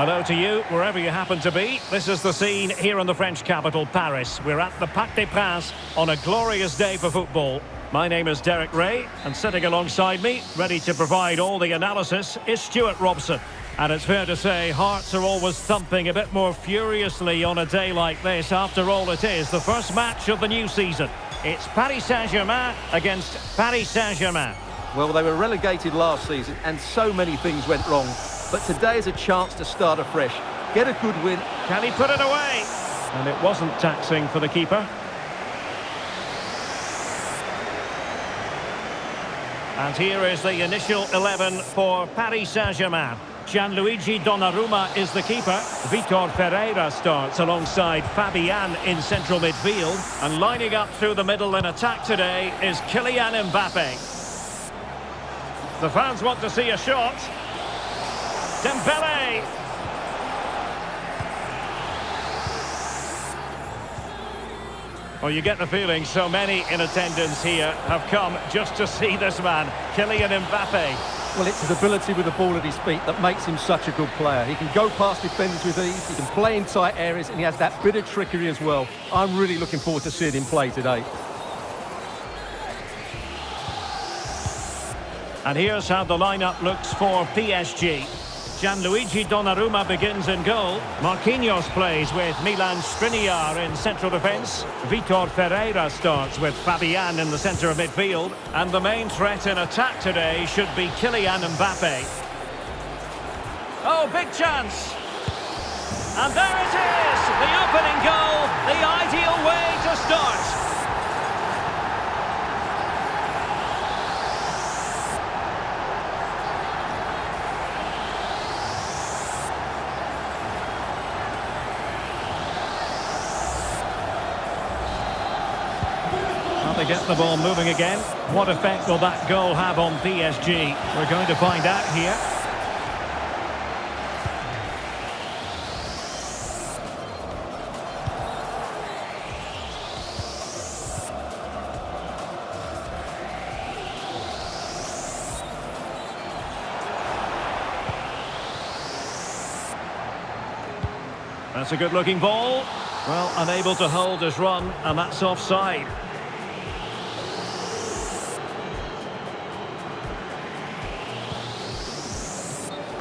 Hello to you, wherever you happen to be. This is the scene here in the French capital, Paris. We're at the Parc des Princes on a glorious day for football. My name is Derek Ray, and sitting alongside me, ready to provide all the analysis, is Stuart Robson. And it's fair to say, hearts are always thumping a bit more furiously on a day like this. After all, it is the first match of the new season. It's Paris Saint-Germain against Paris Saint-Germain. Well, they were relegated last season and so many things went wrong. But today is a chance to start afresh. Get a good win. Can he put it away? And it wasn't taxing for the keeper. And here is the initial 11 for Paris Saint-Germain. Gianluigi Donnarumma is the keeper. Vitor Ferreira starts alongside Fabian in central midfield. And lining up through the middle in attack today is Kylian Mbappe. The fans want to see a shot. Dembele. Well, you get the feeling so many in attendance here have come just to see this man, Kylian Mbappe. Well, it's his ability with the ball at his feet that makes him such a good player. He can go past defenders with ease, he can play in tight areas, and he has that bit of trickery as well. I'm really looking forward to seeing him play today. And here's how the lineup looks for PSG. Gianluigi Donnarumma begins in goal. Marquinhos plays with Milan Skriniar in central defence. Vitor Ferreira starts with Fabian in the centre of midfield. And the main threat in attack today should be Kylian Mbappe. Oh, big chance! And there it is! The opening goal, the ideal way to start. They get the ball moving again. What effect will that goal have on PSG? We're going to find out here. That's a good-looking ball. Well, unable to hold his run, and that's offside.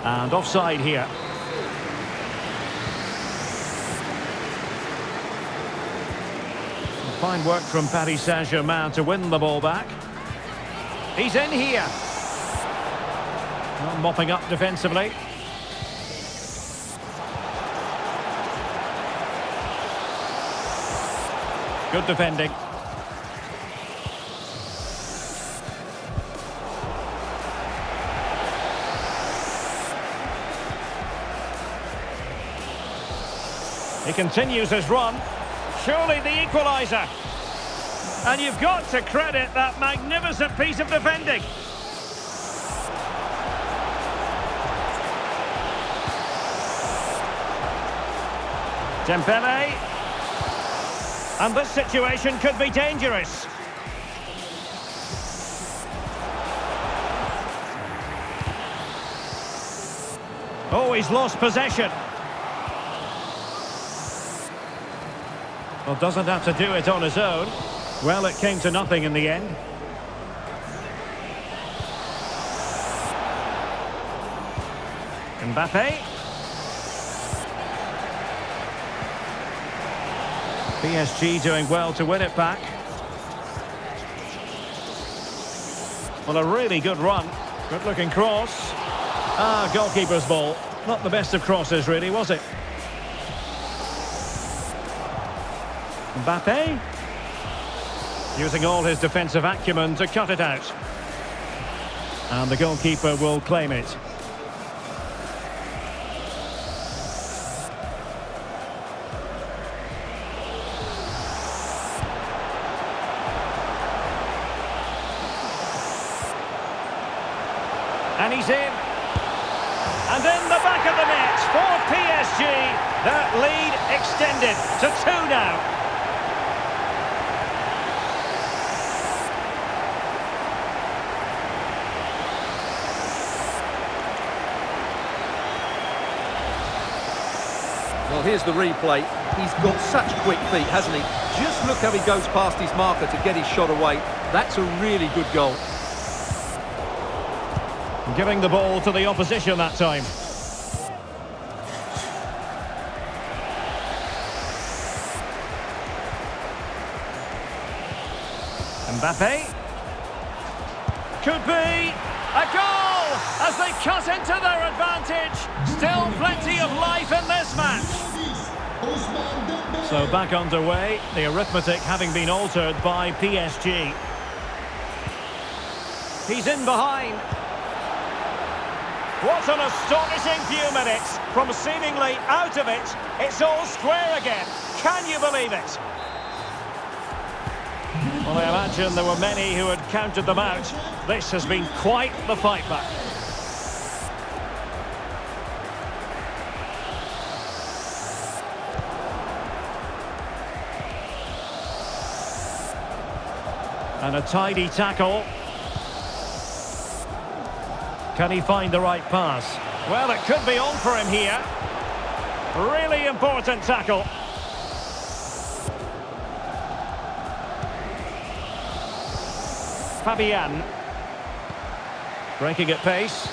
And offside here. Fine work from Paris Saint-Germain to win the ball back. He's in here. Well, mopping up defensively. Good defending. He continues his run. Surely the equaliser. And you've got to credit that magnificent piece of defending. Dembele. And this situation could be dangerous. Oh, he's lost possession. Well, doesn't have to do it on his own. Well, it came to nothing in the end. Mbappe. PSG doing well to win it back. Well, a really good run. Good-looking cross. Goalkeeper's ball. Not the best of crosses, really, was it? Mbappe, using all his defensive acumen to cut it out. And the goalkeeper will claim it. And he's in. And in the back of the net for PSG. That lead extended to 2 now. Well, here's the replay. He's got such quick feet, hasn't he? Just look how he goes past his marker to get his shot away. That's a really good goal. Giving the ball to the opposition that time. Mbappe. Could be a goal as they cut into their advantage. Still plenty of life in this match. So back underway, the arithmetic having been altered by PSG. He's in behind. What an astonishing few minutes. From seemingly out of it, it's all square again. Can you believe it? Well, I imagine there were many who had counted them out. This has been quite the fight back. And a tidy tackle. Can he find the right pass? Well, it could be on for him here. Really important tackle. Fabian. Breaking at pace.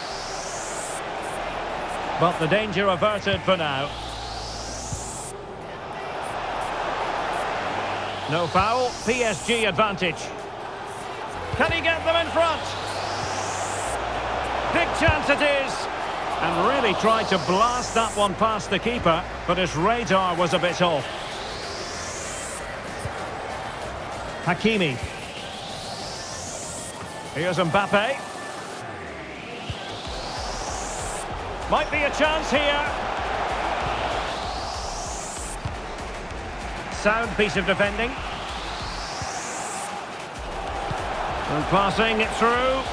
But the danger averted for now. No foul, PSG advantage. Can he get them in front? Big chance it is. And really tried to blast that one past the keeper, but his radar was a bit off. Hakimi. Here's Mbappe. Might be a chance here. Sound piece of defending. And passing it through.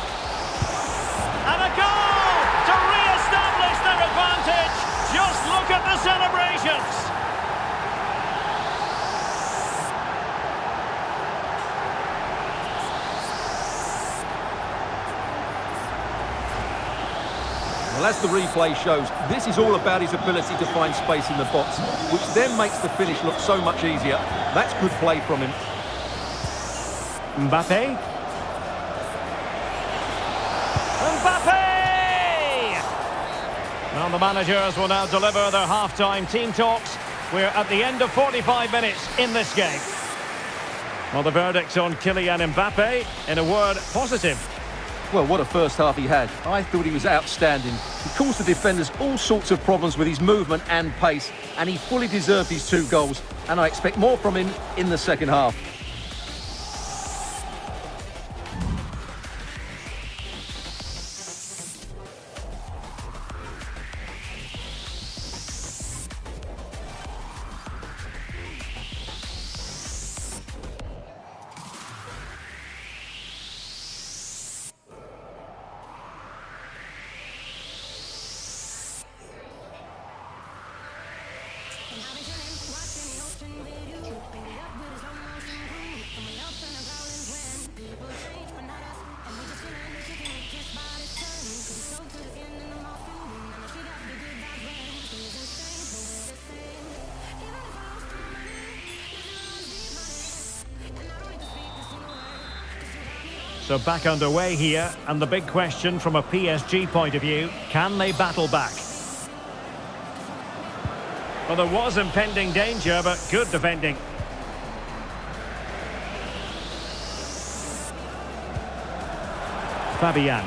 And a goal to re-establish their advantage. Just look at the celebrations. Well, as the replay shows, this is all about his ability to find space in the box, which then makes the finish look so much easier. That's good play from him. Mbappe. Mbappe! Well, the managers will now deliver their half-time team talks. We're at the end of 45 minutes in this game. Well, the verdict on Kylian Mbappe, in a word, positive. Well, what a first half he had. I thought he was outstanding. He caused the defenders all sorts of problems with his movement and pace, and he fully deserved his 2 goals, and I expect more from him in the second half. So back underway here, and the big question from a PSG point of view, can they battle back? Well, there was impending danger, but good defending. Fabian.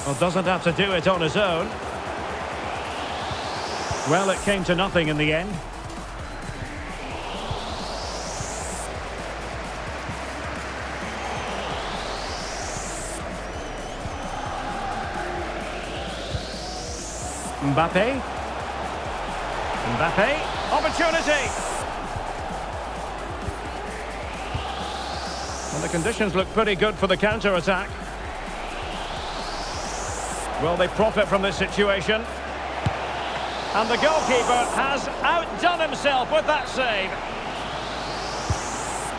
Well, doesn't have to do it on his own. Well, it came to nothing in the end. Mbappe. Mbappe. Opportunity. And the conditions look pretty good for the counter-attack. Will they profit from this situation? And the goalkeeper has outdone himself with that save.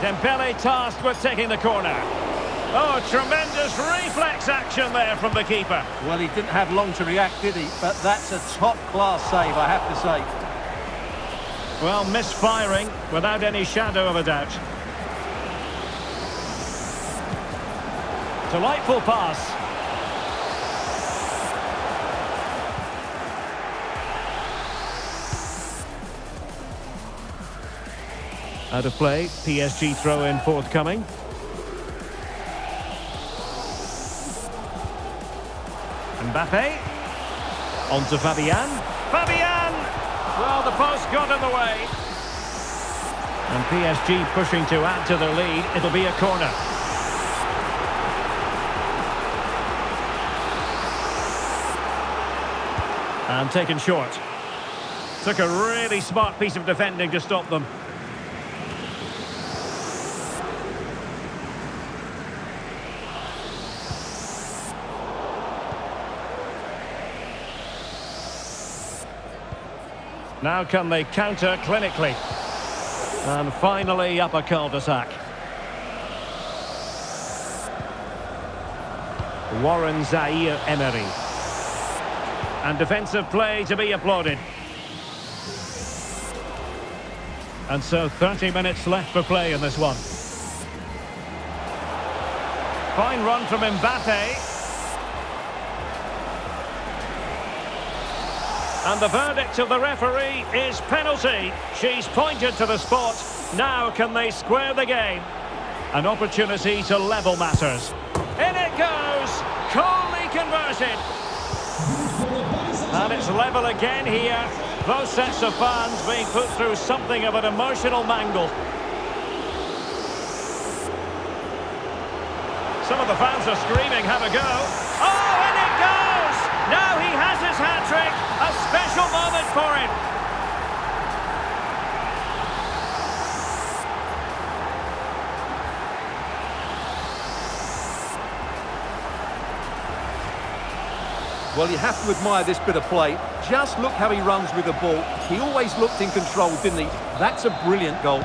Dembele tasked with taking the corner. Oh, tremendous reflex action there from the keeper. Well, he didn't have long to react, did he? But that's a top-class save, I have to say. Well, misfiring, without any shadow of a doubt. Delightful pass. Out of play, PSG throw-in forthcoming. Mbappe. On to Fabian. Fabian! Well, the post got in the way. And PSG pushing to add to their lead. It'll be a corner. And taken short. Took a really smart piece of defending to stop them. Now can they counter clinically? And finally up a cul-de-sac. Warren Zaïre-Emery. And defensive play to be applauded. And so 30 minutes left for play in this one. Fine run from Mbappe. And the verdict of the referee is penalty. She's pointed to the spot. Now can they square the game? An opportunity to level matters. In it goes! Coldly converted. And it's level again here. Both sets of fans being put through something of an emotional mangle. Some of the fans are screaming, have a go. Oh, and it goes! Now he has his hat-trick. A special moment for him. Well, you have to admire this bit of play. Just look how he runs with the ball. He always looked in control, didn't he? That's a brilliant goal.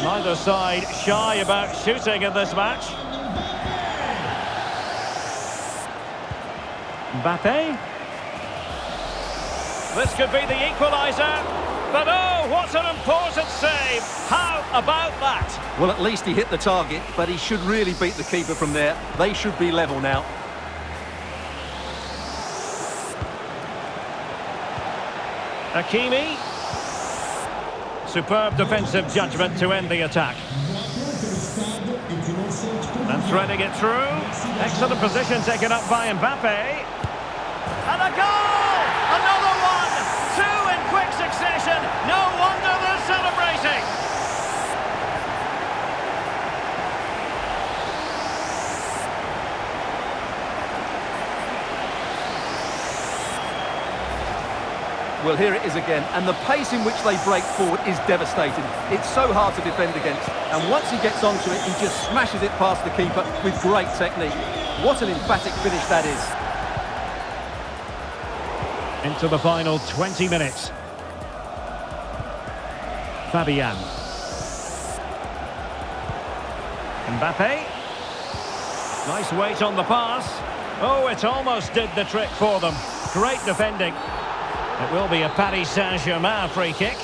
Neither side shy about shooting in this match. Mbappe. This could be the equaliser. But oh, what an important save. How about that? Well, at least he hit the target, but he should really beat the keeper from there. They should be level now. Hakimi. Superb defensive judgment to end the attack. And threading it through. Excellent position taken up by Mbappe. And a goal! Another one! Two in quick succession. No wonder they're celebrating. Well, here it is again, and the pace in which they break forward is devastating. It's so hard to defend against, and once he gets onto it, he just smashes it past the keeper with great technique. What an emphatic finish that is. Into the final 20 minutes. Fabian. Mbappe. Nice weight on the pass. Oh, it almost did the trick for them. Great defending. It will be a Paris Saint-Germain free kick.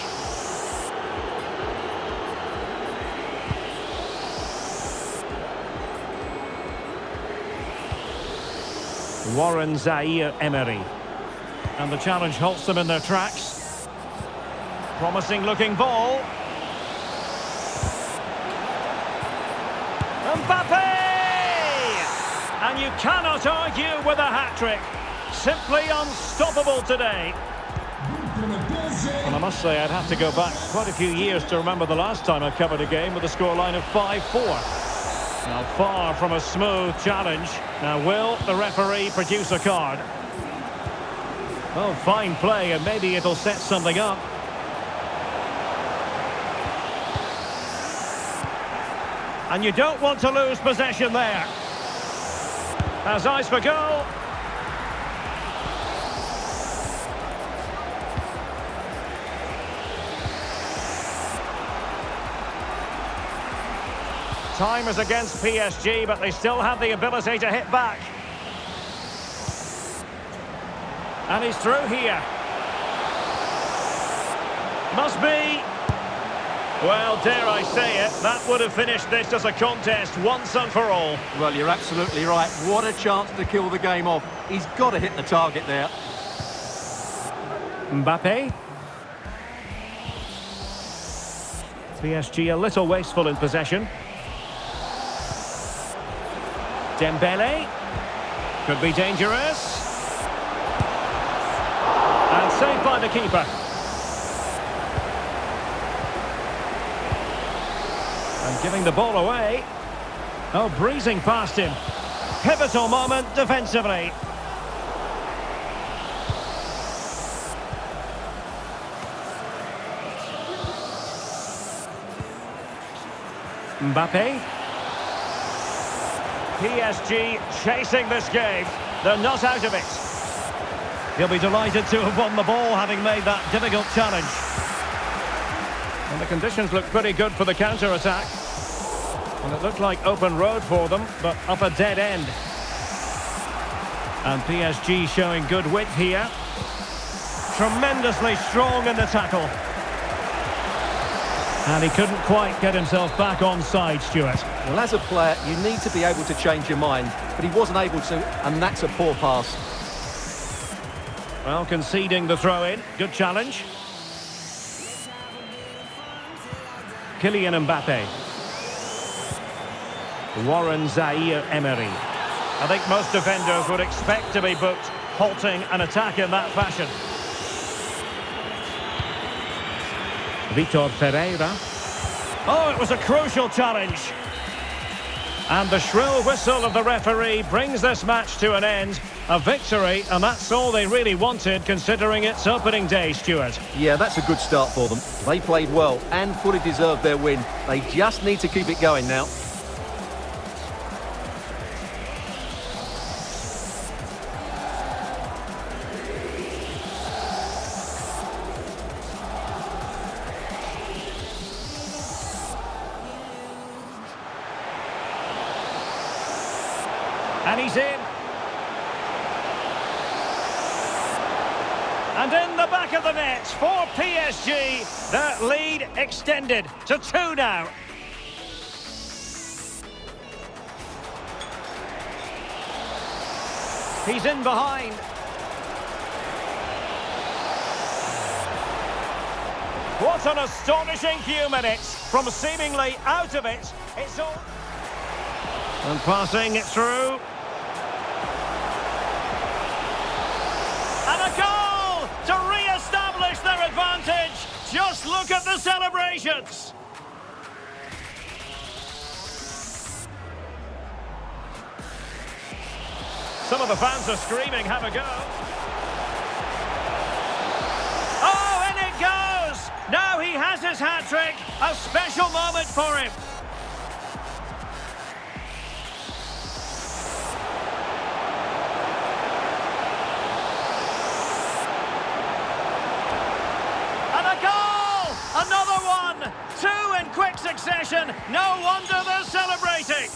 Warren Zaïre-Emery. And the challenge halts them in their tracks. Promising looking ball. Mbappe! And you cannot argue with a hat-trick. Simply unstoppable today. Well, I must say I'd have to go back quite a few years to remember the last time I covered a game with a scoreline of 5-4. Now, far from a smooth challenge. Now, will the referee produce a card? Oh, fine play, and maybe it'll set something up. And you don't want to lose possession there. Has eyes for goal. Time is against PSG, but they still have the ability to hit back. And he's through here. Must be. Well, dare I say it, that would have finished this as a contest once and for all. Well, you're absolutely right. What a chance to kill the game off. He's got to hit the target there. Mbappe. PSG a little wasteful in possession. Dembele. Could be dangerous. And saved by the keeper. And giving the ball away. Oh, breezing past him. Pivotal moment defensively. Mbappe. PSG chasing this game. They're not out of it. He'll be delighted to have won the ball, having made that difficult challenge. And the conditions look pretty good for the counter-attack. And it looked like open road for them, but up a dead end. And PSG showing good width here. Tremendously strong in the tackle. And he couldn't quite get himself back on side, Stuart. Well, as a player, you need to be able to change your mind, but he wasn't able to, and that's a poor pass. Well, conceding the throw-in. Good challenge. Kylian Mbappe. Warren Zaïre-Emery. I think most defenders would expect to be booked halting an attack in that fashion. Vitor Ferreira. Oh, it was a crucial challenge. And the shrill whistle of the referee brings this match to an end. A victory, and that's all they really wanted, considering its opening day, Stuart. Yeah, that's a good start for them. They played well and fully deserved their win. They just need to keep it going now. And he's in. And in the back of the net for PSG, their lead extended to 2 now. He's in behind. What an astonishing few minutes from seemingly out of it. It's all... And passing it through. And a goal to re-establish their advantage. Just look at the celebrations. Some of the fans are screaming, have a go. Oh, and it goes! Now he has his hat-trick. A special moment for him. Another one! 2 in quick succession. No wonder they're celebrating.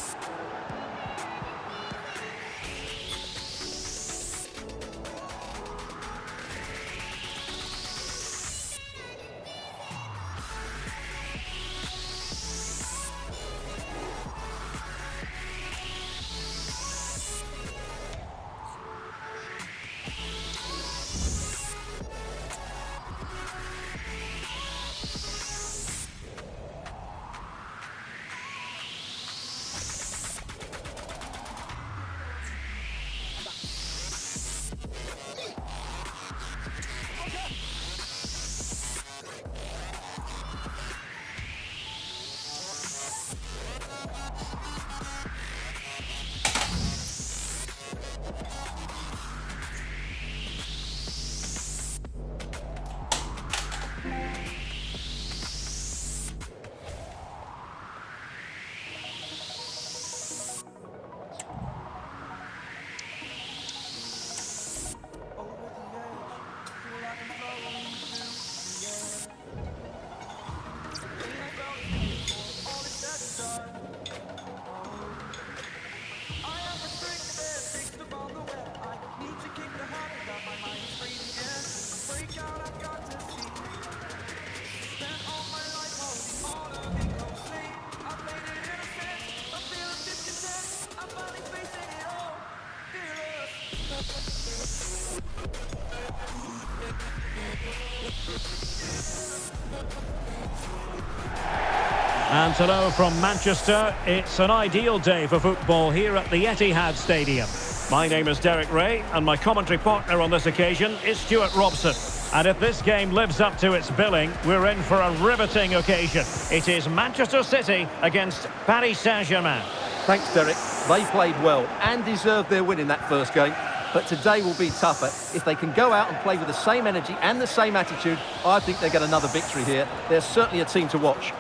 And hello from Manchester. It's an ideal day for football here at the Etihad Stadium. My name is Derek Ray, and my commentary partner on this occasion is Stuart Robson. And if this game lives up to its billing, we're in for a riveting occasion. It is Manchester City against Paris Saint-Germain. Thanks, Derek. They played well and deserved their win in that first game. But today will be tougher. If they can go out and play with the same energy and the same attitude, I think they get another victory here. They're certainly a team to watch.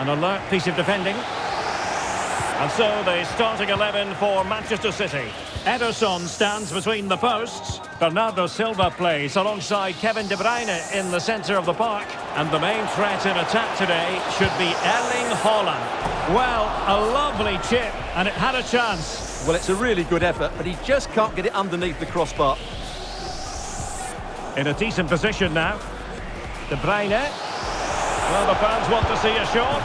An alert piece of defending. And so the starting 11 for Manchester City. Ederson stands between the posts. Bernardo Silva plays alongside Kevin De Bruyne in the centre of the park. And the main threat in attack today should be Erling Haaland. Well, a lovely chip, and it had a chance. Well, it's a really good effort, but he just can't get it underneath the crossbar. In a decent position now. De Bruyne. Well, the fans want to see a shot.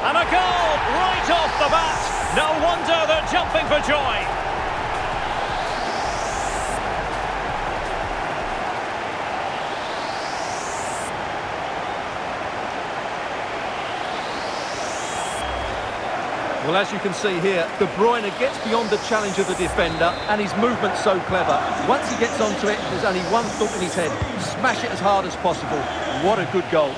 And a goal right off the bat. No wonder they're jumping for joy. Well, as you can see here, De Bruyne gets beyond the challenge of the defender, and his movement's so clever. Once he gets onto it, there's only one thought in his head. Smash it as hard as possible. What a good goal.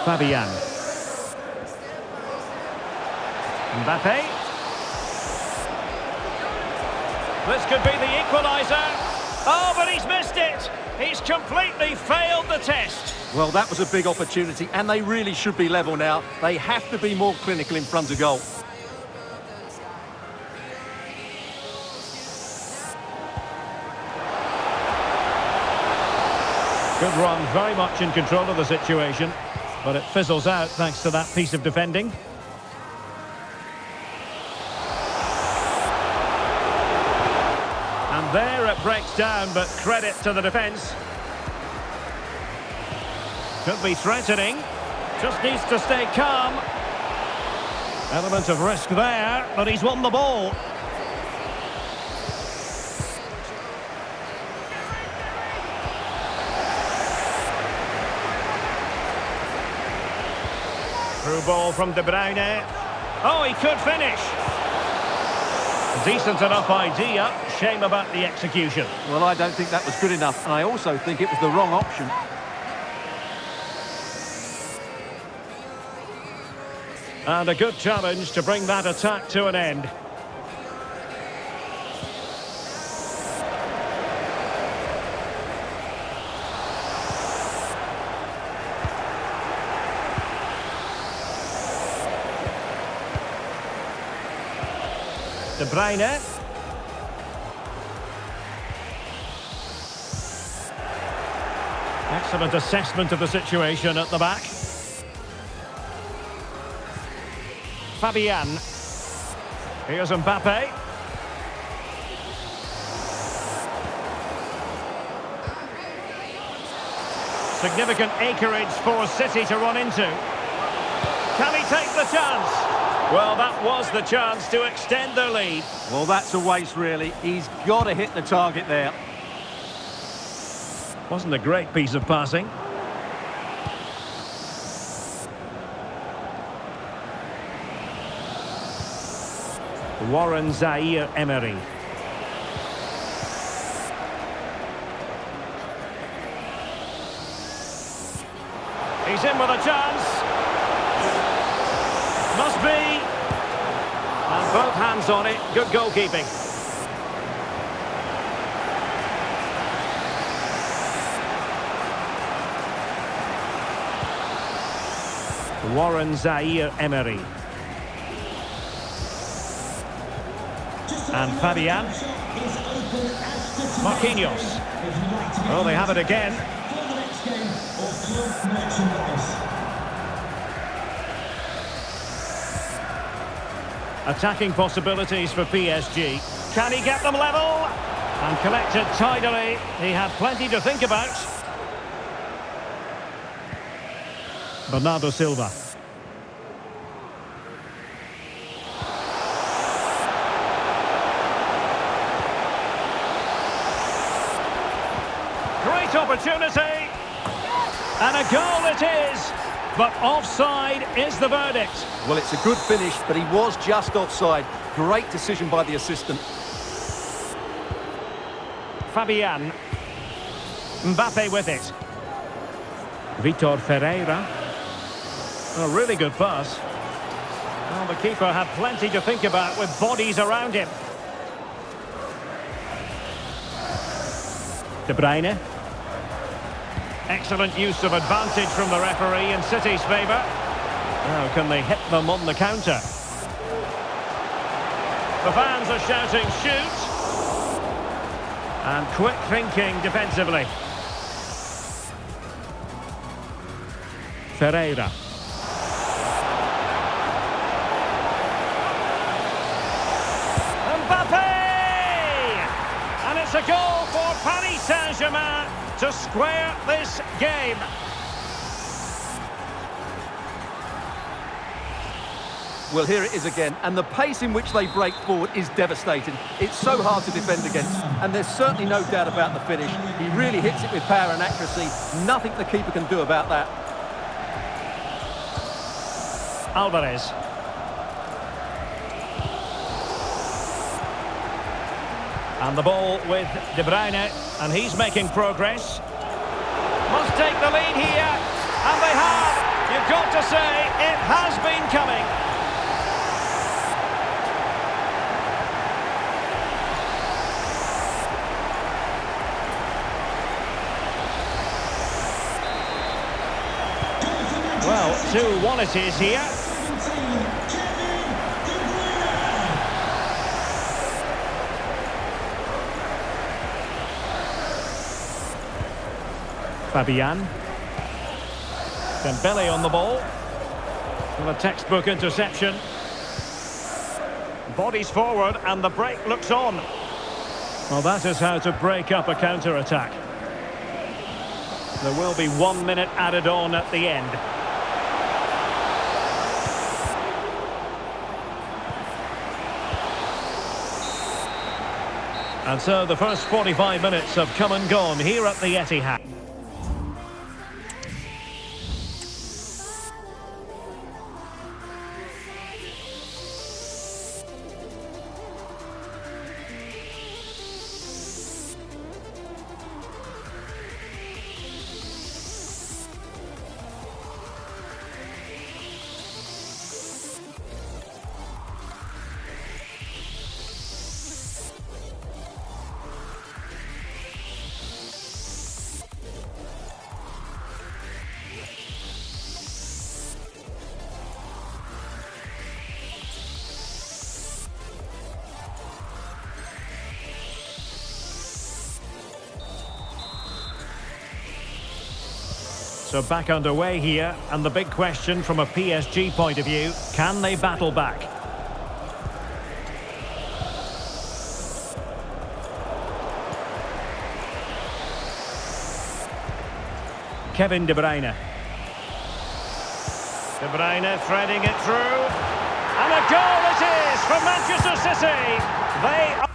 Fabian. Mbappe. This could be the equaliser. Oh, but he's missed it. He's completely failed the test. Well, that was a big opportunity, and they really should be level now. They have to be more clinical in front of goal. Good run, very much in control of the situation, but it fizzles out thanks to that piece of defending. And there it breaks down, but credit to the defence. Could be threatening. Just needs to stay calm. Element of risk there, but he's won the ball. Through ball from De Bruyne. Oh, he could finish. Decent enough idea. Shame about the execution. Well, I don't think that was good enough, and I also think it was the wrong option. And a good challenge to bring that attack to an end. De Bruyne. Excellent assessment of the situation at the back. Fabian. Here's Mbappe. Significant acreage for City to run into. Can he take the chance? Well, that was the chance to extend their lead. Well, that's a waste, really. He's got to hit the target there. Wasn't a great piece of passing. Warren Zaïre-Emery. He's in with a chance. Must be. And both hands on it. Good goalkeeping. Warren Zaïre-Emery. And Fabian. Marquinhos. Oh, they have it again. Attacking possibilities for PSG. Can he get them level? And collected tidily. He had plenty to think about. Bernardo Silva. opportunity. And a goal it is. But offside is the verdict. Well, it's a good finish, but he was just offside. Great decision by the assistant. Fabian. Mbappe with it. Vitor Ferreira. A really good pass. Well, the keeper had plenty to think about with bodies around him. De Bruyne. Excellent use of advantage from the referee in City's favour. Now, can they hit them on the counter? The fans are shouting, shoot! And quick thinking defensively. Ferreira. Mbappe! And it's a goal for Paris Saint-Germain to square this game. Well, here it is again, and the pace in which they break forward is devastating. It's so hard to defend against, and there's certainly no doubt about the finish. He really hits it with power and accuracy. Nothing the keeper can do about that. Alvarez. And the ball with De Bruyne, and he's making progress. Must take the lead here, and they have. You've got to say, it has been coming. Well, 2-1 it is here. Fabian. Dembele on the ball. Well, a textbook interception. Bodies forward and the break looks on. Well, that is how to break up a counter-attack. There will be 1 minute added on at the end. And so the first 45 minutes have come and gone here at the Etihad. So back underway here, and the big question from a PSG point of view, can they battle back? Kevin De Bruyne. De Bruyne threading it through. And a goal it is for Manchester City. They are...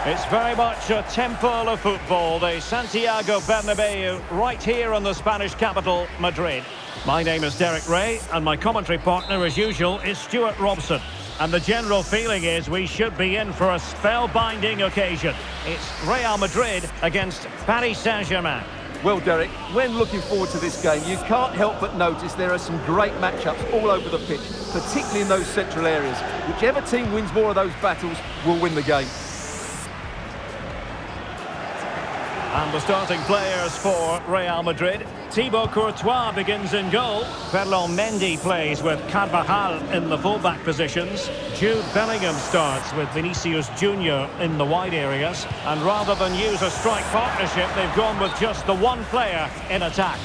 It's very much a temple of football, the Santiago Bernabeu, right here in the Spanish capital, Madrid. My name is Derek Ray, and my commentary partner, as usual, is Stuart Robson. And the general feeling is we should be in for a spellbinding occasion. It's Real Madrid against Paris Saint-Germain. Well, Derek, when looking forward to this game, you can't help but notice there are some great matchups all over the pitch, particularly in those central areas. Whichever team wins more of those battles will win the game. And the starting players for Real Madrid. Thibaut Courtois begins in goal. Ferland Mendy plays with Carvajal in the full-back positions. Jude Bellingham starts with Vinicius Junior in the wide areas. And rather than use a strike partnership, they've gone with just the one player in attack.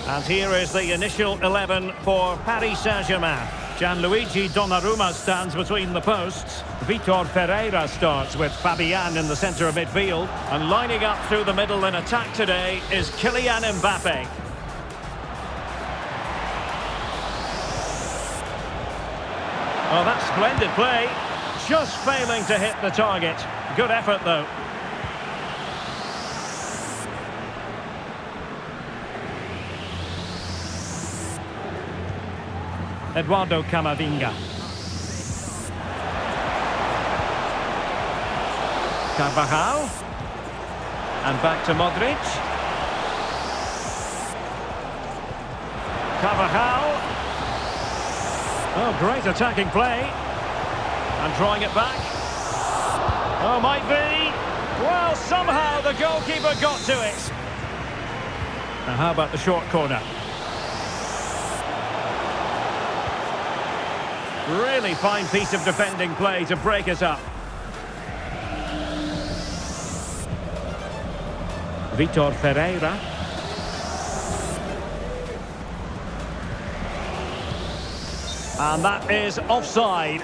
And here is the initial 11 for Paris Saint-Germain. Gianluigi Donnarumma stands between the posts. Vitor Ferreira starts with Fabian in the centre of midfield. And lining up through the middle in attack today is Kylian Mbappe. Oh, that's splendid play. Just failing to hit the target. Good effort, though. Eduardo Camavinga. Carvajal. And back to Modric. Carvajal. Oh, great attacking play. And drawing it back. Oh, might be. Well, somehow the goalkeeper got to it. Now, how about the short corner? Really fine piece of defending play to break it up. Vitor Ferreira. And that is offside.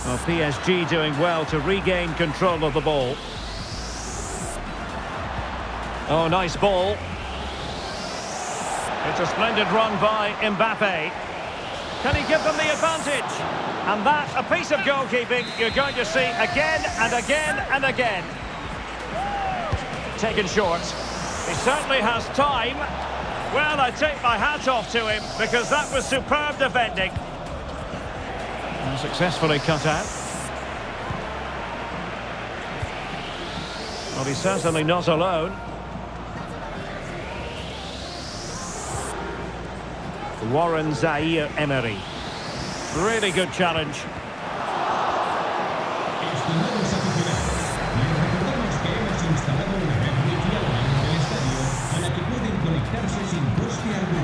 Well, PSG doing well to regain control of the ball. Oh, nice ball. It's a splendid run by Mbappe. Can he give them the advantage? And that, a piece of goalkeeping you're going to see again and again and again. Taken short. He certainly has time. Well, I take my hat off to him because that was superb defending. And successfully cut out. Well, he's certainly not alone. Warren Zaïre-Emery. Really good challenge. Estimados aficionados, les recordamos que hemos instalado una red wifi a lo largo del estadio a la que pueden conectarse sin coste alguno.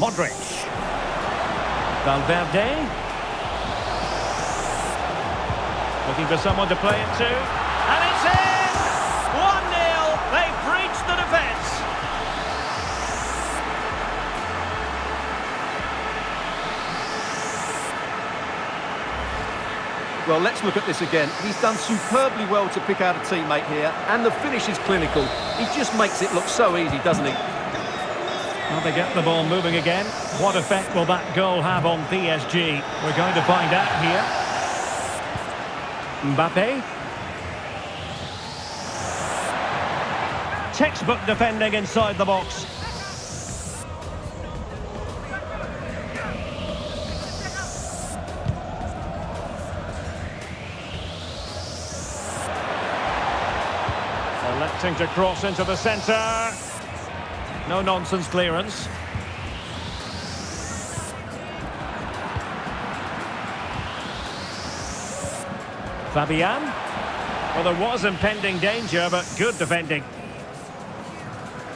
Modric. Valverde. Looking for someone to play it to. And it's in! 1-0. They've breached the defence. Well, let's look at this again. He's done superbly well to pick out a teammate here, and the finish is clinical. He just makes it look so easy, doesn't he? Well, they get the ball moving again. What effect will that goal have on PSG? We're going to find out here. Mbappe. Textbook defending inside the box. Electing to cross into the centre. No nonsense clearance. Fabian. Well, there was impending danger, but good defending.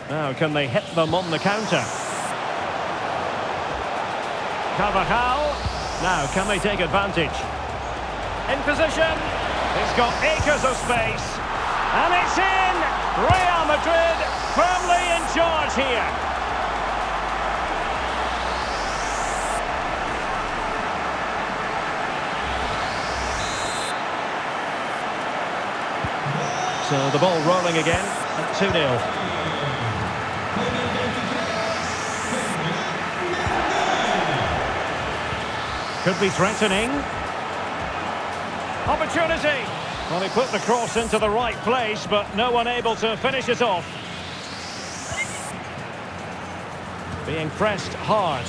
Now, can they hit them on the counter? Carvajal. Now, can they take advantage? In position. He's got acres of space. And it's in! Real Madrid firmly in charge here. So the ball rolling again at 2-0. Could be threatening. Opportunity. Well, he put the cross into the right place, but no one able to finish it off. Being pressed hard.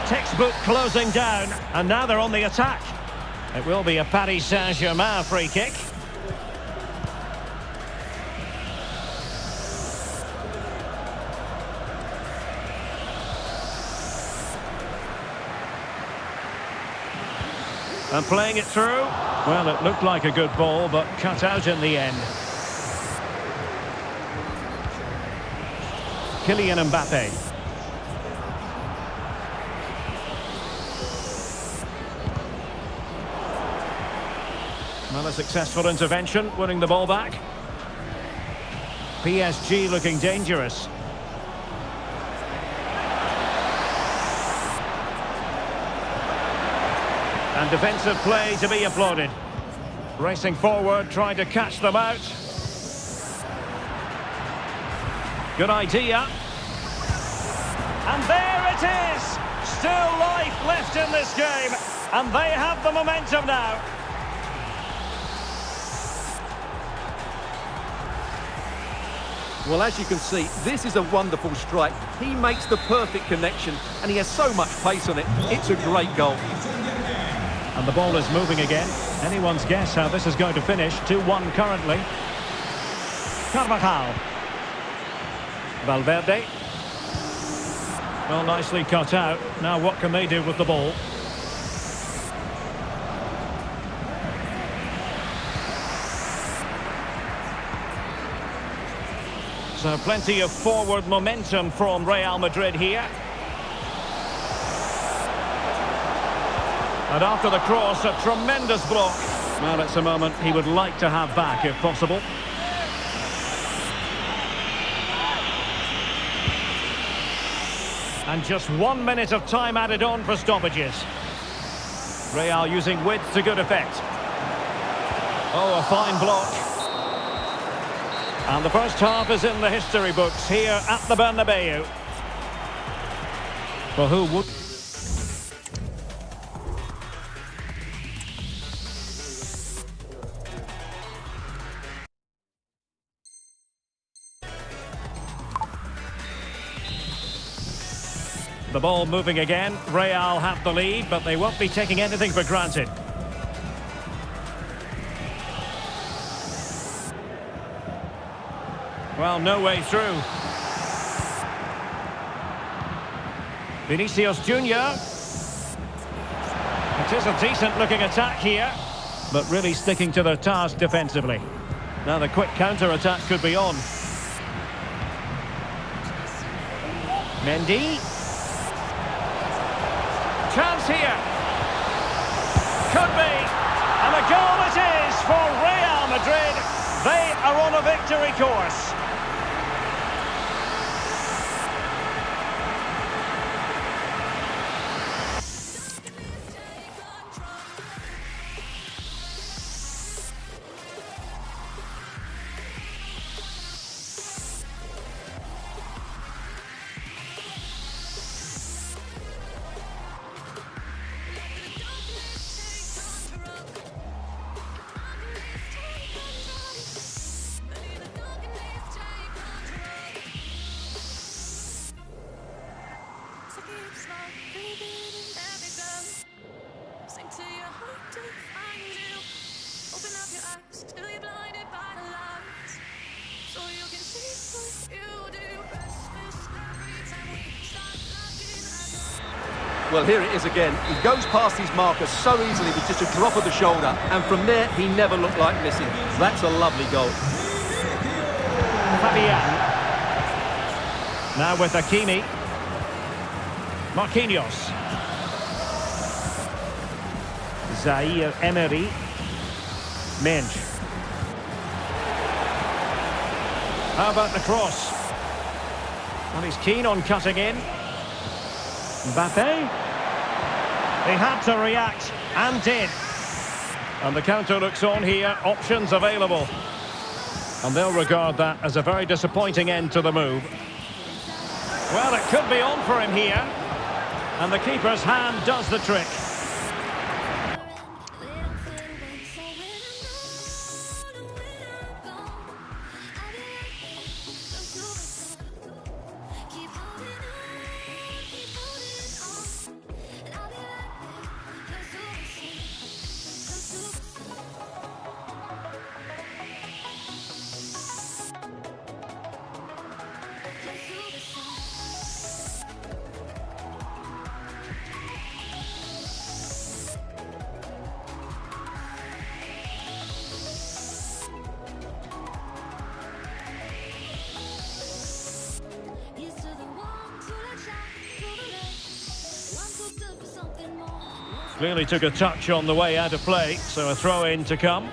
Textbook closing down, and now they're on the attack. It will be a Paris Saint-Germain free kick. And playing it through. Well, it looked like a good ball, but cut out in the end. Kylian Mbappe. Well, a successful intervention, winning the ball back. PSG looking dangerous. And defensive play to be applauded. Racing forward, trying to catch them out. Good idea. And there it is! Still life left in this game. And they have the momentum now. Well, as you can see, this is a wonderful strike. He makes the perfect connection, and he has so much pace on it. It's a great goal. And the ball is moving again. Anyone's guess how this is going to finish. 2-1 currently. Carvajal. Valverde. Well, nicely cut out. Now what can they do with the ball? So plenty of forward momentum from Real Madrid here. And after the cross, a tremendous block. Well, it's a moment he would like to have back, if possible. And just 1 minute of time added on for stoppages. Real using width to good effect. Oh, a fine block. And the first half is in the history books here at the Bernabeu. For who would... The ball moving again. Real have the lead, but they won't be taking anything for granted. Well, no way through. Vinicius Junior. It is a decent-looking attack here, but really sticking to their task defensively. Now the quick counter-attack could be on. Mendy. Chance here. Could be. And a goal it is for Real Madrid. They are on a victory course. Well, here it is again. He goes past his marker so easily with just a drop of the shoulder, and from there, he never looked like missing. That's a lovely goal. Fabian. Now with Hakimi. Marquinhos. Zaire Emery. Menj. How about the cross? Well, he's keen on cutting in. Mbappe. He had to react, and did. And the counter looks on here, options available. And they'll regard that as a very disappointing end to the move. Well, it could be on for him here. And the keeper's hand does the trick. Clearly took a touch on the way out of play, so a throw-in to come.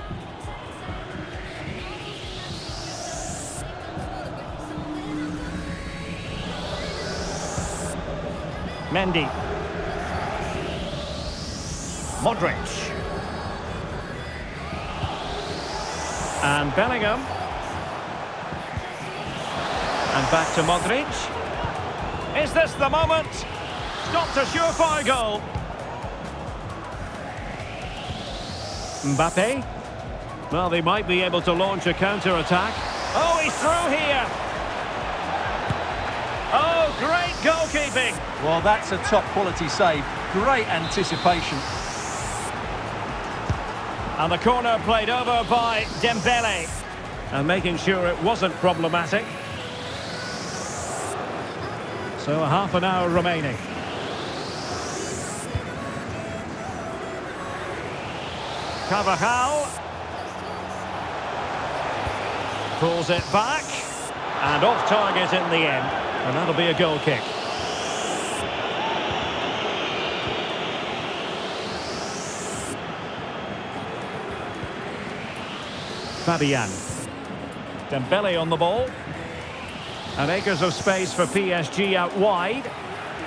Mendy. Modric. And Bellingham. And back to Modric. Is this the moment? Stopped a surefire goal. Mbappe. Well, they might be able to launch a counter-attack. Oh, he's through here. Oh, great goalkeeping. Well, that's a top-quality save. Great anticipation. And the corner played over by Dembele. And making sure it wasn't problematic. So a half an hour remaining. Carvajal pulls it back and off target in the end, and that'll be a goal kick. Fabian. Dembele on the ball, and acres of space for PSG out wide,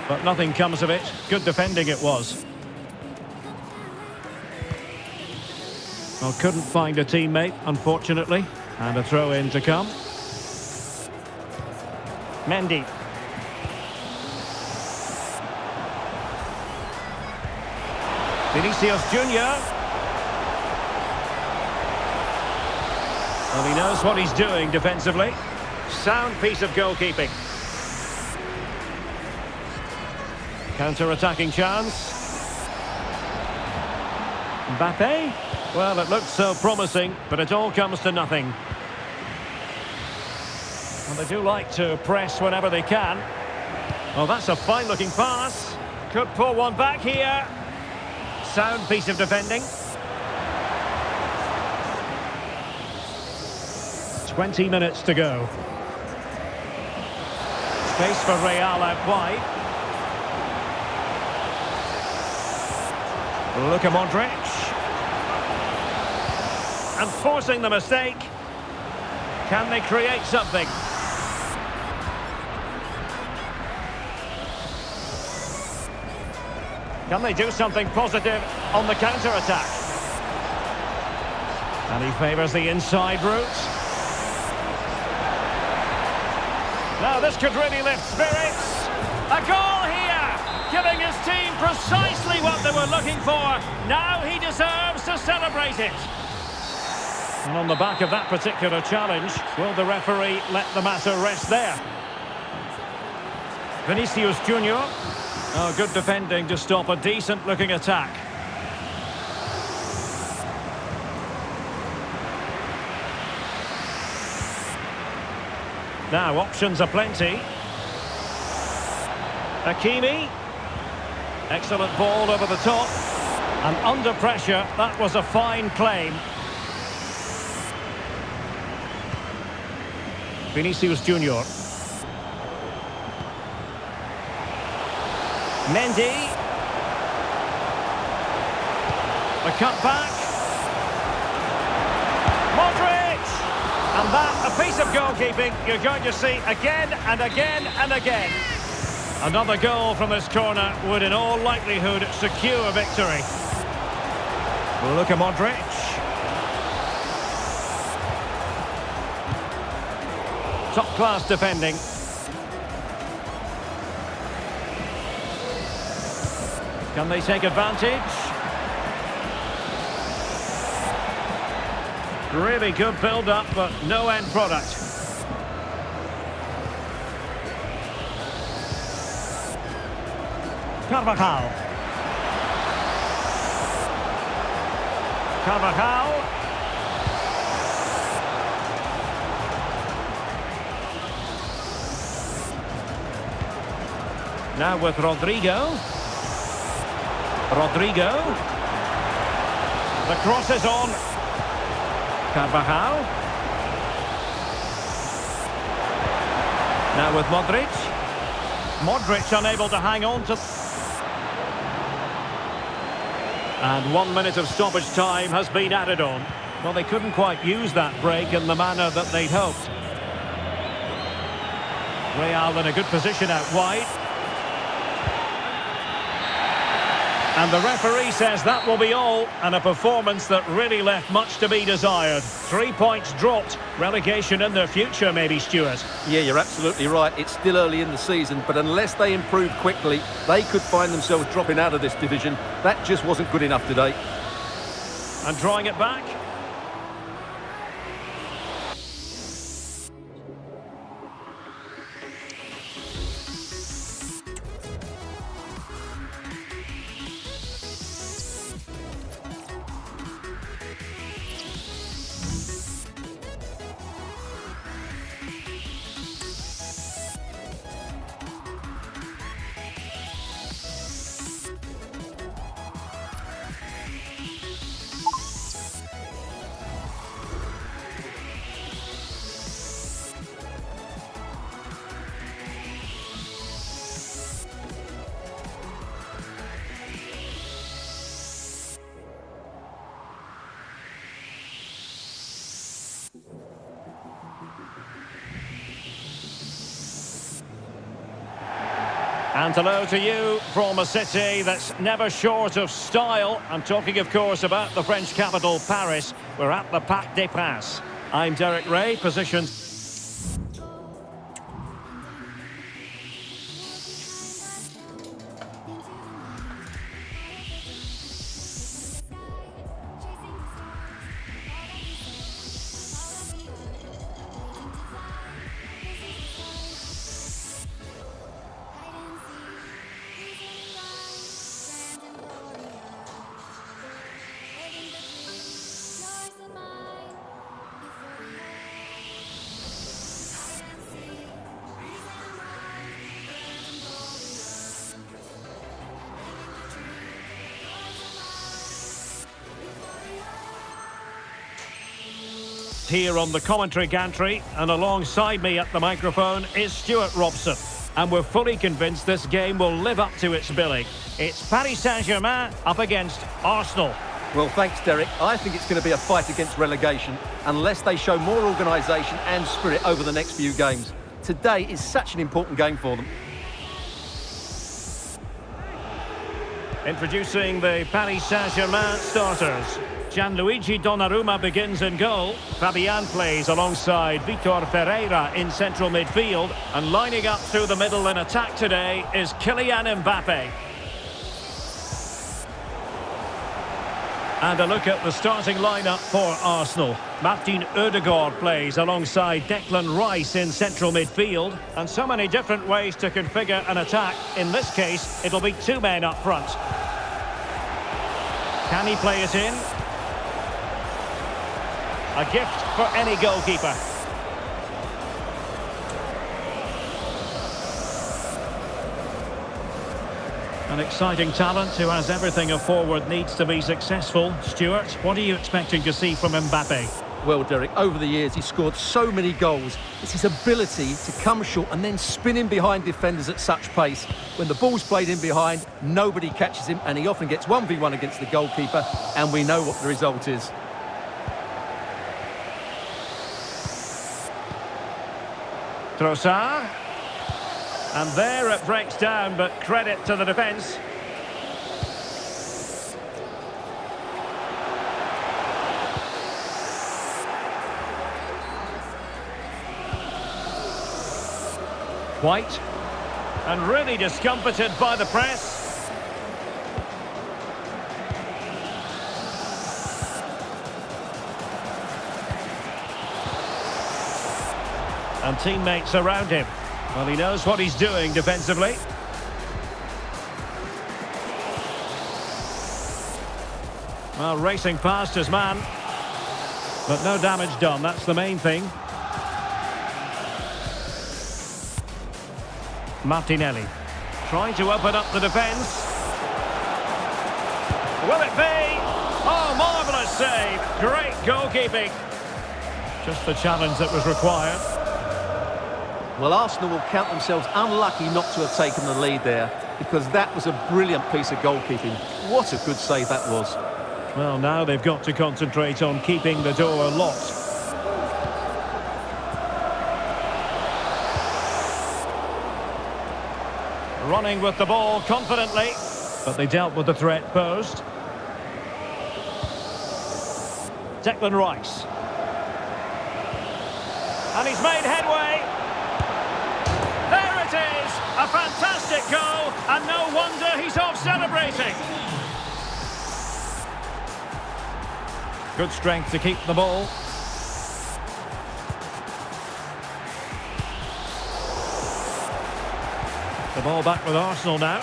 but nothing comes of it. Good defending it was. Well, couldn't find a teammate, unfortunately. And a throw-in to come. Mendy. Vinicius Junior. Well, he knows what he's doing defensively. Sound piece of goalkeeping. Counter-attacking chance. Mbappe. Well, it looked so promising, but it all comes to nothing. And they do like to press whenever they can. Well, that's a fine-looking pass. Could pull one back here. Sound piece of defending. 20 minutes to go. Space for Real out wide. Luka Modric. And forcing the mistake. Can they create something? Can they do something positive on the counter-attack? And he favours the inside route. Now this could really lift spirits. A goal here, giving his team precisely what they were looking for. Now he deserves to celebrate it. And on the back of that particular challenge, will the referee let the matter rest there? Vinicius Junior. Oh, good defending to stop a decent-looking attack. Now, options are plenty. Hakimi. Excellent ball over the top. And under pressure, that was a fine claim. Vinicius Junior. Mendy. The cutback. Modric. And that, a piece of goalkeeping you're going to see again and again and again. Another goal from this corner would in all likelihood secure victory. Luka Modric. First-class defending. Can they take advantage? Really good build-up, but no end product. Carvajal. Carvajal. Now with Rodrigo. Rodrigo. The cross is on. Carvajal. Now with Modric. Modric unable to hang on to... And 1 minute of stoppage time has been added on. Well, they couldn't quite use that break in the manner that they'd hoped. Real in a good position out wide. And the referee says that will be all, and a performance that really left much to be desired. 3 points dropped, relegation in their future maybe, Stuart. Yeah, you're absolutely right. It's still early in the season, but unless they improve quickly, they could find themselves dropping out of this division. That just wasn't good enough today. And drawing it back. And hello to you from a city that's never short of style. I'm talking, of course, about the French capital, Paris. We're at the Parc des Princes. I'm Derek Ray, positioned... Here on the commentary gantry, and alongside me at the microphone is Stuart Robson. And we're fully convinced this game will live up to its billing. It's Paris Saint-Germain up against Arsenal. Well, thanks, Derek. I think it's going to be a fight against relegation unless they show more organisation and spirit over the next few games. Today is such an important game for them. Introducing the Paris Saint-Germain starters. Gianluigi Donnarumma begins in goal. Fabian plays alongside Vitor Ferreira in central midfield. And lining up through the middle in attack today is Kylian Mbappe. And a look at the starting lineup for Arsenal. Martin Ødegaard plays alongside Declan Rice in central midfield. And so many different ways to configure an attack. In this case, it'll be two men up front. Can he play it in? A gift for any goalkeeper. An exciting talent who has everything a forward needs to be successful. Stuart, what are you expecting to see from Mbappe? Well, Derek, over the years he's scored so many goals. It's his ability to come short and then spin in behind defenders at such pace. When the ball's played in behind, nobody catches him, and he often gets 1v1 against the goalkeeper, and we know what the result is. Trossard. And there it breaks down, but credit to the defence. White. And really discomfited by the press. And teammates around him. Well, he knows what he's doing defensively. Well, racing past his man. But no damage done, that's the main thing. Martinelli trying to open up the defence. Will it be? Oh, marvellous save. Great goalkeeping. Just the challenge that was required. Well, Arsenal will count themselves unlucky not to have taken the lead there, because that was a brilliant piece of goalkeeping. What a good save that was. Well, now they've got to concentrate on keeping the door locked. Running with the ball confidently, but they dealt with the threat posed. Declan Rice. And he's made headway. There it is! A fantastic goal, and no wonder he's off celebrating. Good strength to keep the ball. The ball back with Arsenal now.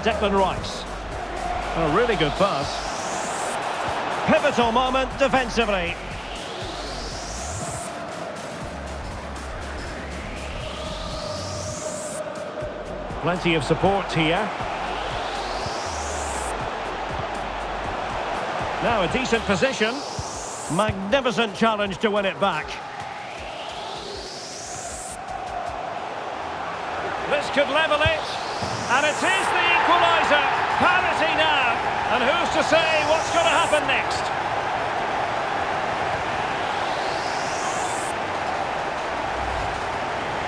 Declan Rice. A really good pass. Pivotal moment defensively. Plenty of support here. Now a decent position. Magnificent challenge to win it back. This could level it. And it is the equaliser. Parity now. And who's to say what's going to happen next?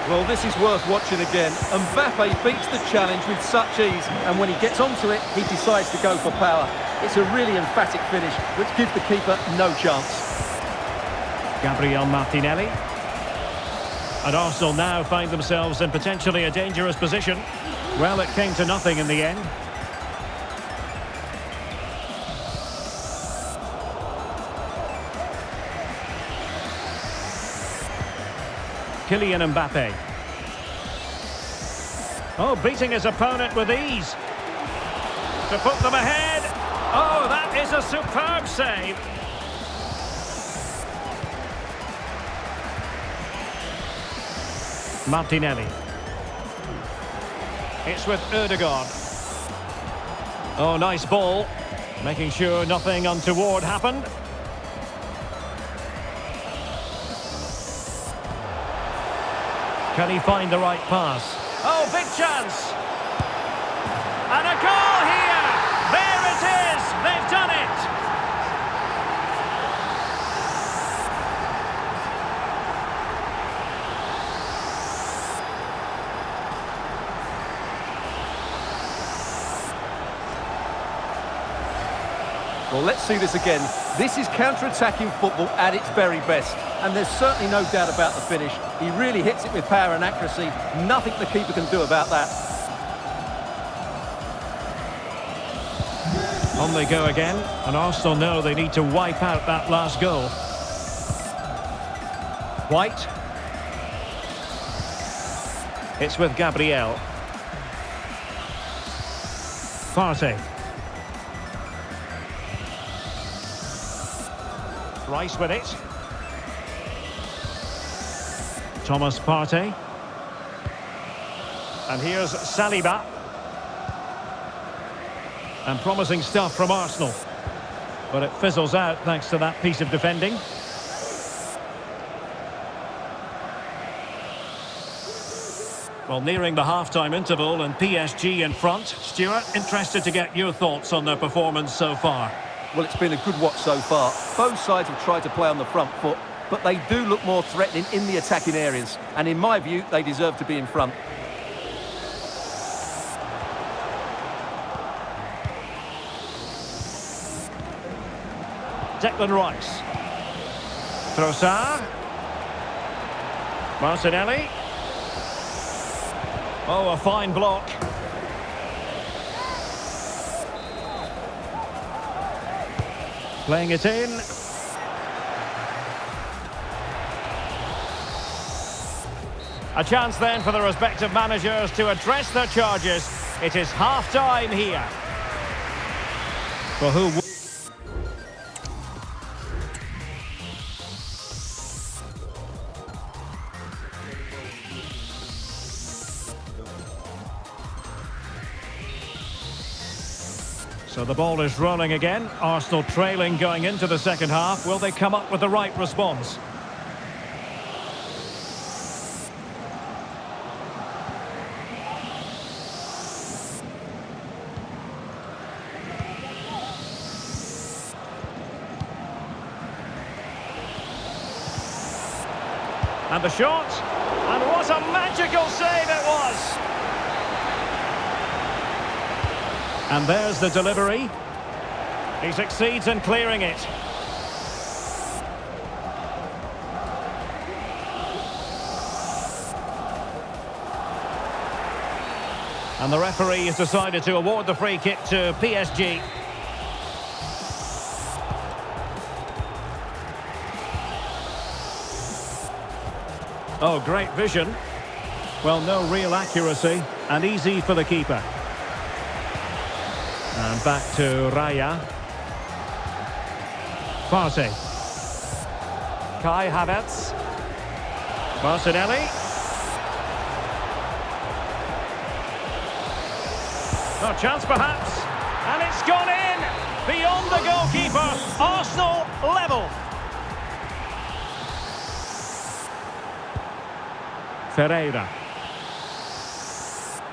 Well, this is worth watching again. Mbappe beats the challenge with such ease, and when he gets onto it, he decides to go for power. It's a really emphatic finish, which gives the keeper no chance. Gabriel Martinelli. And Arsenal now find themselves in potentially a dangerous position. Well, it came to nothing in the end. Kylian Mbappe. Oh, beating his opponent with ease. To put them ahead. Oh, that is a superb save. Martinelli. It's with Ødegaard. Oh, nice ball. Making sure nothing untoward happened. Can he find the right pass? Oh, big chance! And a goal here! There it is! They've done it! Well, let's see this again. This is counter-attacking football at its very best. And there's certainly no doubt about the finish. He really hits it with power and accuracy. Nothing the keeper can do about that. On they go again, and Arsenal know they need to wipe out that last goal. White. It's with Gabriel. Partey. Rice with it. Thomas Partey. And here's Saliba. And promising stuff from Arsenal. But it fizzles out thanks to that piece of defending. Well, nearing the half-time interval and PSG in front. Stuart, interested to get your thoughts on their performance so far. Well, it's been a good watch so far. Both sides have tried to play on the front foot, but they do look more threatening in the attacking areas. And in my view, they deserve to be in front. Declan Rice. Trossard. Martinelli. Oh, a fine block. Playing it in. A chance then for the respective managers to address their charges. It is half-time here. For who? So the ball is rolling again. Arsenal trailing going into the second half. Will they come up with the right response? And the shot. And what a magical save it was! And there's the delivery. He succeeds in clearing it. And the referee has decided to award the free kick to PSG. Oh, great vision. Well, no real accuracy, and easy for the keeper. And back to Raya. Partey. Kai Havertz. Martinelli. No chance perhaps. And it's gone in. Beyond the goalkeeper. Arsenal level. Ferreira.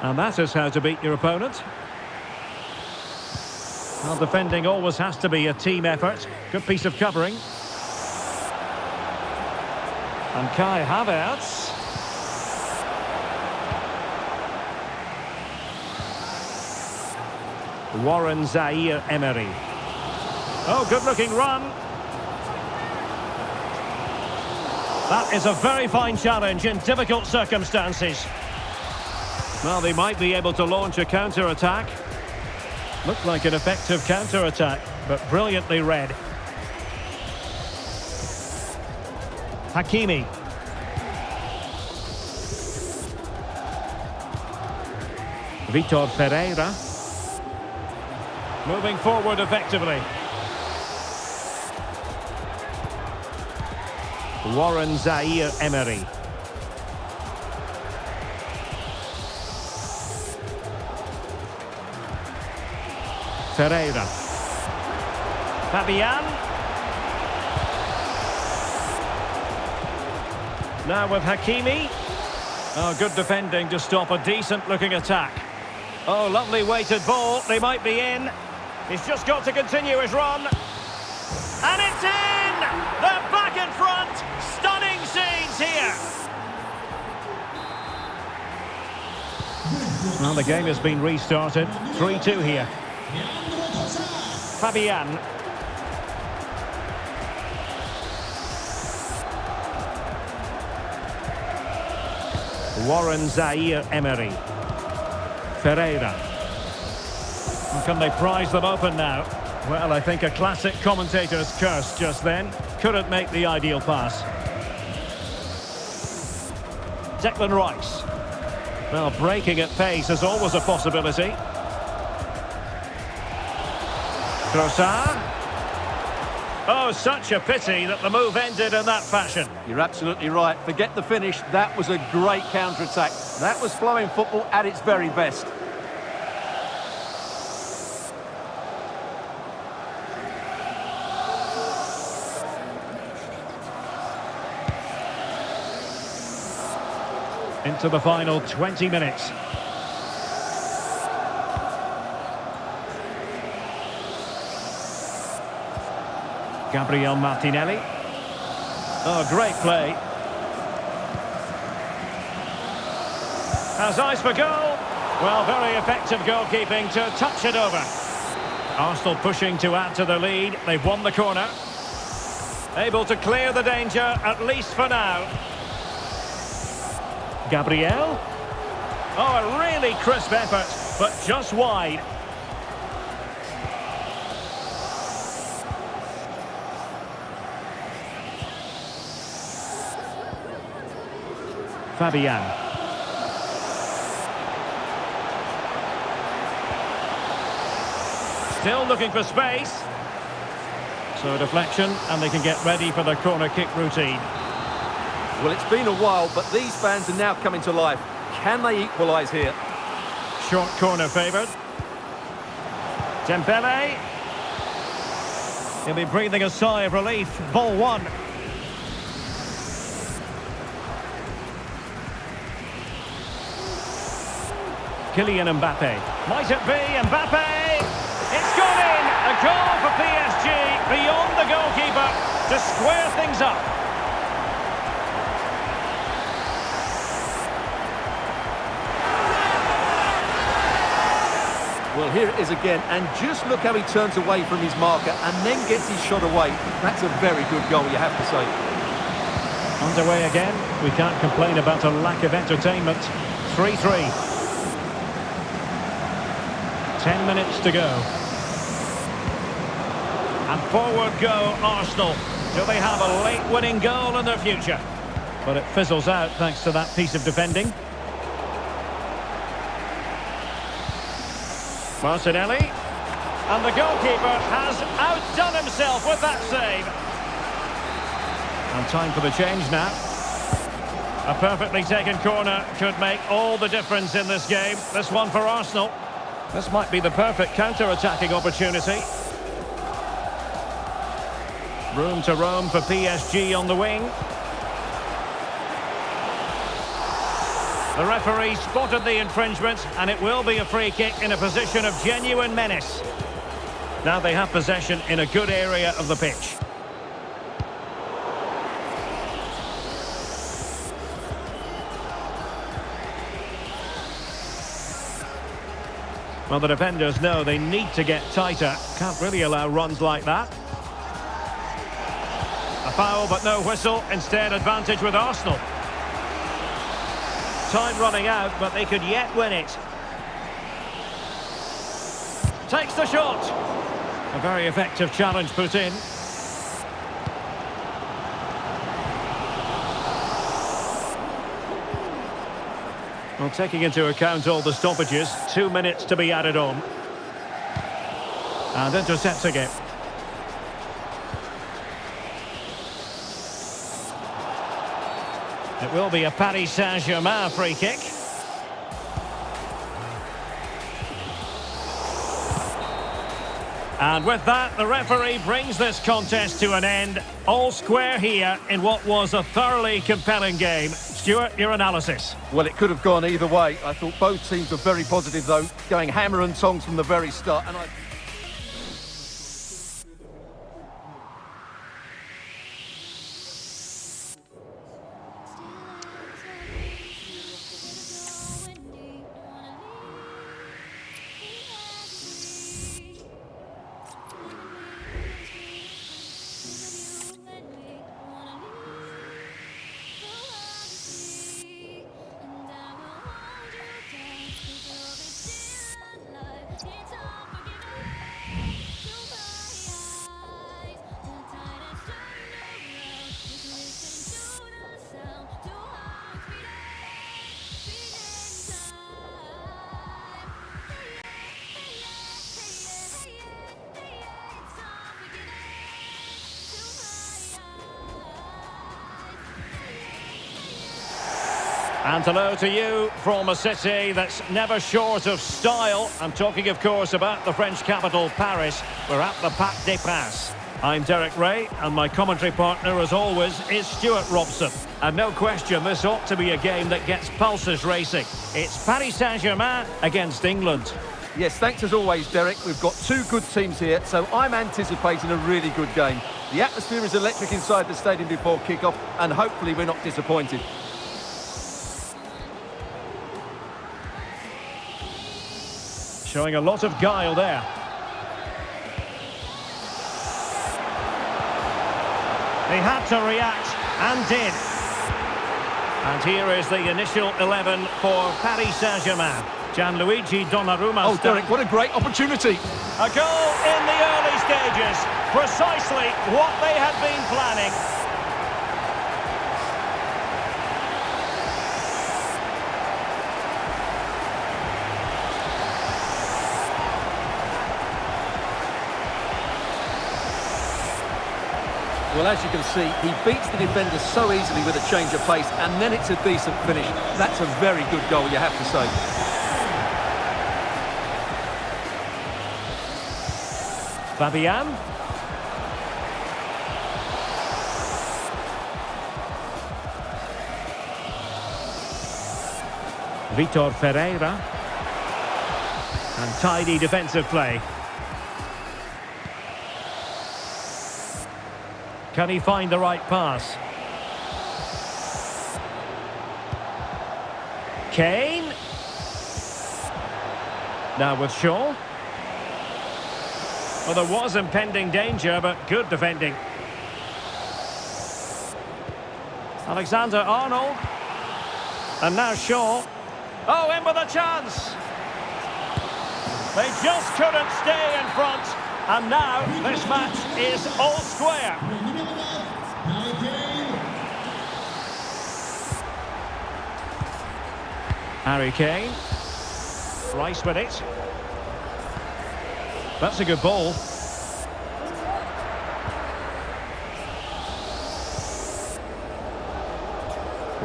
And that is how to beat your opponent. Well, defending always has to be a team effort. Good piece of covering. And Kai Havertz. Warren Zaïre-Emery. Oh, good-looking run. That is a very fine challenge in difficult circumstances. Well, they might be able to launch a counter-attack. Looked like an effective counter-attack, but brilliantly read. Hakimi. Vitor Ferreira. Moving forward effectively. Warren Zaïre-Emery. Ferreira. Fabian. Now with Hakimi. Oh, good defending to stop a decent-looking attack. Oh, lovely weighted ball. They might be in. He's just got to continue his run. And it's in! They're back in front. Stunning scenes here. Well, the game has been restarted. 3-2 here. Fabian. Warren Zaïre-Emery. Ferreira. Can they prise them open now? Well, I think a classic commentator's curse just then. Couldn't make the ideal pass. Declan Rice. Well, breaking at pace is always a possibility. Trossard. Oh, such a pity that the move ended in that fashion. You're absolutely right. Forget the finish. That was a great counter-attack. That was flowing football at its very best. Into the final 20 minutes. Gabriel Martinelli. Oh, great play. Has eyes for goal. Well, very effective goalkeeping to touch it over. Arsenal pushing to add to the lead. They've won the corner. Able to clear the danger, at least for now. Gabriel. Oh, a really crisp effort, but just wide. Fabian. Still looking for space. So a deflection, and they can get ready for the corner kick routine. Well, it's been a while, but these fans are now coming to life. Can they equalise here? Short corner favoured. Dembele. He'll be breathing a sigh of relief. Ball one. Kylian Mbappe. Might it be Mbappe? It's gone in! A goal for PSG beyond the goalkeeper to square things up. Well, here it is again, and just look how he turns away from his marker and then gets his shot away. That's a very good goal, you have to say. Underway again. We can't complain about a lack of entertainment. 3-3. 10 minutes to go. And forward go Arsenal. Do they have a late winning goal in their future? But it fizzles out thanks to that piece of defending. Martinelli. And the goalkeeper has outdone himself with that save. And time for the change now. A perfectly taken corner could make all the difference in this game. This one for Arsenal. This might be the perfect counter-attacking opportunity. Room to roam for PSG on the wing. The referee spotted the infringement, and it will be a free kick in a position of genuine menace. Now they have possession in a good area of the pitch. Well, the defenders know they need to get tighter. Can't really allow runs like that. A foul, but no whistle. Instead, advantage with Arsenal. Time running out, but they could yet win it. Takes the shot. A very effective challenge put in. Well, taking into account all the stoppages, 2 minutes to be added on. And intercepting it. It will be a Paris Saint-Germain free kick. And with that, the referee brings this contest to an end. All square here in what was a thoroughly compelling game. Stuart, your analysis. Well, it could have gone either way. I thought both teams were very positive, though, going hammer and tongs from the very start. And And hello to you from a city that's never short of style. I'm talking, of course, about the French capital, Paris. We're at the Parc des Princes. I'm Derek Ray, and my commentary partner, as always, is Stuart Robson. And no question, this ought to be a game that gets pulses racing. It's Paris Saint-Germain against England. yes, thanks as always, Derek. We've got two good teams here, so I'm anticipating a really good game. The atmosphere is electric inside the stadium before kick-off, and hopefully we're not disappointed. Showing a lot of guile there. He had to react, and did. And here is the initial 11 for Paris Saint-Germain. Gianluigi Donnarumma. Oh, Derek, what a great opportunity. A goal in the early stages. Precisely what they had been planning. Well, as you can see, he beats the defender so easily with a change of pace, and then it's a decent finish. That's a very good goal, you have to say. Fabian. Vitor Ferreira. And tidy defensive play. Can he find the right pass? Kane. Now with Shaw. Well, there was impending danger, but good defending. Alexander-Arnold. And now Shaw. Oh, in with a chance. They just couldn't stay in front. And now this match is all square. Harry Kane. Rice with it. That's a good ball.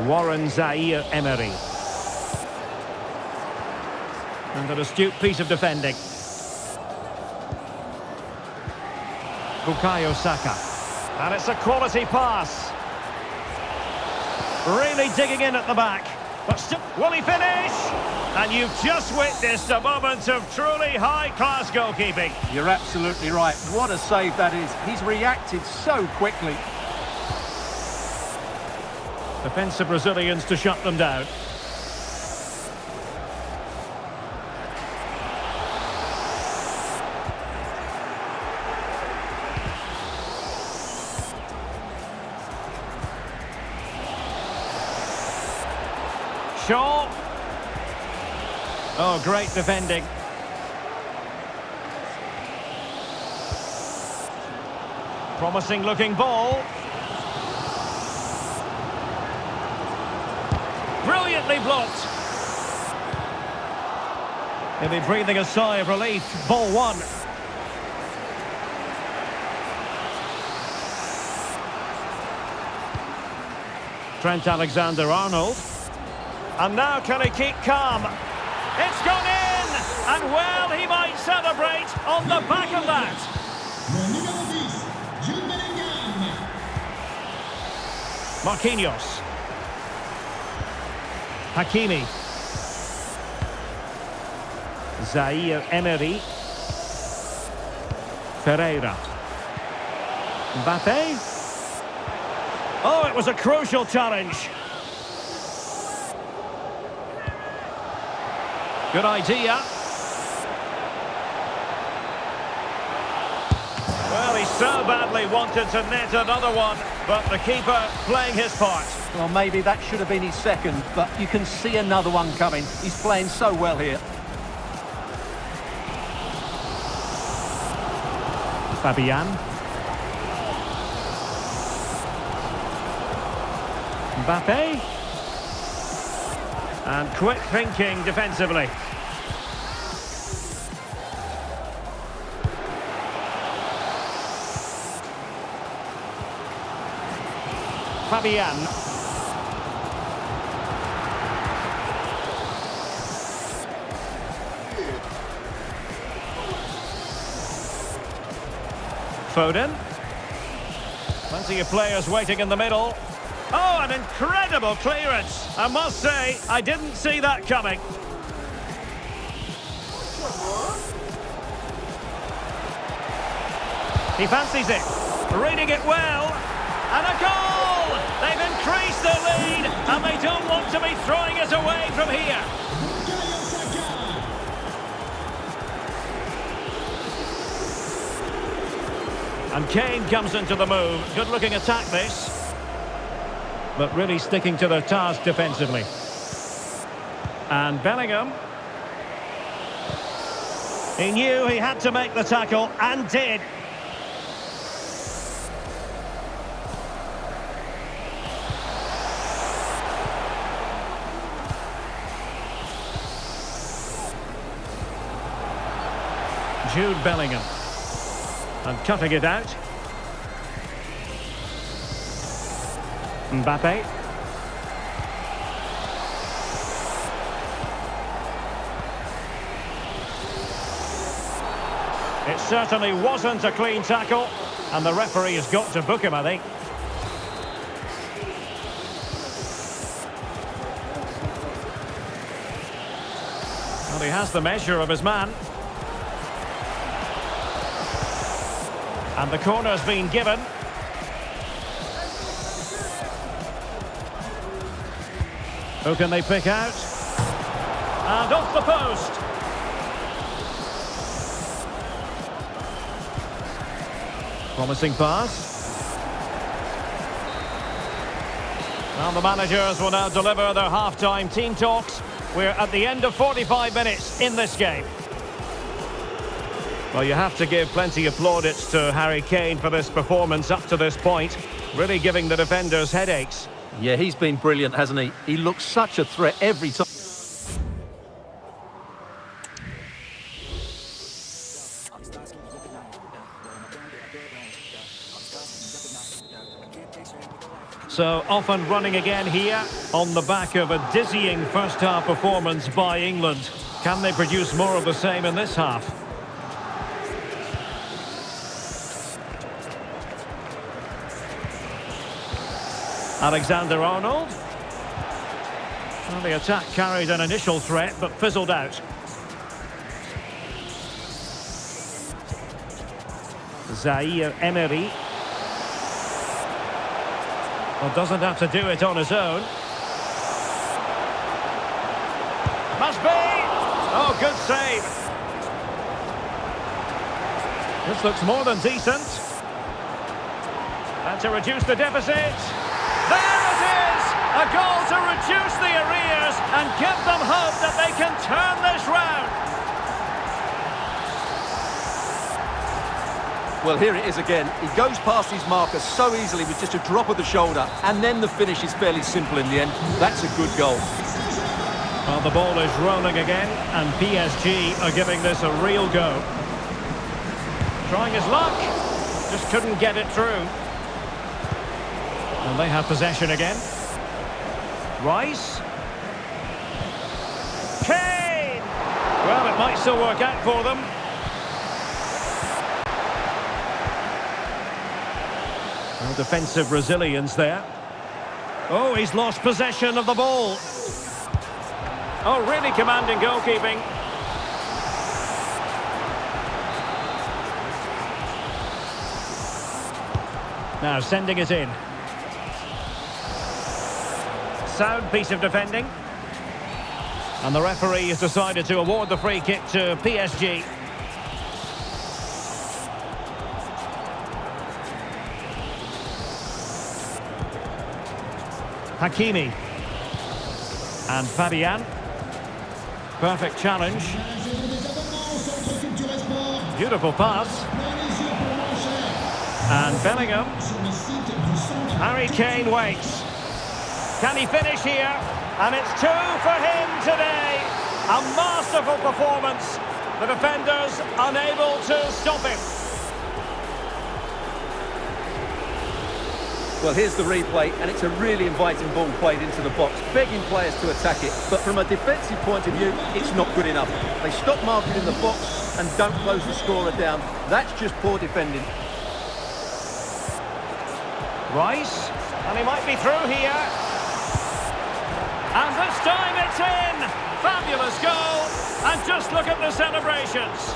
Warren Zaïre-Emery. And an astute piece of defending. Bukayo Saka. And it's a quality pass. Really digging in at the back. But still, will he finish? And you've just witnessed a moment of truly high-class goalkeeping. You're absolutely right. What a save that is. He's reacted so quickly. Defensive Brazilians to shut them down. Shaw. Oh, great defending. Promising looking ball. Brilliantly blocked. He'll be breathing a sigh of relief. Ball one. Trent Alexander-Arnold. And now can he keep calm? It's gone in! And well, he might celebrate on the back of that. Marquinhos. Hakimi. Zaïre-Emery. Ferreira. Mbappe. Oh, it was a crucial challenge. Good idea. Well, he so badly wanted to net another one, but the keeper playing his part. Well, maybe that should have been his second, but you can see another one coming. He's playing so well here. Fabian. Mbappe. And quick thinking defensively. Fabian. Foden. Plenty of players waiting in the middle. Oh, an incredible clearance. I must say, I didn't see that coming. He fancies it. Reading it well. And a goal! They've increased their lead, and they don't want to be throwing it away from here. And Kane comes into the move. Good-looking attack, this. But really sticking to their task defensively. And Bellingham. He knew he had to make the tackle, and did. Jude Bellingham. And cutting it out. Mbappe. It certainly wasn't a clean tackle, and the referee has got to book him, I think. Well, he has the measure of his man. And the corner's been given. Who can they pick out? And off the post. Promising pass. Well, the managers will now deliver their half-time team talks. We're at the end of 45 minutes in this game. Well, you have to give plenty of plaudits to Harry Kane for this performance up to this point. Really giving the defenders headaches. Yeah, he's been brilliant, hasn't he? He looks such a threat every time. So, off and running again here on the back of a dizzying first-half performance by England. Can they produce more of the same in this half? Alexander-Arnold. Well, the attack carried an initial threat, but fizzled out. Zaire Emery. Well, doesn't have to do it on his own. Must be! Oh, good save. This looks more than decent. And to reduce the deficit. There it is! A goal to reduce the arrears and give them hope that they can turn this round. Well, here it is again. He goes past his marker so easily with just a drop of the shoulder, and then the finish is fairly simple in the end. That's a good goal. Well, the ball is rolling again, and PSG are giving this a real go. Trying his luck, just couldn't get it through. And they have possession again. Rice. Kane! Well, it might still work out for them. Well, defensive resilience there. Oh, he's lost possession of the ball. Oh, really commanding goalkeeping. Now sending it in. Sound piece of defending. And the referee has decided to award the free kick to PSG. Hakimi. And Fabian. Perfect challenge. Beautiful pass. And Bellingham. Harry Kane waits. Can he finish here? And it's 2 for him today. A masterful performance. The defenders unable to stop him. Well, here's the replay, and it's a really inviting ball played into the box, begging players to attack it. But from a defensive point of view, it's not good enough. They stop marking in the box and don't close the scorer down. That's just poor defending. Rice, and he might be through here. And this time it's in! Fabulous goal! And just look at the celebrations.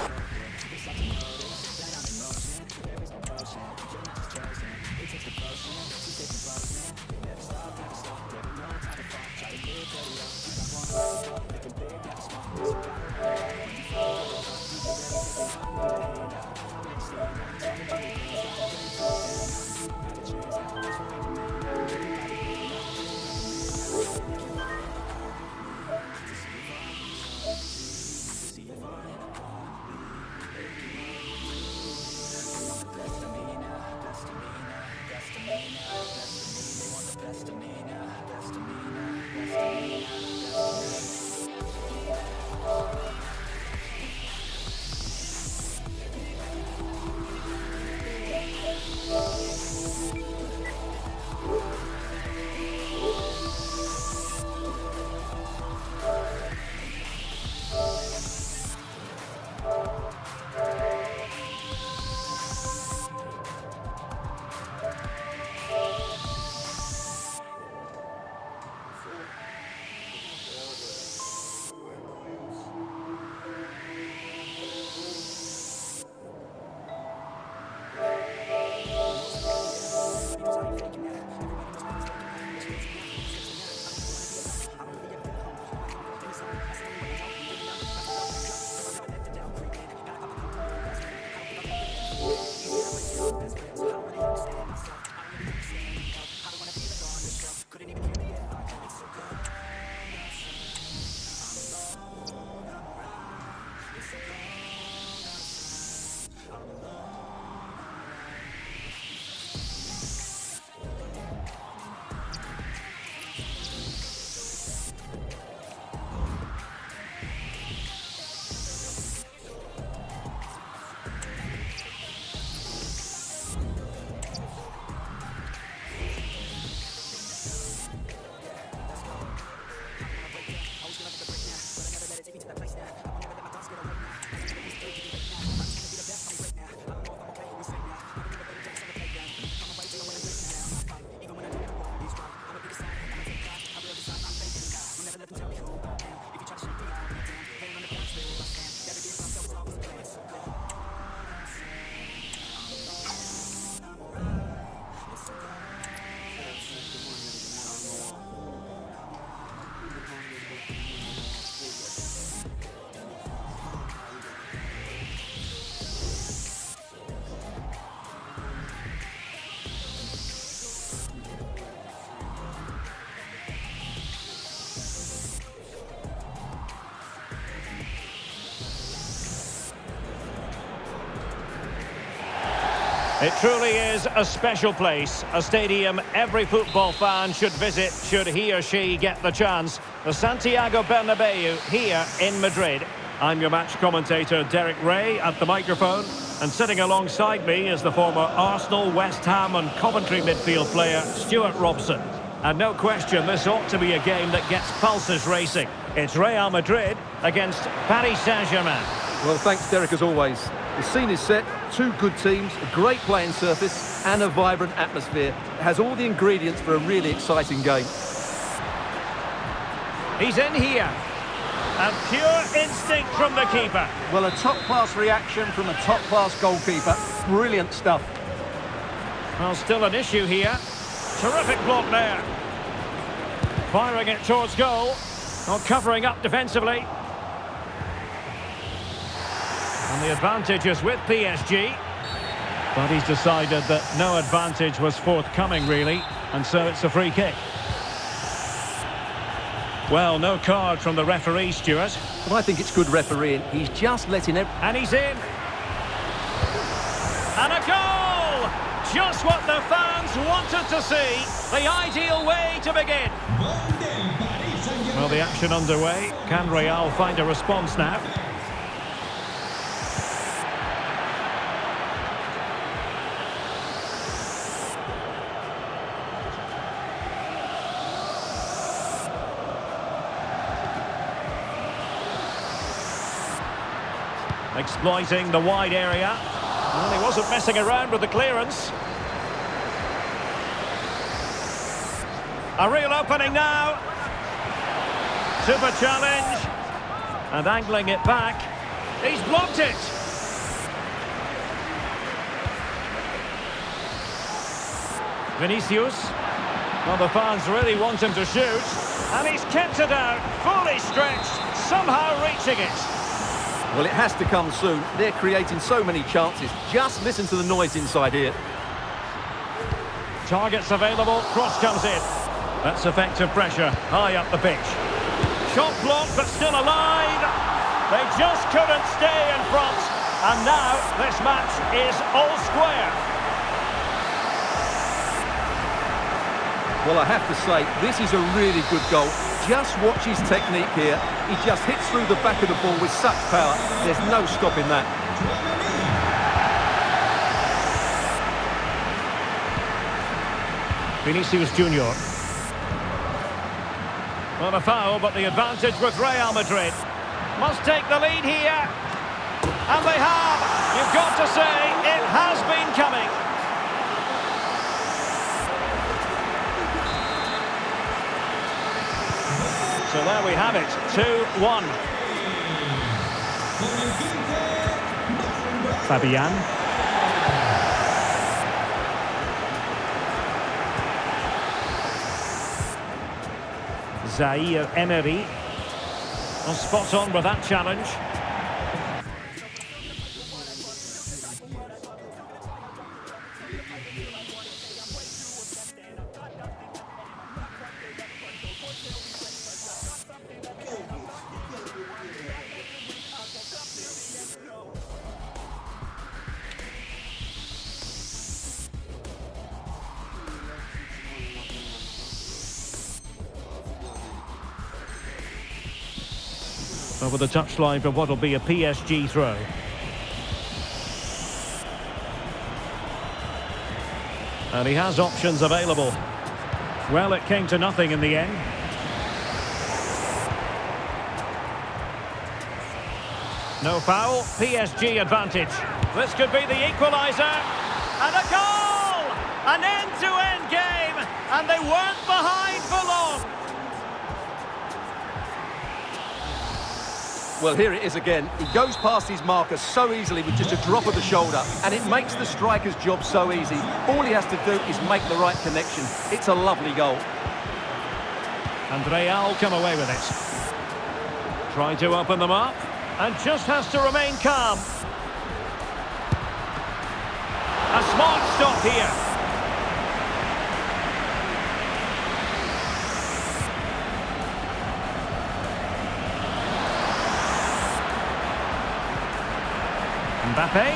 It truly is a special place, a stadium every football fan should visit should he or she get the chance. The Santiago Bernabeu here in Madrid. I'm your match commentator Derek Ray at the microphone, and sitting alongside me is the former Arsenal, West Ham and Coventry midfield player Stuart Robson. And no question, this ought to be a game that gets pulses racing. It's Real Madrid against Paris Saint-Germain. Well, thanks, Derek, as always. The scene is set, two good teams, a great playing surface and a vibrant atmosphere. It has all the ingredients for a really exciting game. He's in here. And pure instinct from the keeper. Well, a top-class reaction from a top-class goalkeeper. Brilliant stuff. Well, still an issue here. Terrific block there. Firing it towards goal. Not covering up defensively. And the advantage is with PSG. But he's decided that no advantage was forthcoming, really. And so it's a free kick. Well, no card from the referee, Stuart. Well, I think it's good refereeing. He's just letting it... And he's in. And a goal! Just what the fans wanted to see. The ideal way to begin. Well, the action underway. Can Real find a response now? Exploiting the wide area. Well, he wasn't messing around with the clearance. A real opening now. Super challenge. And angling it back. He's blocked it. Vinicius. Well, the fans really want him to shoot. And he's kept it out. Fully stretched. Somehow reaching it. Well, it has to come soon. They're creating so many chances. Just listen to the noise inside here. Targets available, cross comes in. That's effective pressure, high up the pitch. Shot blocked, but still alive. They just couldn't stay in front. And now this match is all square. Well, I have to say, this is a really good goal. Just watch his technique here. He just hits through the back of the ball with such power. There's no stopping that. Vinicius Junior. Well, a foul, but the advantage with Real Madrid. Must take the lead here. And they have. You've got to say, it has been coming. So there we have it, 2-1. Fabian. Zaire Emery. Well, spot on with that challenge. Over the touchline for what will be a PSG throw. And he has options available. Well, it came to nothing in the end. No foul, PSG advantage. This could be the equaliser. And a goal! An end-to-end game! And they weren't behind for long. Well, here it is again. He goes past his marker so easily with just a drop of the shoulder, and it makes the striker's job so easy. All he has to do is make the right connection. It's a lovely goal. And Real come away with it. Try to open them up, and just has to remain calm. A smart stop here. Mbappe.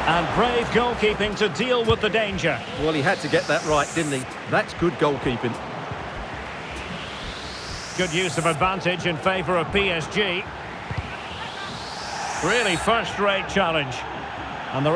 And brave goalkeeping to deal with the danger. Well, he had to get that right, didn't he? That's good goalkeeping. Good use of advantage in favour of PSG. Really first-rate challenge. And the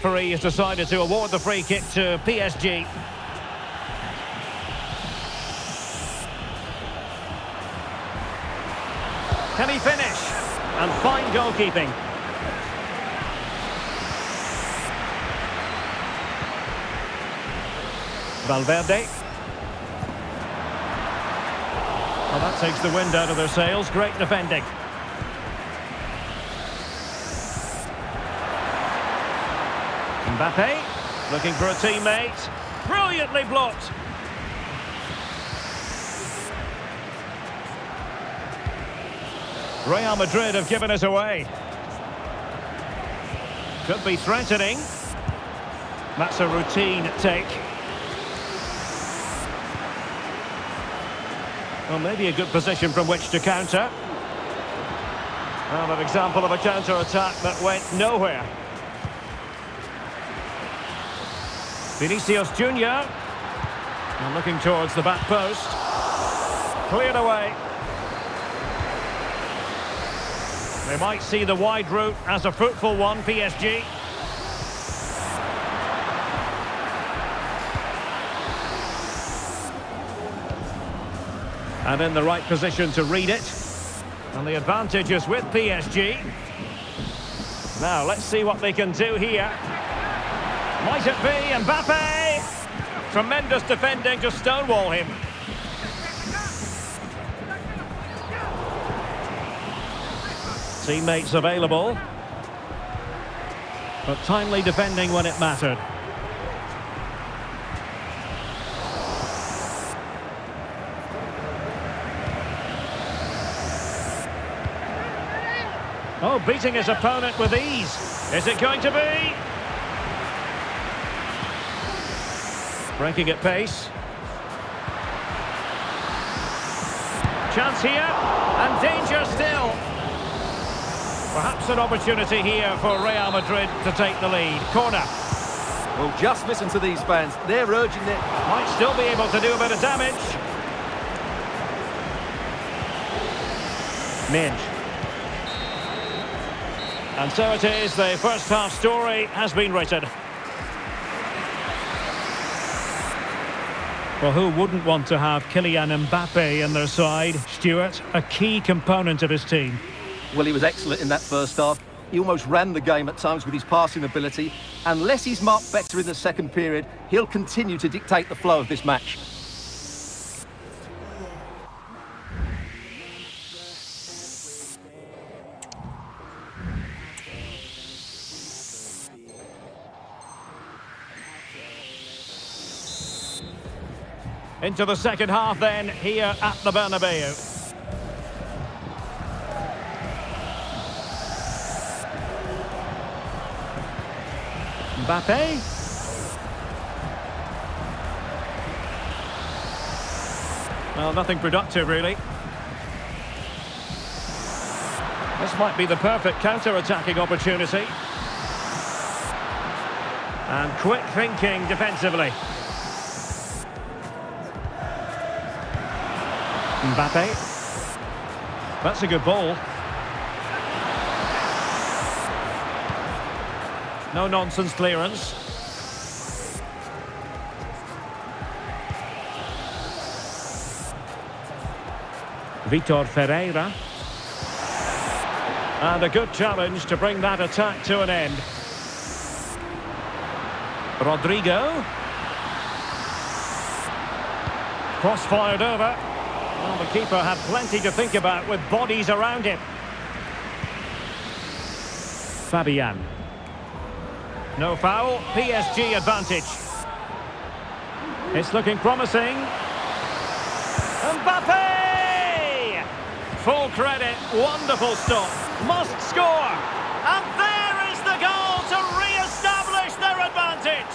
referee has decided to award the free kick to PSG. Can he finish? And fine goalkeeping. Valverde. Well, that takes the wind out of their sails. Great defending. Mbappe, looking for a teammate. Brilliantly blocked. Real Madrid have given it away. Could be threatening. That's a routine take. Well, maybe a good position from which to counter. Well, an example of a counter-attack that went nowhere. Vinicius Junior, and looking towards the back post. Cleared away. They might see the wide route as a fruitful one, PSG. And in the right position to read it. And the advantage is with PSG. Now, let's see what they can do here. Might it be Mbappe? Tremendous defending to stonewall him. Teammates available. But timely defending when it mattered. Oh, beating his opponent with ease. Is it going to be? Breaking at pace. Chance here, and danger still. Perhaps an opportunity here for Real Madrid to take the lead. Corner. Well, just listen to these fans. They're urging it. Might still be able to do a bit of damage. Minge. And so it is, the first half story has been written. Well, who wouldn't want to have Kylian Mbappe in their side? Stuart, a key component of his team. Well, he was excellent in that first half. He almost ran the game at times with his passing ability. Unless he's marked better in the second period, he'll continue to dictate the flow of this match. Into the second half then, here at the Bernabeu. Mbappe. Well, nothing productive, really. This might be the perfect counter-attacking opportunity. And quick thinking defensively. Mbappe. That's a good ball. No nonsense clearance. Vitor Ferreira. And a good challenge to bring that attack to an end. Rodrigo. Cross fired over. Well, the keeper had plenty to think about with bodies around him. Fabian. No foul, PSG advantage. It's looking promising. Mbappe! Full credit, wonderful stop. Must score. And there is the goal to re-establish their advantage.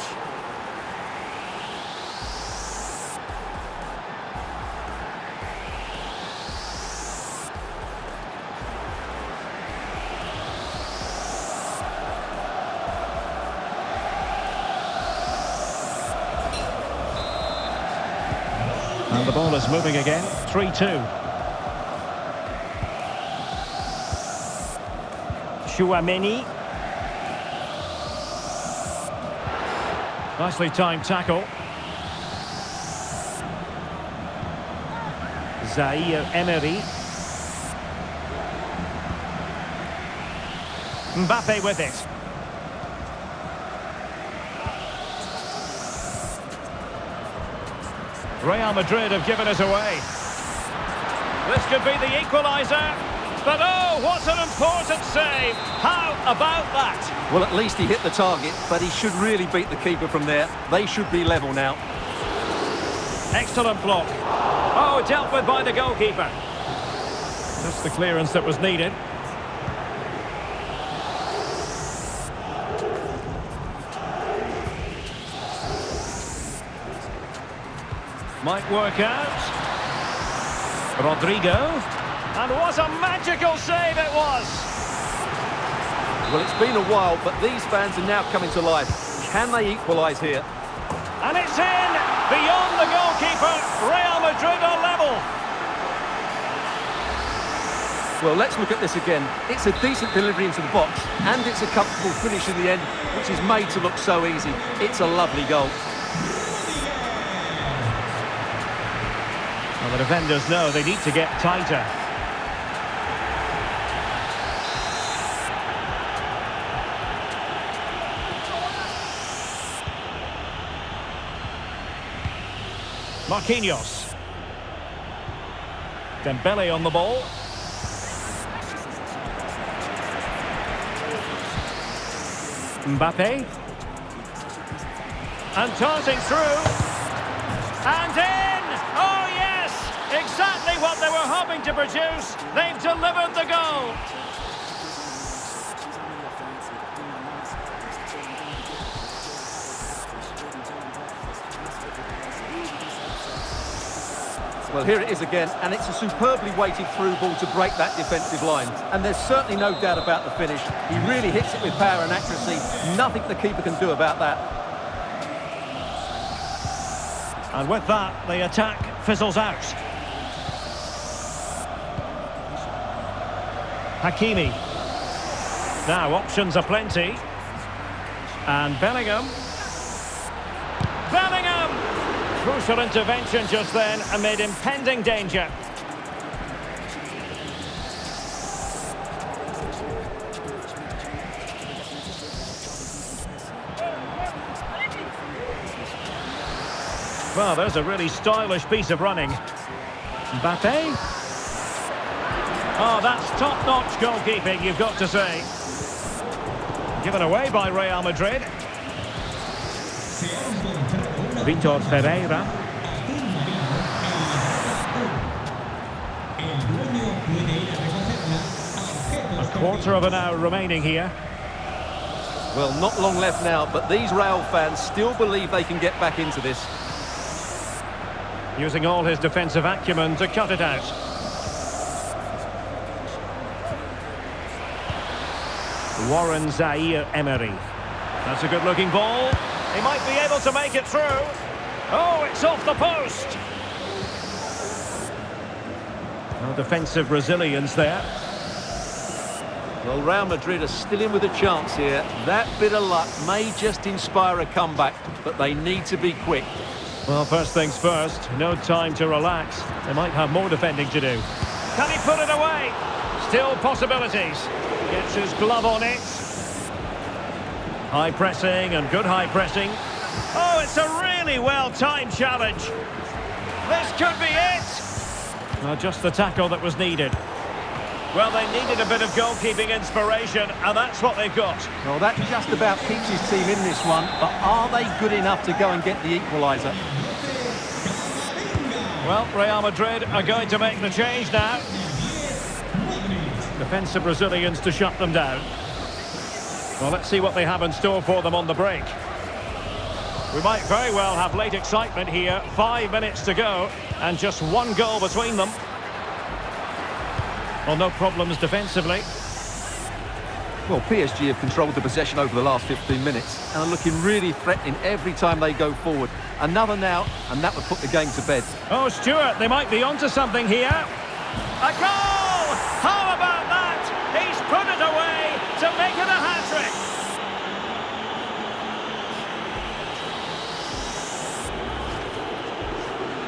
And the ball is moving again, 3-2. Chouameni. Nicely timed tackle. Zaire Emery. Mbappe with it. Real Madrid have given us away. This could be the equaliser. But oh, what an important save. How about that? Well, at least he hit the target, but he should really beat the keeper from there. They should be level now. Excellent block. Oh, dealt with by the goalkeeper. Just the clearance that was needed. Might work out. Rodrigo. And what a magical save it was! Well, it's been a while, but these fans are now coming to life. Can they equalise here? And it's in! Beyond the goalkeeper, Real Madrid are level. Well, let's look at this again. It's a decent delivery into the box, and it's a comfortable finish in the end, which is made to look so easy. It's a lovely goal. Well, the defenders know they need to get tighter. Marquinhos. Dembele on the ball. Mbappe. And tossing through. And in! Oh yes! Exactly what they were hoping to produce. They've delivered the goal. Well, here it is again, and it's a superbly weighted through ball to break that defensive line. And there's certainly no doubt about the finish. He really hits it with power and accuracy. Nothing the keeper can do about that. And with that, the attack fizzles out. Hakimi. Now, options are plenty. And Bellingham. Bellingham! Crucial intervention just then amid impending danger. Well, there's a really stylish piece of running. Mbappe. Oh, that's top-notch goalkeeping, you've got to say. Given away by Real Madrid. Vitor Ferreira. A quarter of an hour remaining here. Well, not long left now, but these Real fans still believe they can get back into this. Using all his defensive acumen to cut it out. Warren Zaire Emery. That's a good-looking ball. He might be able to make it through. Oh, it's off the post. No defensive resilience there. Well, Real Madrid are still in with a chance here. That bit of luck may just inspire a comeback, but they need to be quick. Well, first things first, no time to relax. They might have more defending to do. Can he put it away? Still possibilities. Gets his glove on it. High pressing and good high pressing. Oh, it's a really well-timed challenge. This could be it. Well, just the tackle that was needed. Well, they needed a bit of goalkeeping inspiration, and that's what they've got. Well, that just about keeps his team in this one, but are they good enough to go and get the equaliser? Well, Real Madrid are going to make the change now. Defensive Brazilians to shut them down. Well, let's see what they have in store for them on the break. We might very well have late excitement here. 5 minutes to go, and just one goal between them. Well, no problems defensively. Well, PSG have controlled the possession over the last 15 minutes and are looking really threatening every time they go forward. Another now, and that would put the game to bed. Oh, Stuart, they might be onto something here. A goal! How about that? He's put it away to make it a hat-trick.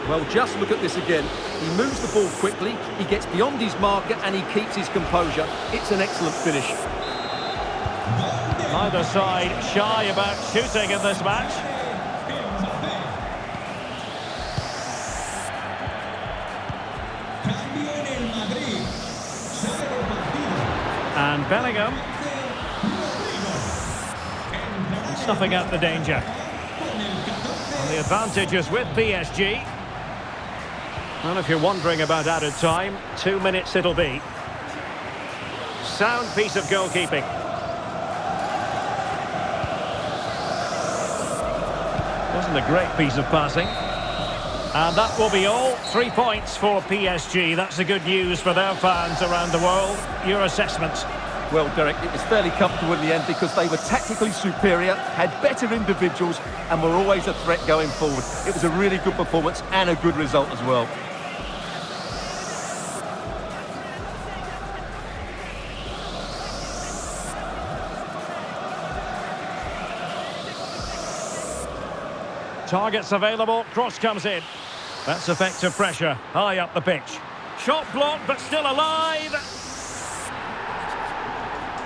Well, just look at this again. He moves the ball quickly, he gets beyond his marker and he keeps his composure. It's an excellent finish. Neither side shy about shooting in this match. And Bellingham. Snuffing out the danger. And the advantage is with PSG. Well, if you're wondering about added time, 2 minutes it'll be. Sound piece of goalkeeping. Wasn't a great piece of passing. And that will be all. 3 points for PSG. That's the good news for their fans around the world. Your assessment? Well, Derek, it was fairly comfortable in the end because they were tactically superior, had better individuals and were always a threat going forward. It was a really good performance and a good result as well. Targets available, cross comes in. That's effective pressure, high up the pitch. Shot blocked, but still alive.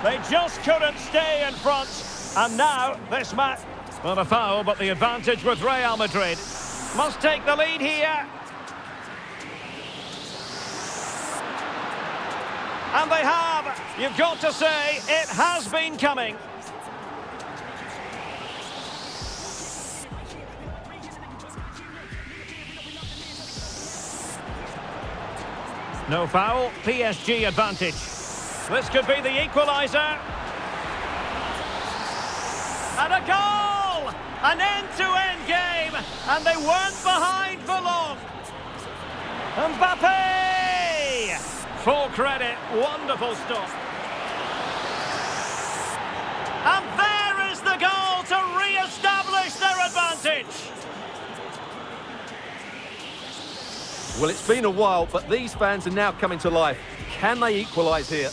They just couldn't stay in front. And now, this match... Well, a foul, but the advantage with Real Madrid. Must take the lead here. And they have. You've got to say, it has been coming. No foul, PSG advantage. This could be the equaliser. And a goal! An end-to-end game, and they weren't behind for long. Mbappe! Full credit, wonderful stop. And there is the goal to re-establish their advantage. Well, it's been a while, but these fans are now coming to life. Can they equalise here?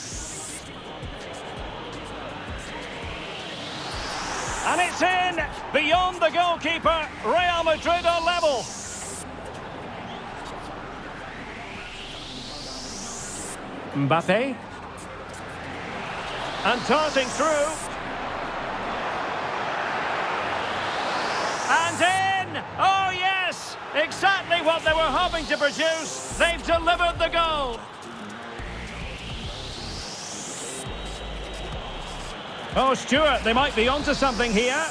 And it's in! Beyond the goalkeeper, Real Madrid are level. Mbappe. And darting through. And in! Oh, yes! Exactly what they were hoping to produce. They've delivered the goal. Oh, Stuart, they might be onto something here.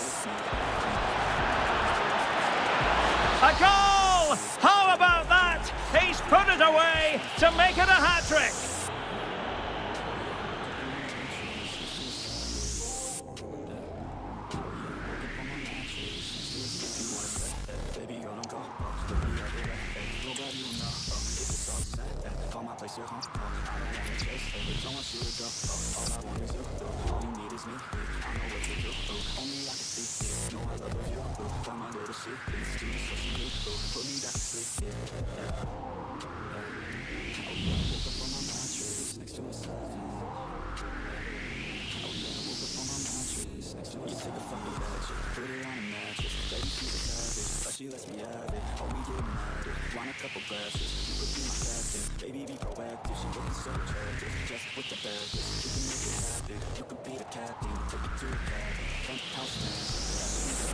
A goal! How about that? He's put it away to make it a hat-trick. She lets me have it, oh we getting at it. Want a couple glasses, you could be my captain. Baby be proactive, she looking so attractive. Just with the bad, you can make it happen. You could be the captain, take it to the front house.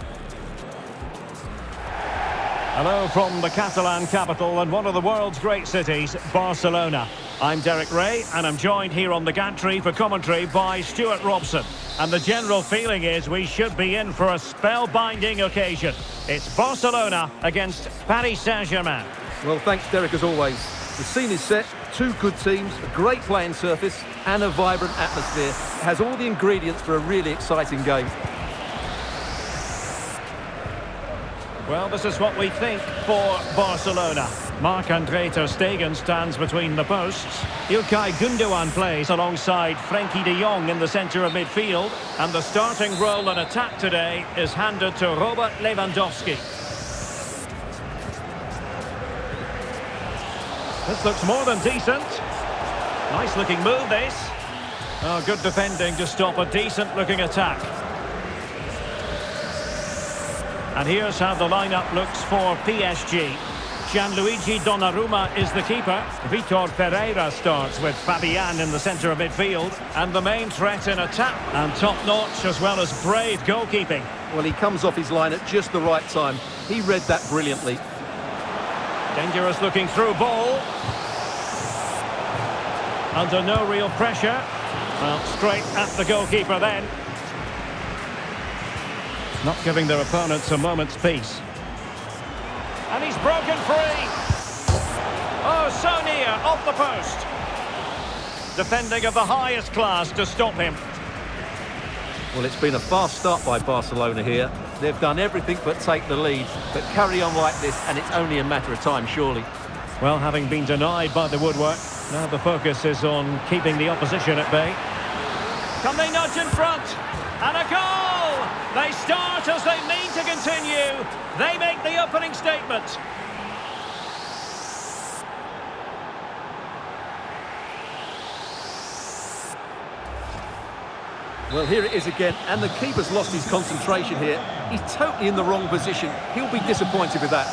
Hello from the Catalan capital and one of the world's great cities, Barcelona. I'm Derek Ray and I'm joined here on the gantry for commentary by Stuart Robson. And the general feeling is we should be in for a spellbinding occasion. It's Barcelona against Paris Saint-Germain. Well, thanks, Derek, as always. The scene is set, two good teams, a great playing surface and a vibrant atmosphere. It has all the ingredients for a really exciting game. Well, this is what we think for Barcelona. Marc-Andre ter Stegen stands between the posts. Ilkay Gundogan plays alongside Frenkie de Jong in the centre of midfield. And the starting role in attack today is handed to Robert Lewandowski. This looks more than decent. Nice looking move, this. Oh, good defending to stop a decent looking attack. And here's how the lineup looks for PSG. Gianluigi Donnarumma is the keeper. Vitor Pereira starts with Fabian in the centre of midfield. And the main threat in attack. And top-notch as well as brave goalkeeping. Well, he comes off his line at just the right time. He read that brilliantly. Dangerous looking through ball. Under no real pressure. Well, straight at the goalkeeper then. Not giving their opponents a moment's peace. And he's broken free. Oh, so near, off the post. Defending of the highest class to stop him. Well, it's been a fast start by Barcelona here. They've done everything but take the lead. But carry on like this, and it's only a matter of time, surely. Well, having been denied by the woodwork, now the focus is on keeping the opposition at bay. Can they nudge in front? And a goal! They start as they mean to continue. They make the opening statement. Well, here it is again, and the keeper's lost his concentration here. He's totally in the wrong position. He'll be disappointed with that.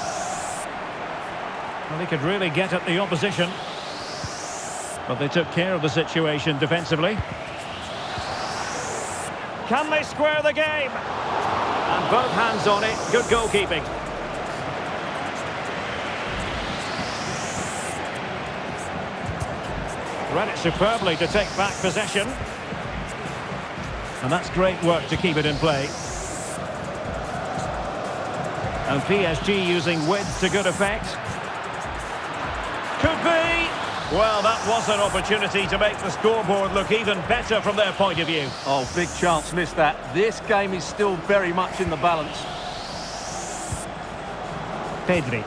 Well, he could really get at the opposition. But they took care of the situation defensively. Can they square the game? And both hands on it. Good goalkeeping. Read it superbly to take back possession. And that's great work to keep it in play. And PSG using width to good effect. Could be. Well, that was an opportunity to make the scoreboard look even better from their point of view. Oh, big chance missed that. This game is still very much in the balance. Pedri.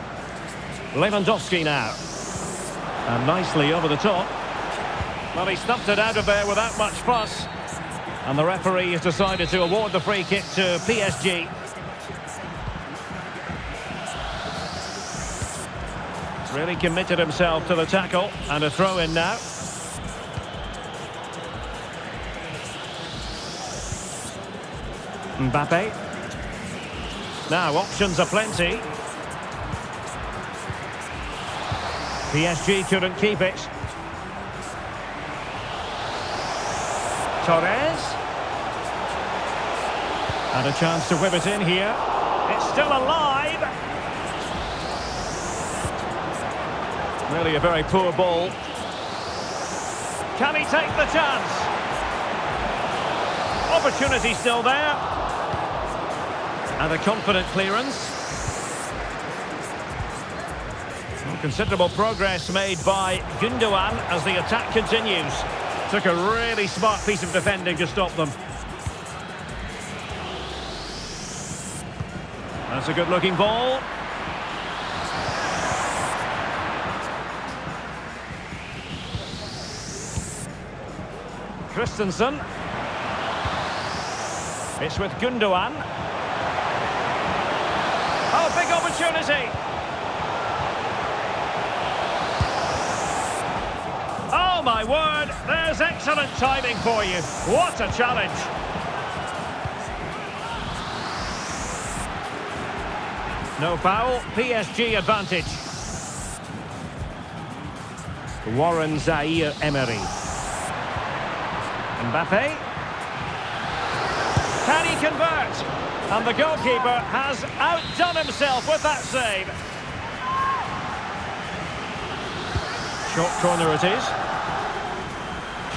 Lewandowski now. And nicely over the top. Well, he stumped it out of there without much fuss. And the referee has decided to award the free kick to PSG. Really committed himself to the tackle. And a throw in now. Mbappe. Now options are plenty. PSG couldn't keep it. Torres. And a chance to whip it in here. It's still alive. Really a very poor ball. Can he take the chance? Opportunity still there. And a confident clearance. Well, considerable progress made by Gundogan as the attack continues. Took a really smart piece of defending to stop them. That's a good-looking ball. Christensen. It's with Gundogan. Oh, big opportunity. Oh, my word. There's excellent timing for you. What a challenge. No foul. PSG advantage. Warren Zaire Emery. Mbappe. Can he convert? And the goalkeeper has outdone himself with that save. Short corner it is.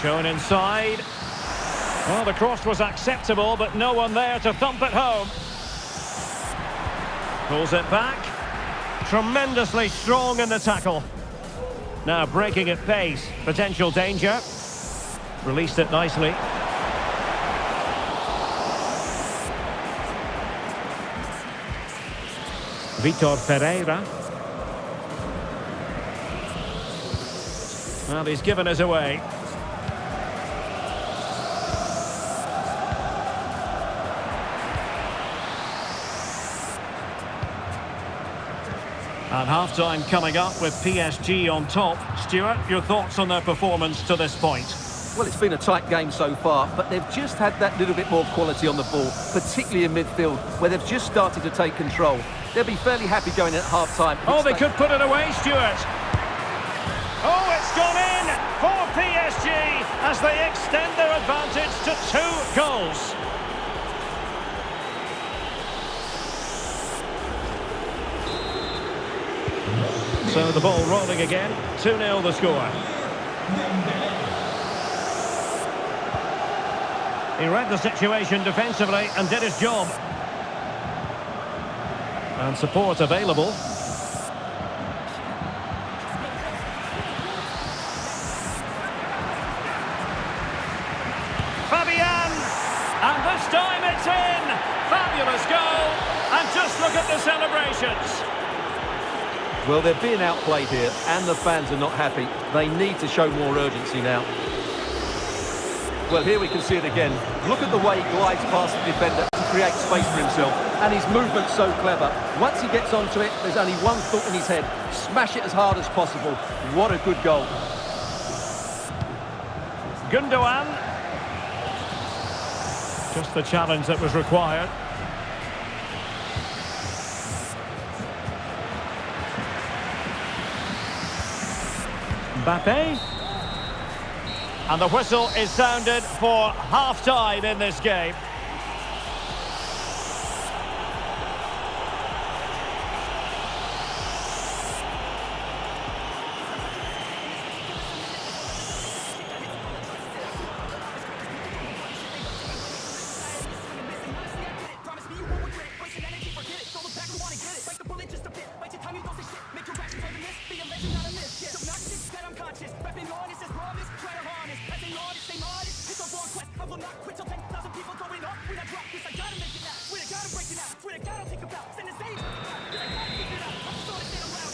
Shown inside. Well, the cross was acceptable, but no one there to thump it home. Pulls it back. Tremendously strong in the tackle. Now breaking at pace. Potential danger. Released it nicely. Vitor Pereira. Well, he's given us away. And half-time coming up with PSG on top. Stuart, your thoughts on their performance to this point? Well, it's been a tight game so far, but they've just had that little bit more quality on the ball, particularly in midfield, where they've just started to take control. They'll be fairly happy going in at half-time. Oh, they could put it away, Stuart. Oh, it's gone in for PSG as they extend their advantage to 2 goals. So the ball rolling again. 2-0 the score. He read the situation defensively and did his job. And support available. Fabian! And this time it's in! Fabulous goal! And just look at the celebrations. Well, they're being outplayed here, and the fans are not happy. They need to show more urgency now. Well, here we can see it again. Look at the way he glides past the defender to create space for himself. And his movement's so clever. Once he gets onto it, there's only one thought in his head. Smash it as hard as possible. What a good goal. Gundogan. Just the challenge that was required. Mbappe. And the whistle is sounded for half-time in this game.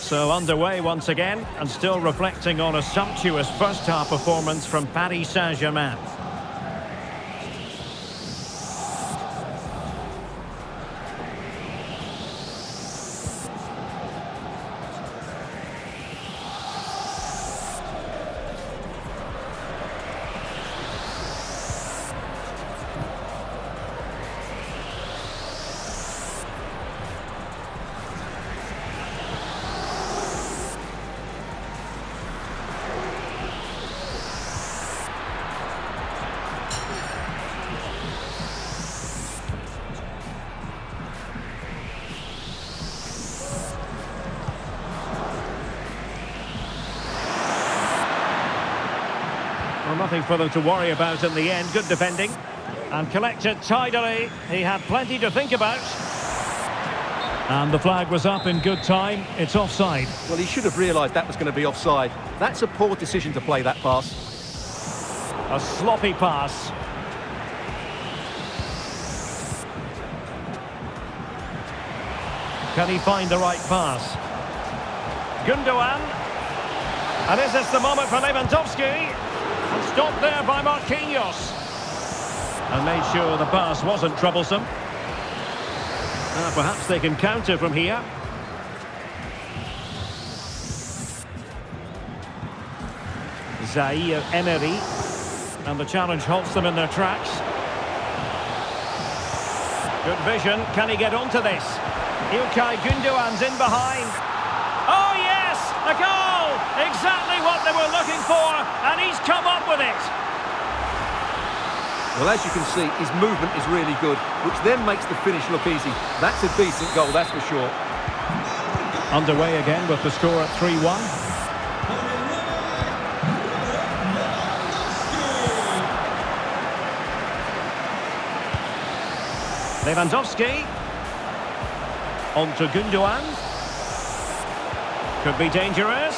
So underway once again, and still reflecting on a sumptuous first-half performance from Paris Saint-Germain. Well, nothing for them to worry about in the end. Good defending. And collected tidily. He had plenty to think about. And the flag was up in good time. It's offside. Well, he should have realised that was going to be offside. That's a poor decision to play that pass. A sloppy pass. Can he find the right pass? Gundogan. And is this the moment for Lewandowski? And stopped there by Marquinhos. And made sure the pass wasn't troublesome. Perhaps they can counter from here. Zaire Emery. And the challenge halts them in their tracks. Good vision. Can he get onto this? Ilkay Gundogan's in behind. Oh yes! A goal! Exactly what they were looking for, and he's come up with it. Well, as you can see, his movement is really good, which then makes the finish look easy. That's a decent goal, that's for sure. Underway again with the score at 3-1. Lewandowski. On to Gundogan. Could be dangerous.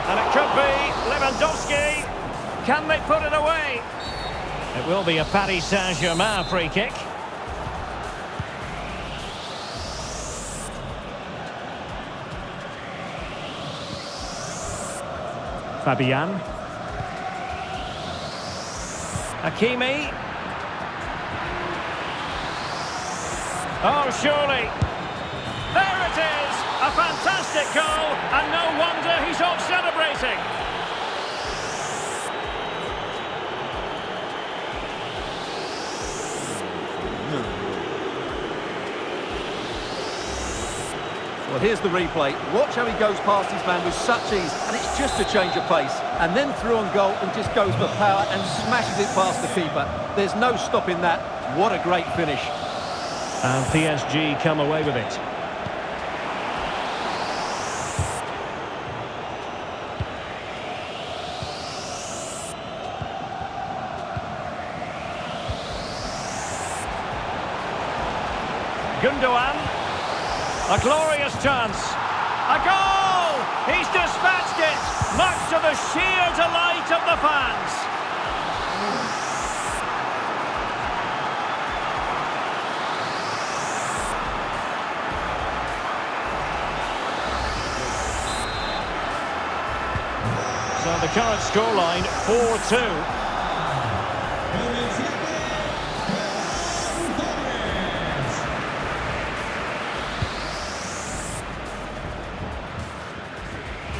And it could be Lewandowski. Can they put it away? It will be a Paris Saint-Germain free kick. Fabian. Hakimi. Oh, surely. There it is! A fantastic goal, and no wonder he's off celebrating. Well, here's the replay. Watch how he goes past his man with such ease, and it's just a change of pace. And then through on goal and just goes for power and smashes it past the keeper. There's no stopping that. What a great finish. And PSG come away with it. Gundogan. A glorious chance. A goal! He's dispatched it, much to the sheer delight of the fans. So the current scoreline, 4-2.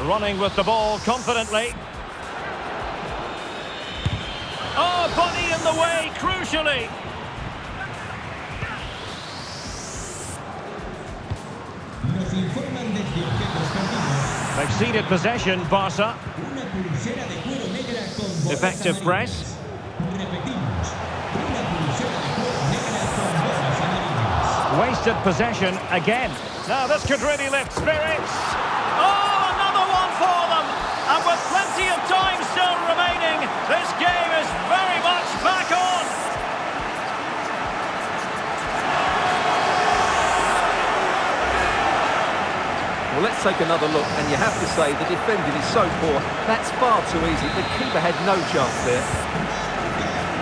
Running with the ball confidently. Oh, body in the way, crucially. Nos informan desde objetos perdidos. They've ceded possession, Barca. Una pulsera de cuero negra con bolas Effective amarillas. press. Repetimos. Una pulsera de cuero negra con bolas amarillas. Wasted possession again. Now this could really lift spirits. Oh, another one for them. And with plenty of time still remaining, this game is very much back on. Well, let's take another look, and you have to say the defending is so poor. That's far too easy. The keeper had no chance there.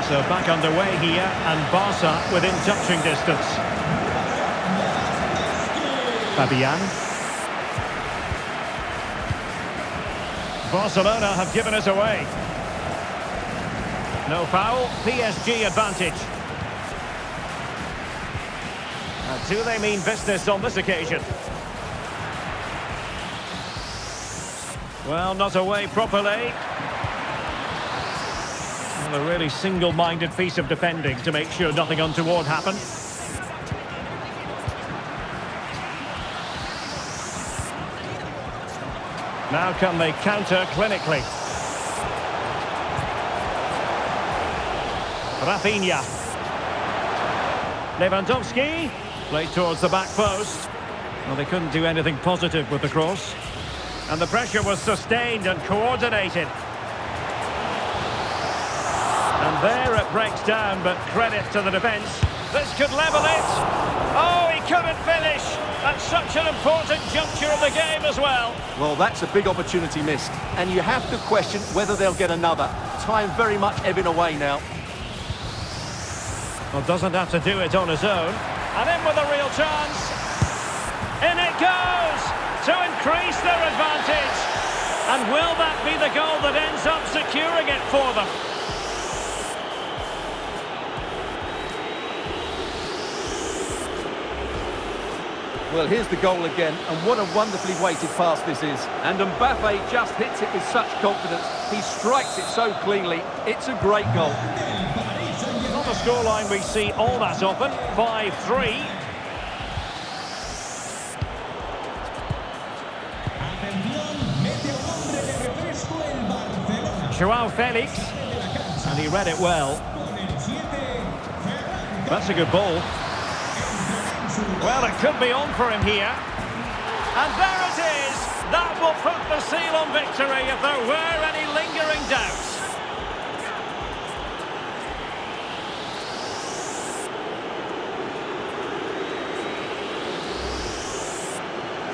So back underway here, and Barca within touching distance. Fabian. Barcelona have given us away. No foul, PSG advantage. And do they mean business on this occasion? Well, not away properly. Well, a really single-minded piece of defending to make sure nothing untoward happened. Now can they counter clinically? Rafinha. Lewandowski. Played towards the back post. Well, they couldn't do anything positive with the cross. And the pressure was sustained and coordinated. And there it breaks down, but credit to the defence. This could level it. Oh, he couldn't finish. At such an important juncture of the game as well. Well, that's a big opportunity missed. And you have to question whether they'll get another. Time very much ebbing away now. Well, doesn't have to do it on his own. And in with a real chance. In it goes to increase their advantage. And will that be the goal that ends up securing it for them? Well, here's the goal again, and what a wonderfully weighted pass this is. And Mbappe just hits it with such confidence. He strikes it so cleanly. It's a great goal. Not a scoreline we see all that often. 5-3. Atención, mete un hombre de refresco el Barcelona. Joao Felix. And he read it well. Con el 7 That's a good ball. Well, it could be on for him here. And there it is! That will put the seal on victory if there were any lingering doubts.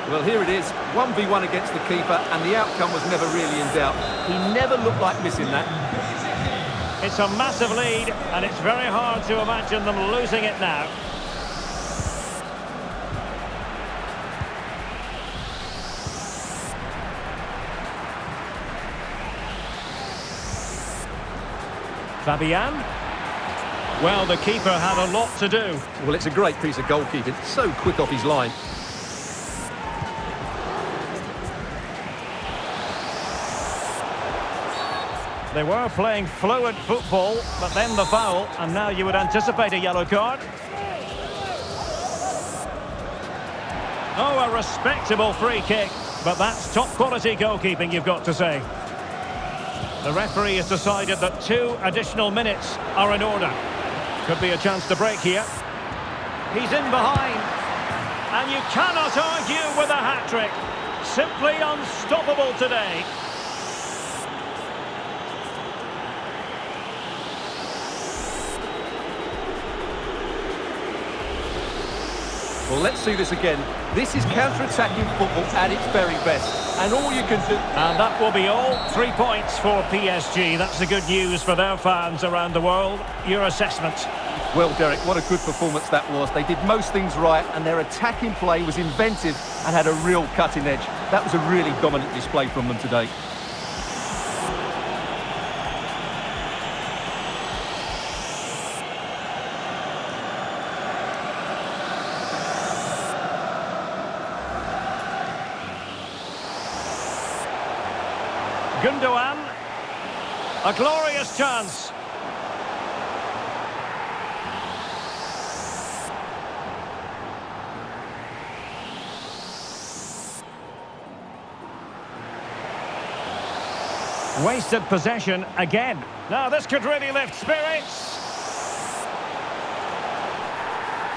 Well, here it is, 1v1 against the keeper, and the outcome was never really in doubt. He never looked like missing that. It's a massive lead, and it's very hard to imagine them losing it now. Fabian. Well, the keeper had a lot to do. Well, it's a great piece of goalkeeping, so quick off his line. They were playing fluent football, but then the foul, and now you would anticipate a yellow card. Oh, a respectable free kick, but that's top quality goalkeeping, you've got to say. The referee has decided that 2 additional minutes are in order. Could be a chance to break here. He's in behind, and you cannot argue with a hat-trick. Simply unstoppable today. Well, let's see this again. This is counter-attacking football at its very best. And all you can do... And that will be all. 3 points for PSG. That's the good news for their fans around the world. Your assessment? Well, Derek, what a good performance that was. They did most things right, and their attacking play was inventive and had a real cutting edge. That was a really dominant display from them today. Gundogan, a glorious chance. Wasted possession again. Now this could really lift spirits.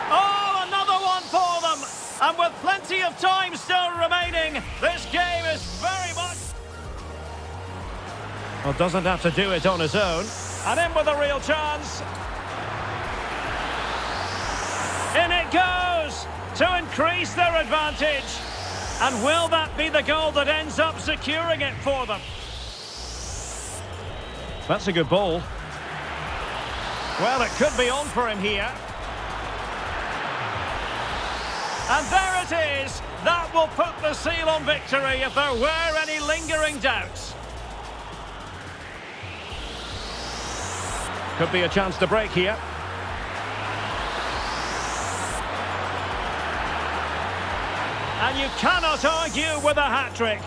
Oh, another one for them. And with plenty of time still remaining, this game is very much... Well, doesn't have to do it on his own. And in with a real chance. In it goes to increase their advantage. And will that be the goal that ends up securing it for them? That's a good ball. Well, it could be on for him here. And there it is. That will put the seal on victory if there were any lingering doubts. Could be a chance to break here. And you cannot argue with a hat-trick.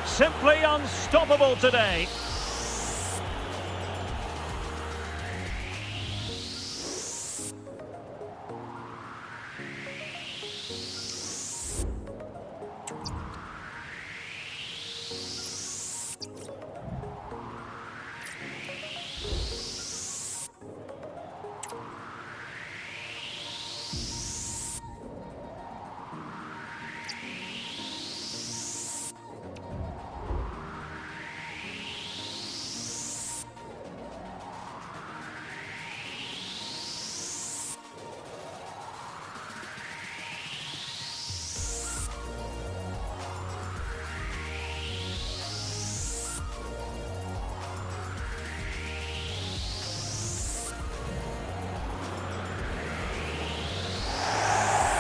Simply unstoppable today.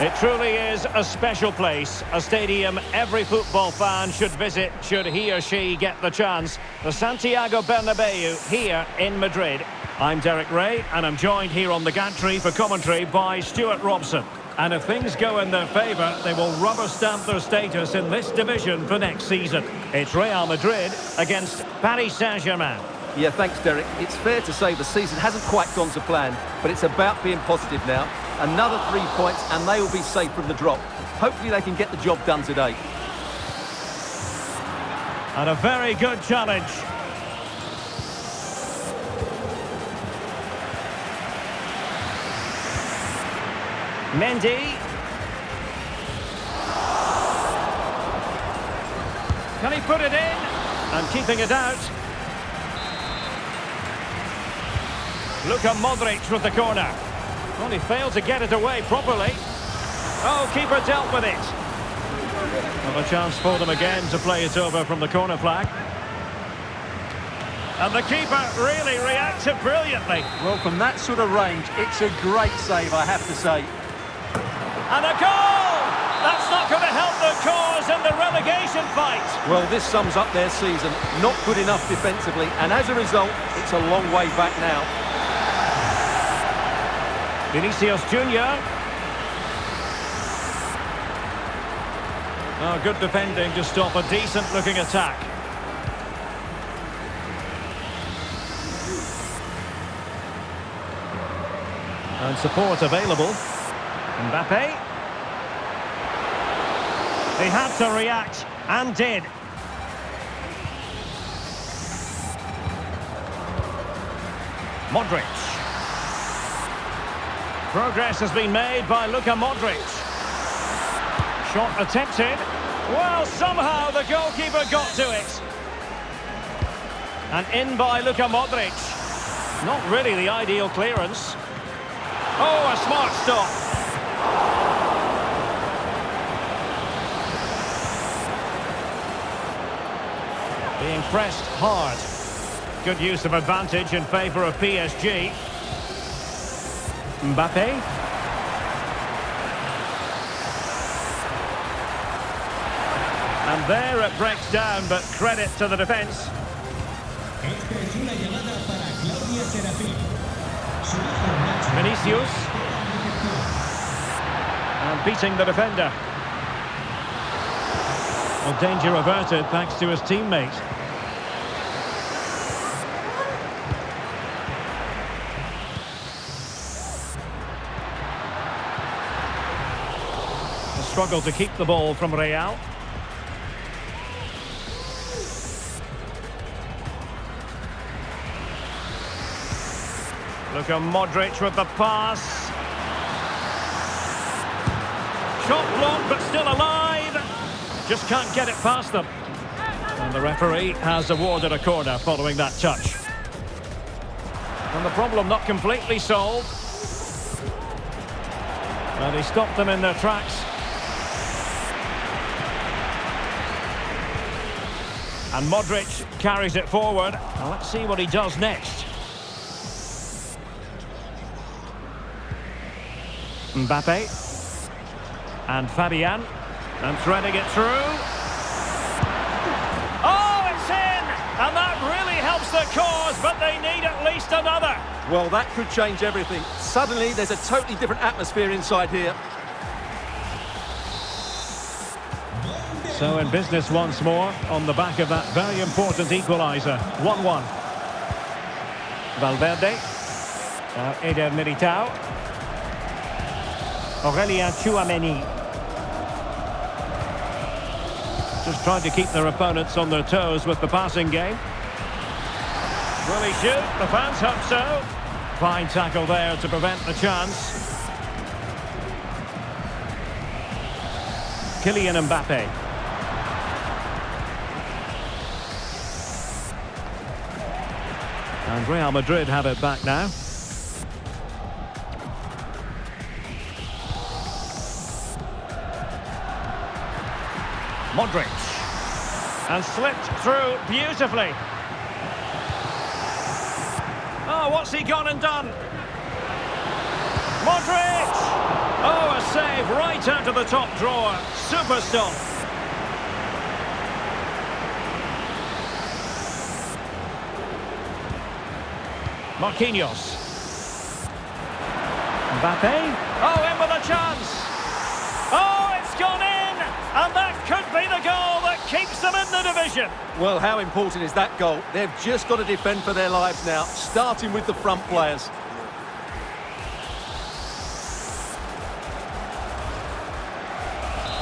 It truly is a special place, a stadium every football fan should visit should he or she get the chance. The Santiago Bernabeu here in Madrid. I'm Derek Ray and I'm joined here on the gantry for commentary by Stuart Robson. And if things go in their favour, they will rubber stamp their status in this division for next season. It's Real Madrid against Paris Saint-Germain. Yeah, thanks, Derek. It's fair to say the season hasn't quite gone to plan, but it's about being positive now. Another 3 points and they will be safe from the drop. Hopefully they can get the job done today. And a very good challenge. Mendy. Can he put it in? And keeping it out. Luka Modric with the corner. Well, he failed to get it away properly. Oh, keeper dealt with it. Well, a chance for them again to play it over from the corner flag. And the keeper really reacted brilliantly. Well, from that sort of range, it's a great save, I have to say. And a goal! That's not going to help the cause in the relegation fight. Well, this sums up their season. Not good enough defensively, and as a result, it's a long way back now. Vinicius Junior. Oh, good defending to stop a decent-looking attack. And support available. Mbappe. He had to react, and did. Modric. Progress has been made by Luka Modric. Shot attempted. Well, somehow the goalkeeper got to it. And in by Luka Modric. Not really the ideal clearance. Oh, a smart stop. Being pressed hard. Good use of advantage in favour of PSG. Mbappe. And there it breaks down, but credit to the defence. Esta es una llamada para Claudia Serafín. Su hijo Nacho. Vinicius. And beating the defender. Well, danger averted thanks to his teammate. A struggle to keep the ball from Real. Luka Modric with the pass. Shot blocked, but still alive. Just can't get it past them. And the referee has awarded a corner following that touch. And the problem not completely solved. And he stopped them in their tracks. And Modric carries it forward. Now let's see what he does next. Mbappe. And Fabian. And threading it through. Oh, it's in! And that really helps the cause, but they need at least another. Well, that could change everything. Suddenly, there's a totally different atmosphere inside here. So in business once more, on the back of that very important equaliser. 1-1. Valverde. Now Eder Militao. Aurelien Tchouameni. Just trying to keep their opponents on their toes with the passing game. Will he shoot? The fans hope so. Fine tackle there to prevent the chance. Kylian Mbappe. And Real Madrid have it back now. Modric. And slipped through beautifully. Oh, what's he gone and done? Modric! Oh, a save right out of the top drawer. Super stop. Marquinhos. Mbappe. Oh, in with a chance. Oh, it's gone in. And that could be the goal that keeps them in the division. Well, how important is that goal? They've just got to defend for their lives now, starting with the front players.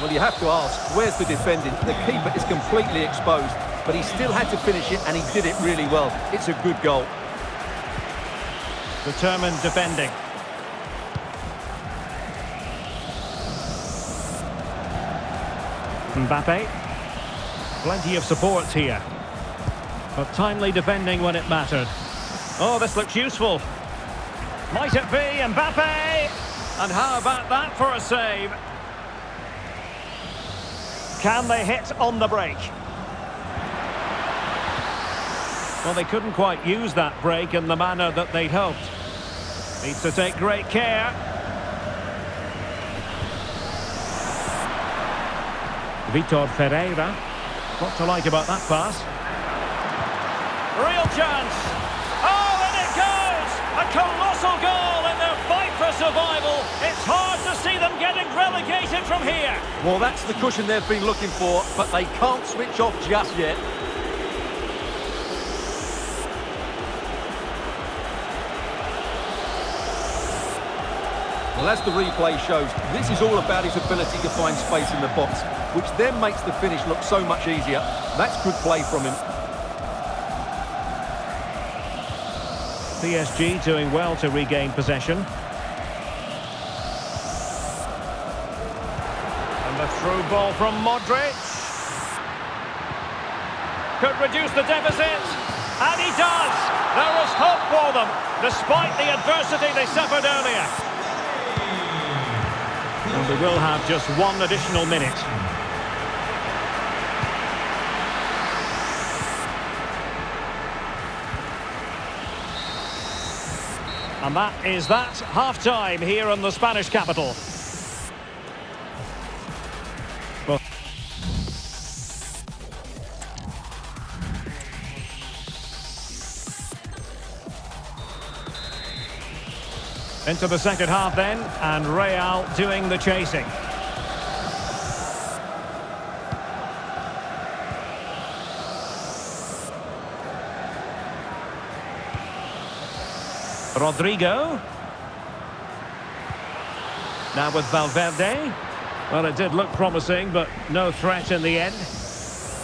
Well, you have to ask, where's the defending? The keeper is completely exposed, but he still had to finish it, and he did it really well. It's a good goal. Determined defending. Mbappe. Plenty of support here. But timely defending when it mattered. Oh, this looks useful. Might it be Mbappe? And how about that for a save? Can they hit on the break? Well, they couldn't quite use that break in the manner that they'd hoped. Needs to take great care. Vitor Ferreira. What to like about that pass? Real chance. Oh, and it goes! A colossal goal in their fight for survival. It's hard to see them getting relegated from here. Well, that's the cushion they've been looking for, but they can't switch off just yet. Well, as the replay shows, this is all about his ability to find space in the box, which then makes the finish look so much easier. That's good play from him. PSG doing well to regain possession. And the through ball from Modric. Could reduce the deficit. And he does! There is hope for them, despite the adversity they suffered earlier. And they will have just one additional minute. And that is that, half-time here in the Spanish capital. Well, into the second half then, and Real doing the chasing. Rodrigo. Now with Valverde. Well, it did look promising, but no threat in the end.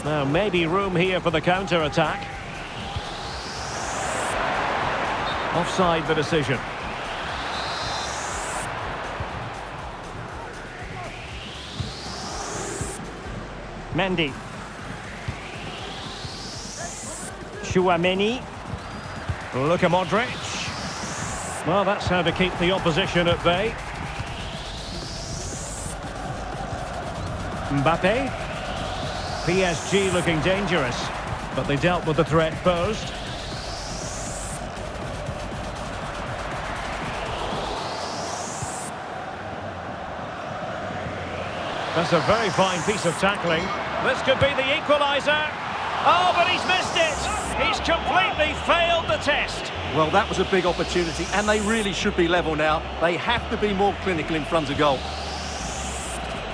Now, maybe room here for the counter-attack. Offside the decision. Mendy. Tchouaméni. Luka Modric. Well, that's how to keep the opposition at bay. Mbappe. PSG looking dangerous, but they dealt with the threat posed. That's a very fine piece of tackling. This could be the equaliser. Oh, but he's missed it. He's completely failed the test. Well, that was a big opportunity, and they really should be level now. They have to be more clinical in front of goal.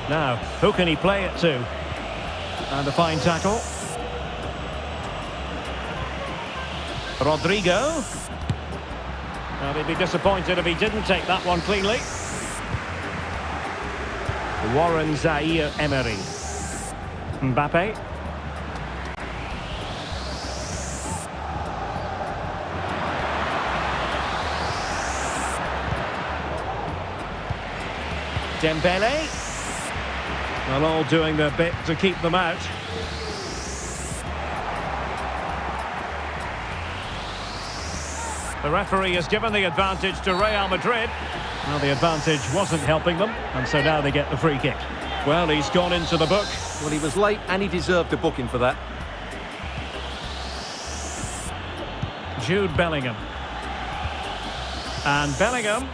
Now, who can he play it to? And a fine tackle. Rodrigo. Well, he'd be disappointed if he didn't take that one cleanly. Warren Zaïre-Emery. Mbappe. Dembele. Well, all doing their bit to keep them out. The referee has given the advantage to Real Madrid. Well, the advantage wasn't helping them, and so now they get the free kick. Well, he's gone into the book. Well, he was late, and he deserved a booking for that. Jude Bellingham. And Bellingham.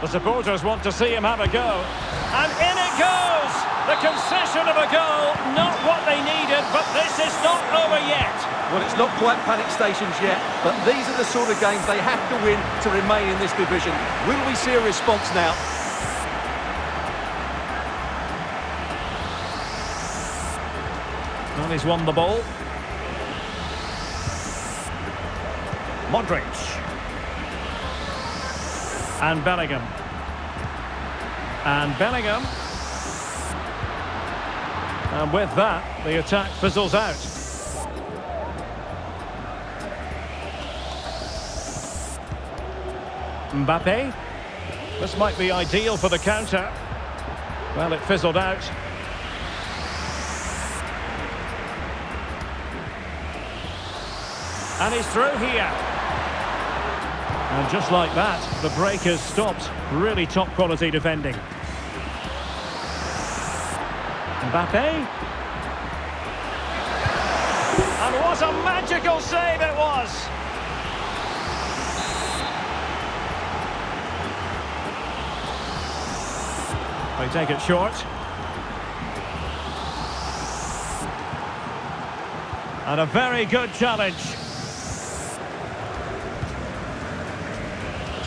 The supporters want to see him have a go. And in it goes! The concession of a goal, not what they needed, but this is not over yet. Well, it's not quite panic stations yet, but these are the sort of games they have to win to remain in this division. Will we see a response now? Well, he's won the ball. Modric. And Bellingham. And Bellingham. And with that, the attack fizzles out. Mbappe. This might be ideal for the counter. Well, it fizzled out. And he's through here. And just like that, the break has stopped. Really top quality defending. Mbappe. And what a magical save it was! They take it short. And a very good challenge.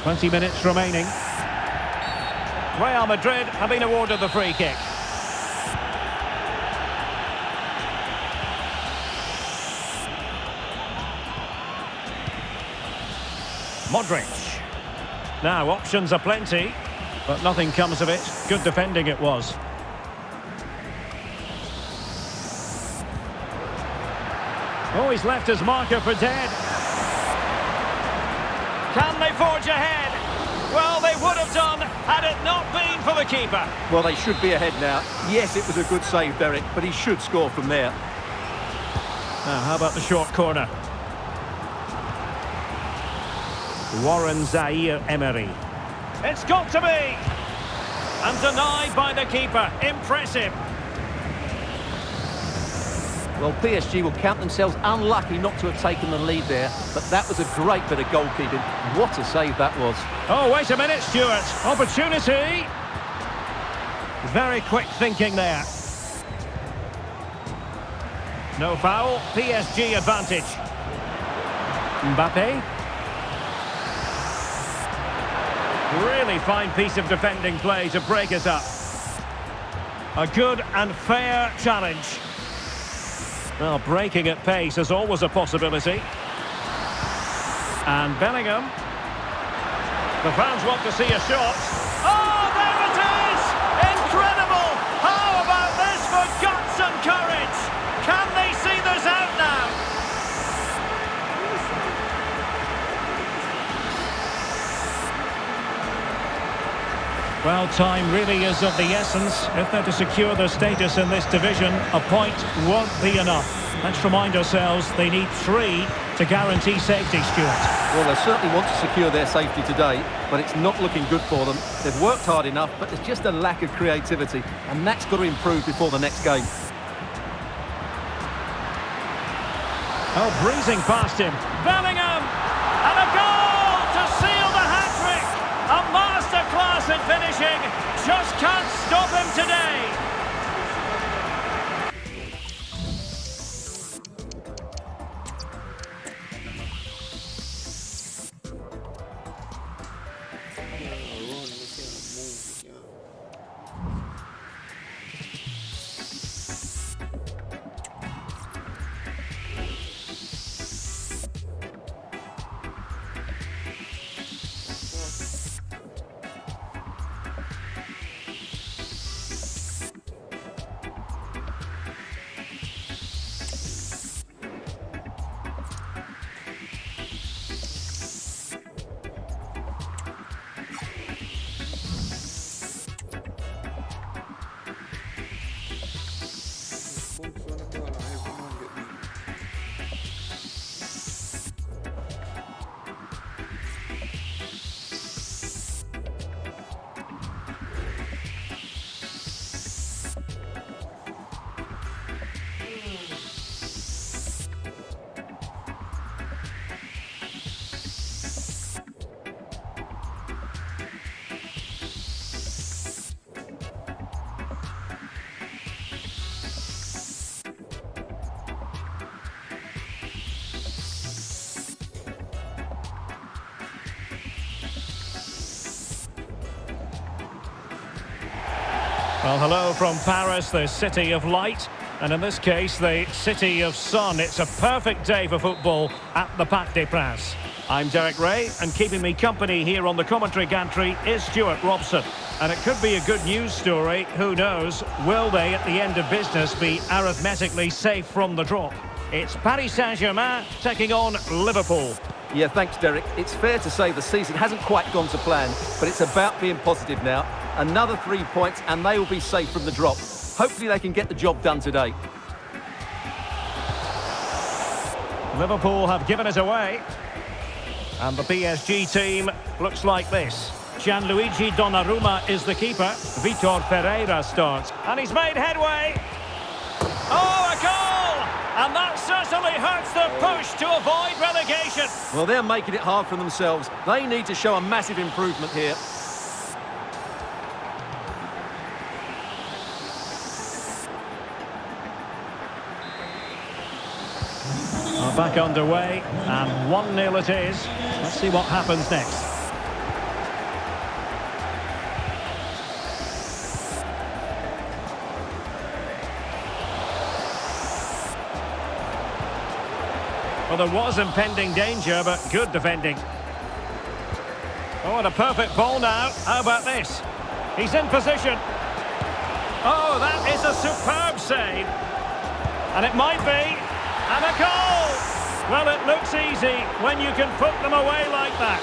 20 minutes remaining. Real Madrid have been awarded the free kick. Modric. Now, options are plenty, but nothing comes of it. Good defending it was. Oh, he's left his marker for dead. Can they forge ahead? Well, they would have done had it not been for the keeper. Well, they should be ahead now. Yes, it was a good save, Derek, but he should score from there. Now, how about the short corner? Warren Zaïre-Emery. It's got to be! And denied by the keeper. Impressive. Well, PSG will count themselves unlucky not to have taken the lead there, but that was a great bit of goalkeeping. What a save that was. Oh, wait a minute, Stuart. Opportunity. Very quick thinking there. No foul. PSG advantage. Mbappe. Really fine piece of defending play to break us up. A good and fair challenge. Well, breaking at pace is always a possibility. And Bellingham. The fans want to see a shot. Oh, there it is! Incredible! How about this for guts and courage? Can they see this out now? Well, time really is of the essence. If they're to secure their status in this division, a point won't be enough. Let's remind ourselves they need 3 to guarantee safety, Stuart. Well, they certainly want to secure their safety today, but it's not looking good for them. They've worked hard enough, but there's just a lack of creativity, and that's got to improve before the next game. Oh, breezing past him. Bellingham! And a goal to seal the hat-trick! A masterclass in finishing. Just can't stop him today. Well, hello from Paris, the city of light, and in this case, the city of sun. It's a perfect day for football at the Parc des Princes. I'm Derek Ray, and keeping me company here on the commentary gantry is Stuart Robson. And it could be a good news story, who knows? Will they, at the end of business, be arithmetically safe from the drop? It's Paris Saint-Germain taking on Liverpool. Yeah, thanks, Derek. It's fair to say the season hasn't quite gone to plan, but it's about being positive now. Another 3 points and they will be safe from the drop. Hopefully they can get the job done today. Liverpool have given it away. And the PSG team looks like this. Gianluigi Donnarumma is the keeper. Vitor Ferreira starts. And he's made headway. Oh, a goal! And that certainly hurts the push to avoid relegation. Well, they're making it hard for themselves. They need to show a massive improvement here. Back underway, and 1-0 it is. Let's see what happens next. Well, there was impending danger, but good defending. Oh, and a perfect ball now. How about this? He's in position. Oh, that is a superb save. And it might be. And a goal! Well, it looks easy when you can put them away like that.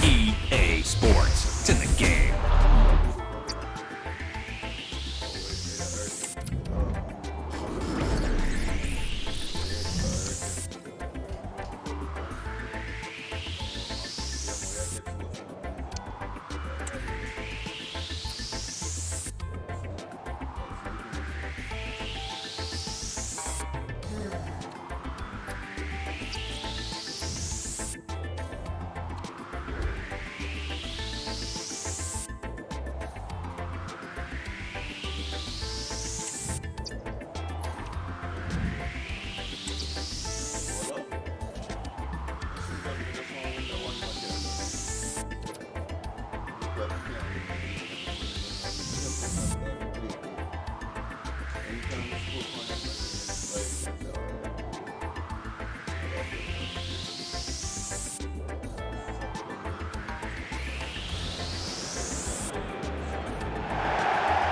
EA Sports. It's in the game.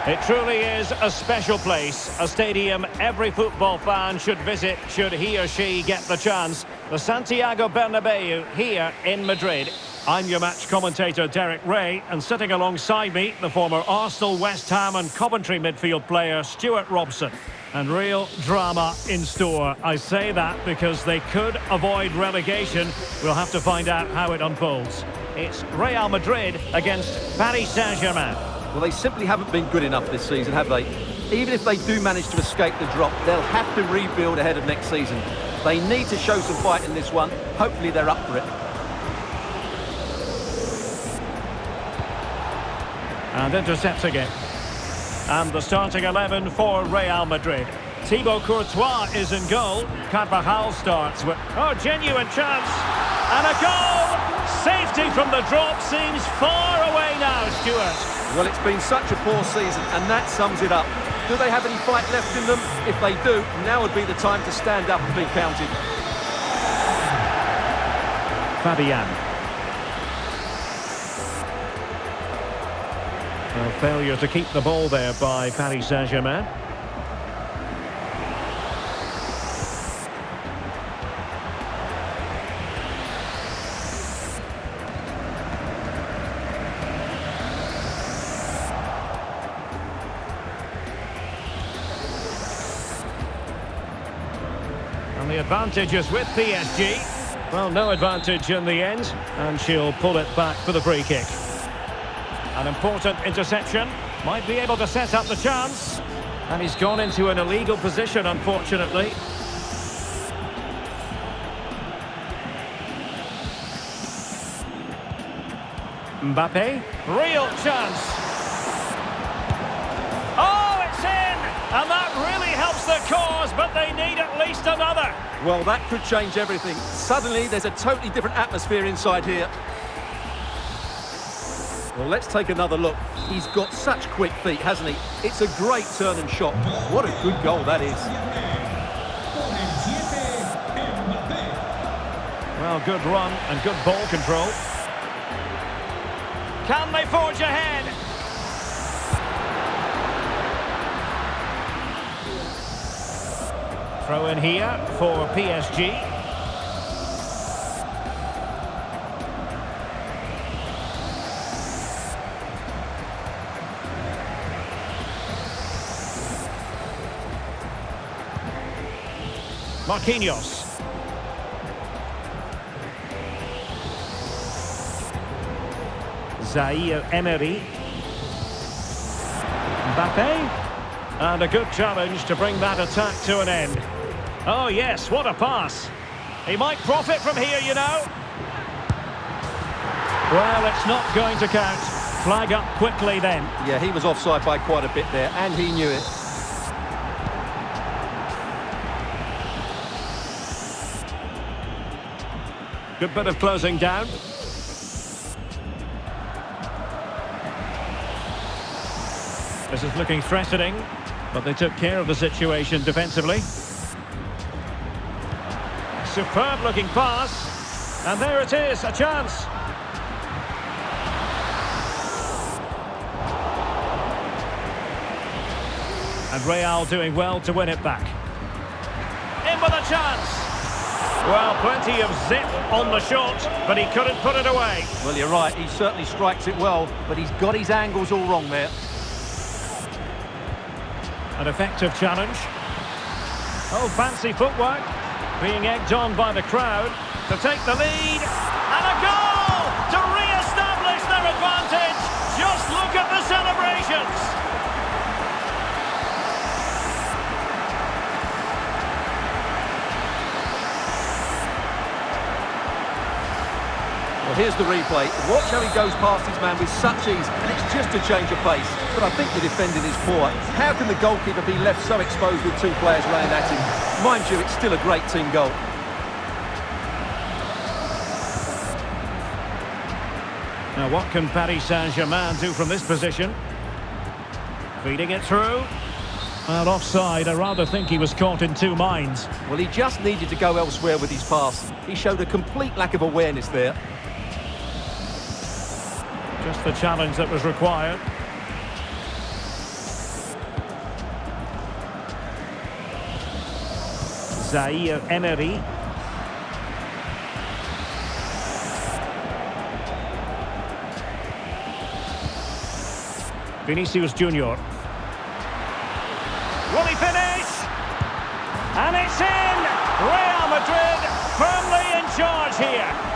It truly is a special place, a stadium every football fan should visit should he or she get the chance. The Santiago Bernabeu here in Madrid. I'm your match commentator Derek Ray, and sitting alongside me, the former Arsenal, West Ham and Coventry midfield player Stuart Robson. And real drama in store. I say that because they could avoid relegation. We'll have to find out how it unfolds. It's Real Madrid against Paris Saint-Germain. Well, they simply haven't been good enough this season, have they? Even if they do manage to escape the drop, they'll have to rebuild ahead of next season. They need to show some fight in this one. Hopefully they're up for it. And intercepting it. And the starting 11 for Real Madrid. Thibaut Courtois is in goal. Carvajal starts with... Oh, genuine chance. And a goal! Safety from the drop seems far away now, Stuart. Well, it's been such a poor season, and that sums it up. Do they have any fight left in them? If they do, now would be the time to stand up and be counted. Fabian. A failure to keep the ball there by Paris Saint-Germain. And the advantage is with PSG. Well, no advantage in the end, and she'll pull it back for the free kick. An important interception, might be able to set up the chance. And he's gone into an illegal position, unfortunately. Mbappe, real chance. Oh, it's in! And that really helps the cause, but they need at least another. Well, that could change everything. Suddenly, there's a totally different atmosphere inside here. Well, let's take another look. He's got such quick feet, hasn't he? It's a great turn and shot. What a good goal that is. Well, good run and good ball control. Can they forge ahead? Throw in here for PSG. Marquinhos. Zaire Emery. Mbappe. And a good challenge to bring that attack to an end. Oh yes, what a pass. He might profit from here, you know. Well, it's not going to count. Flag up quickly then. Yeah, he was offside by quite a bit there, and he knew it. Good bit of closing down. This is looking threatening, but they took care of the situation defensively. Superb looking pass, and there it is, a chance. And Real doing well to win it back. In with a chance. Well, plenty of zip on the shot, but he couldn't put it away. Well, you're right, he certainly strikes it well, but he's got his angles all wrong there. An effective challenge. Oh, fancy footwork. Being egged on by the crowd to take the lead. And a goal to re-establish their advantage. Just look at the celebrations. Well, here's the replay. Watch how he goes past his man with such ease, and it's just a change of pace. But I think the defending is poor. How can the goalkeeper be left so exposed with two players running at him? Mind you, it's still a great team goal. Now, what can Paris Saint-Germain do from this position? Feeding it through. Well, offside. I rather think he was caught in two minds. Well, he just needed to go elsewhere with his pass. He showed a complete lack of awareness there. Just the challenge that was required. Zaire Emery. Vinicius Junior. Will he finish? And it's in! Real Madrid firmly in charge here.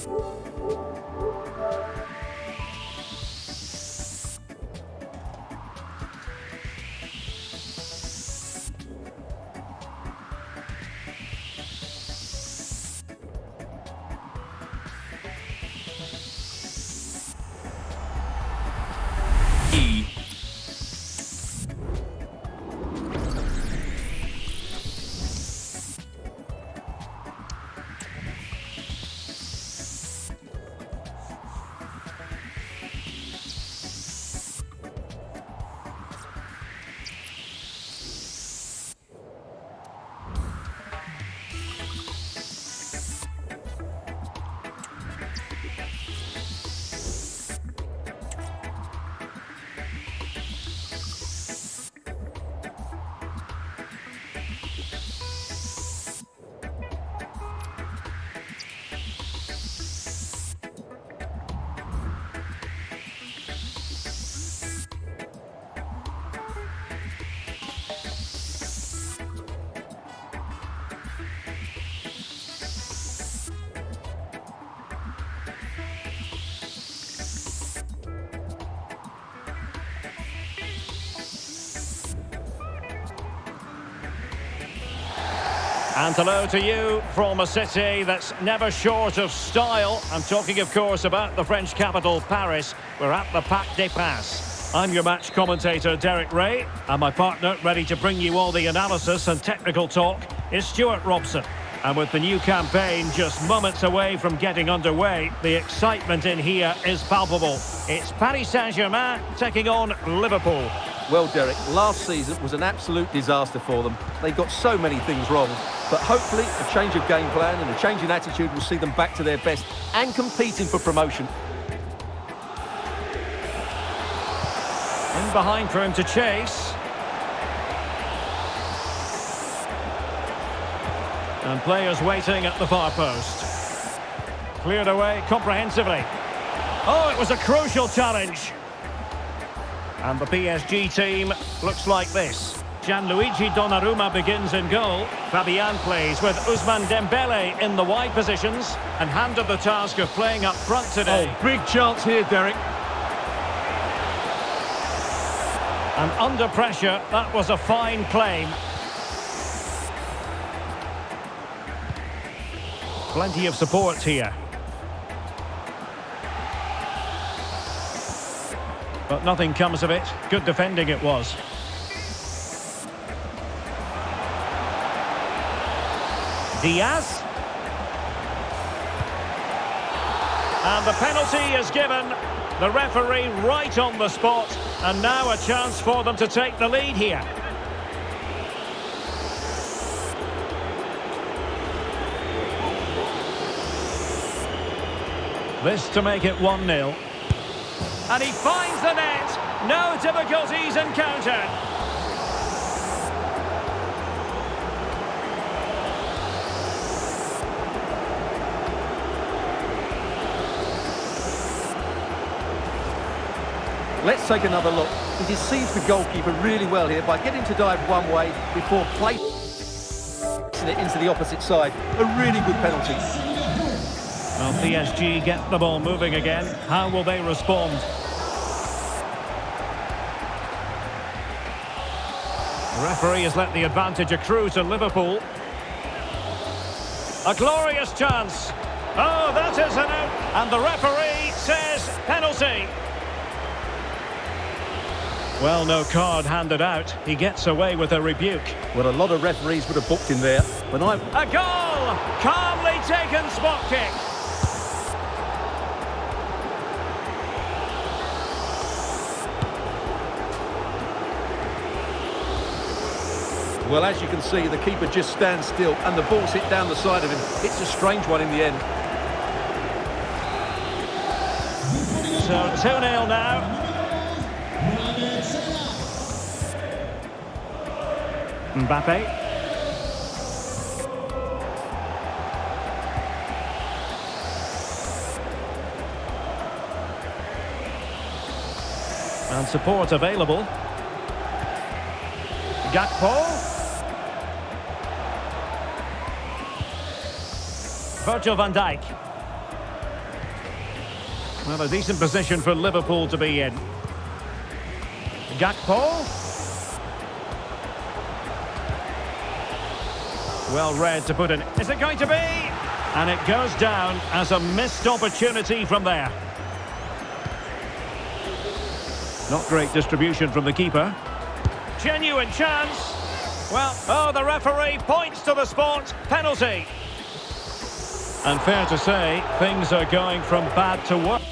E. And hello to you from a city that's never short of style. I'm talking, of course, about the French capital, Paris. We're at the Parc des Princes. I'm your match commentator, Derek Ray, and my partner, ready to bring you all the analysis and technical talk, is Stuart Robson. And with the new campaign just moments away from getting underway, the excitement in here is palpable. It's Paris Saint-Germain taking on Liverpool. Well, Derek, last season was an absolute disaster for them. They got so many things wrong. But hopefully a change of game plan and a change in attitude will see them back to their best and competing for promotion. In behind for him to chase. And players waiting at the far post. Cleared away comprehensively. Oh, it was a crucial challenge. And the PSG team looks like this. Gianluigi Donnarumma begins in goal. Fabian plays with Ousmane Dembele in the wide positions and handed the task of playing up front today. Oh, big chance here, Derek. And under pressure, that was a fine claim. Plenty of support here. But nothing comes of it. Good defending it was. Diaz. And the penalty is given. The referee right on the spot. And now a chance for them to take the lead here. This to make it 1-0. And he finds the net. No difficulties encountered. Let's take another look. He deceives the goalkeeper really well here by getting to dive one way before placing it into the opposite side. A really good penalty. Well, PSG get the ball moving again. How will they respond? The referee has let the advantage accrue to Liverpool. A glorious chance. Oh, that is an out. And the referee says penalty. Well, no card handed out. He gets away with a rebuke. Well, a lot of referees would have booked him there. But A goal! Calmly taken spot kick. Well, as you can see, the keeper just stands still and the ball's hit down the side of him. It's a strange one in the end. So 2-0 now. Mbappe. And support available. Gakpo. Virgil van Dijk. Well, a decent position for Liverpool to be in. Gakpo. Well read to put in. Is it going to be? And it goes down as a missed opportunity from there. Not great distribution from the keeper. Genuine chance. Well, oh, the referee points to the spot. Penalty. And fair to say, things are going from bad to worse.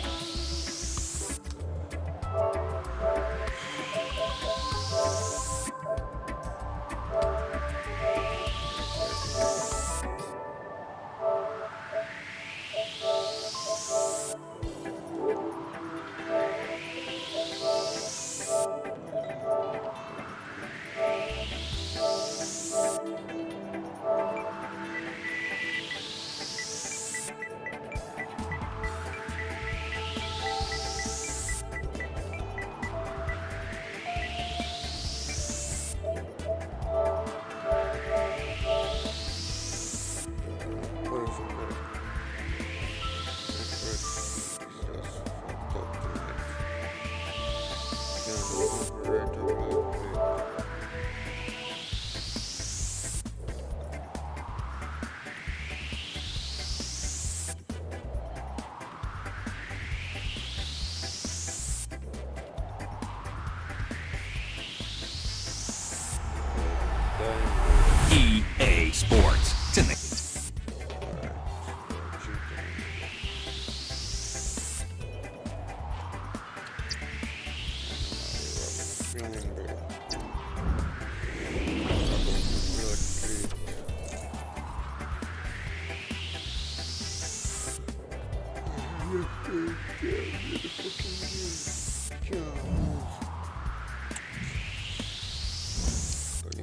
EA Sports. It's in the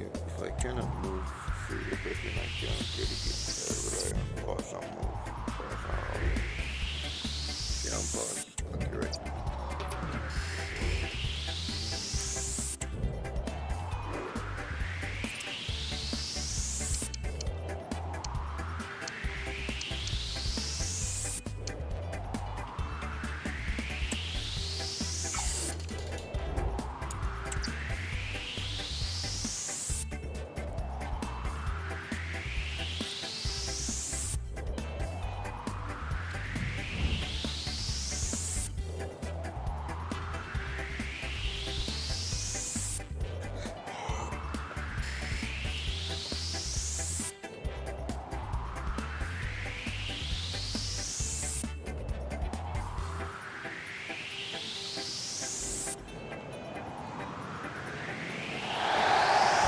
If I cannot move freely, but then I can't really get rely on pass and move. Pass and accurate.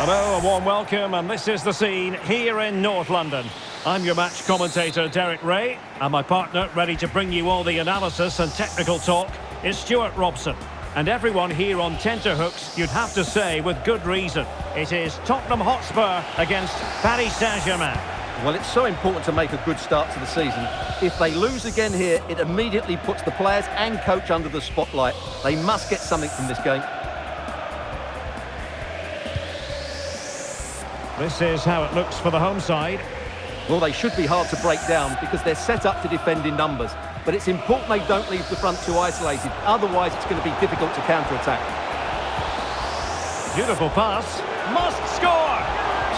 Hello, a warm welcome, and this is the scene here in North London. I'm your match commentator, Derek Ray, and my partner, ready to bring you all the analysis and technical talk, is Stuart Robson. And everyone here on tenterhooks, you'd have to say, with good reason, it is Tottenham Hotspur against Paris Saint-Germain. Well, it's so important to make a good start to the season. If they lose again here, it immediately puts the players and coach under the spotlight. They must get something from this game. This is how it looks for the home side. Well, they should be hard to break down because they're set up to defend in numbers. But it's important they don't leave the front too isolated. Otherwise, it's going to be difficult to counter-attack. Beautiful pass. Must score!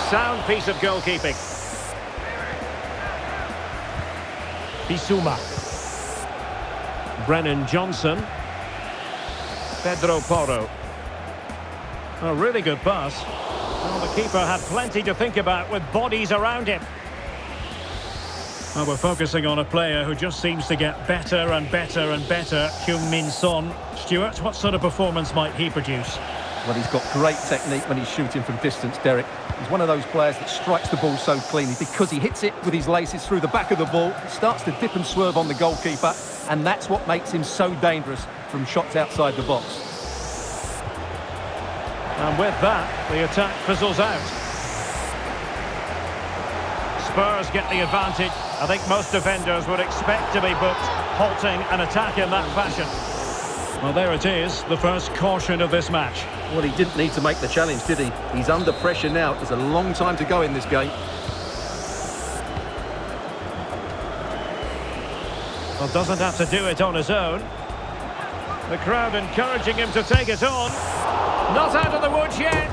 Sound piece of goalkeeping. Bissouma. Brennan Johnson. Pedro Porro. A really good pass. Well, the keeper had plenty to think about with bodies around him. Well, we're focusing on a player who just seems to get better and better and better, Heung-min Son. Stuart, what sort of performance might he produce? Well, he's got great technique when he's shooting from distance, Derek. He's one of those players that strikes the ball so cleanly because he hits it with his laces through the back of the ball, starts to dip and swerve on the goalkeeper, and that's what makes him so dangerous from shots outside the box. And with that, the attack fizzles out. Spurs get the advantage. I think most defenders would expect to be booked, halting an attack in that fashion. Well, there it is, the first caution of this match. Well, he didn't need to make the challenge, did he? He's under pressure now. There's a long time to go in this game. Well, doesn't have to do it on his own. The crowd encouraging him to take it on. Not out of the woods yet.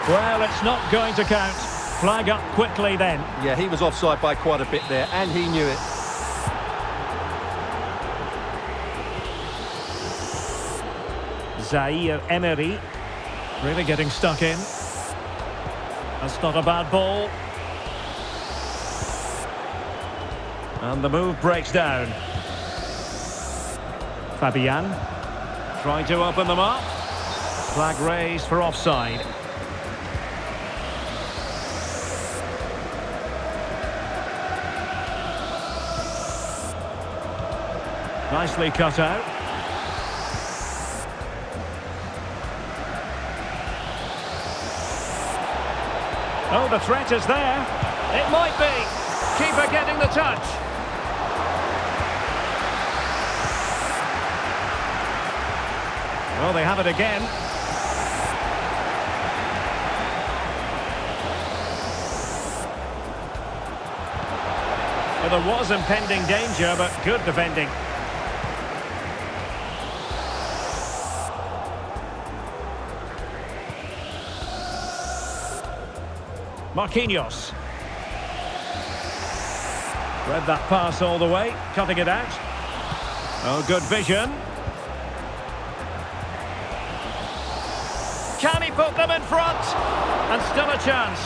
Well, it's not going to count. Flag up quickly then. Yeah, he was offside by quite a bit there, and he knew it. Zaire Emery. Really getting stuck in. That's not a bad ball. And the move breaks down. Fabian trying to open them up. Flag raised for offside. Nicely cut out. Oh, the threat is there. It might be. Keeper getting the touch. Well, they have it again. Well, there was impending danger, but good defending. Marquinhos. Read that pass all the way, cutting it out. Oh, good vision. Can he put them in front? And still a chance.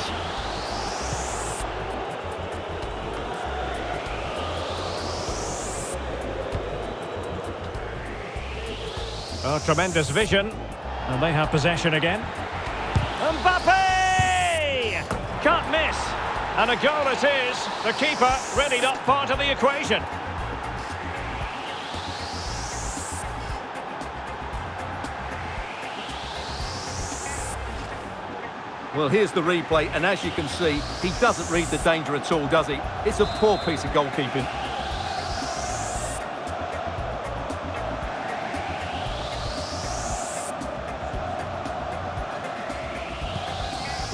Oh, tremendous vision. And they have possession again. Mbappe! Can't miss. And a goal it is. The keeper really not part of the equation. Well, here's the replay, and as you can see, he doesn't read the danger at all, does he? It's a poor piece of goalkeeping.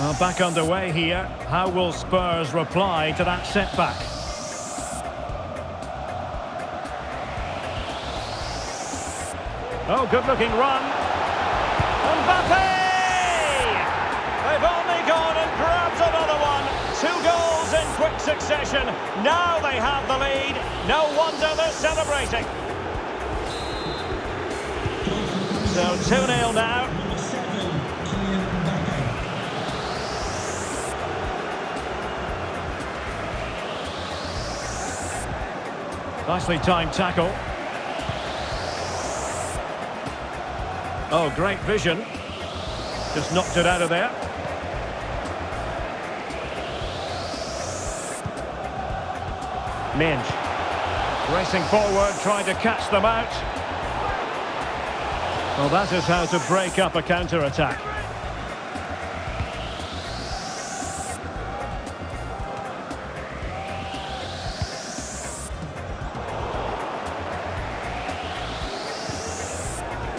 Well, back underway here. How will Spurs reply to that setback? Oh, good-looking run. Mbappe! They've only gone and grabbed another one. 2 goals in quick succession. Now they have the lead. No wonder they're celebrating. So 2-0 now. Number 7, Kylian Mbappe. Nicely timed tackle. Oh, great vision. Just knocked it out of there. Minge. Racing forward, trying to catch them out. Well, that is how to break up a counter-attack.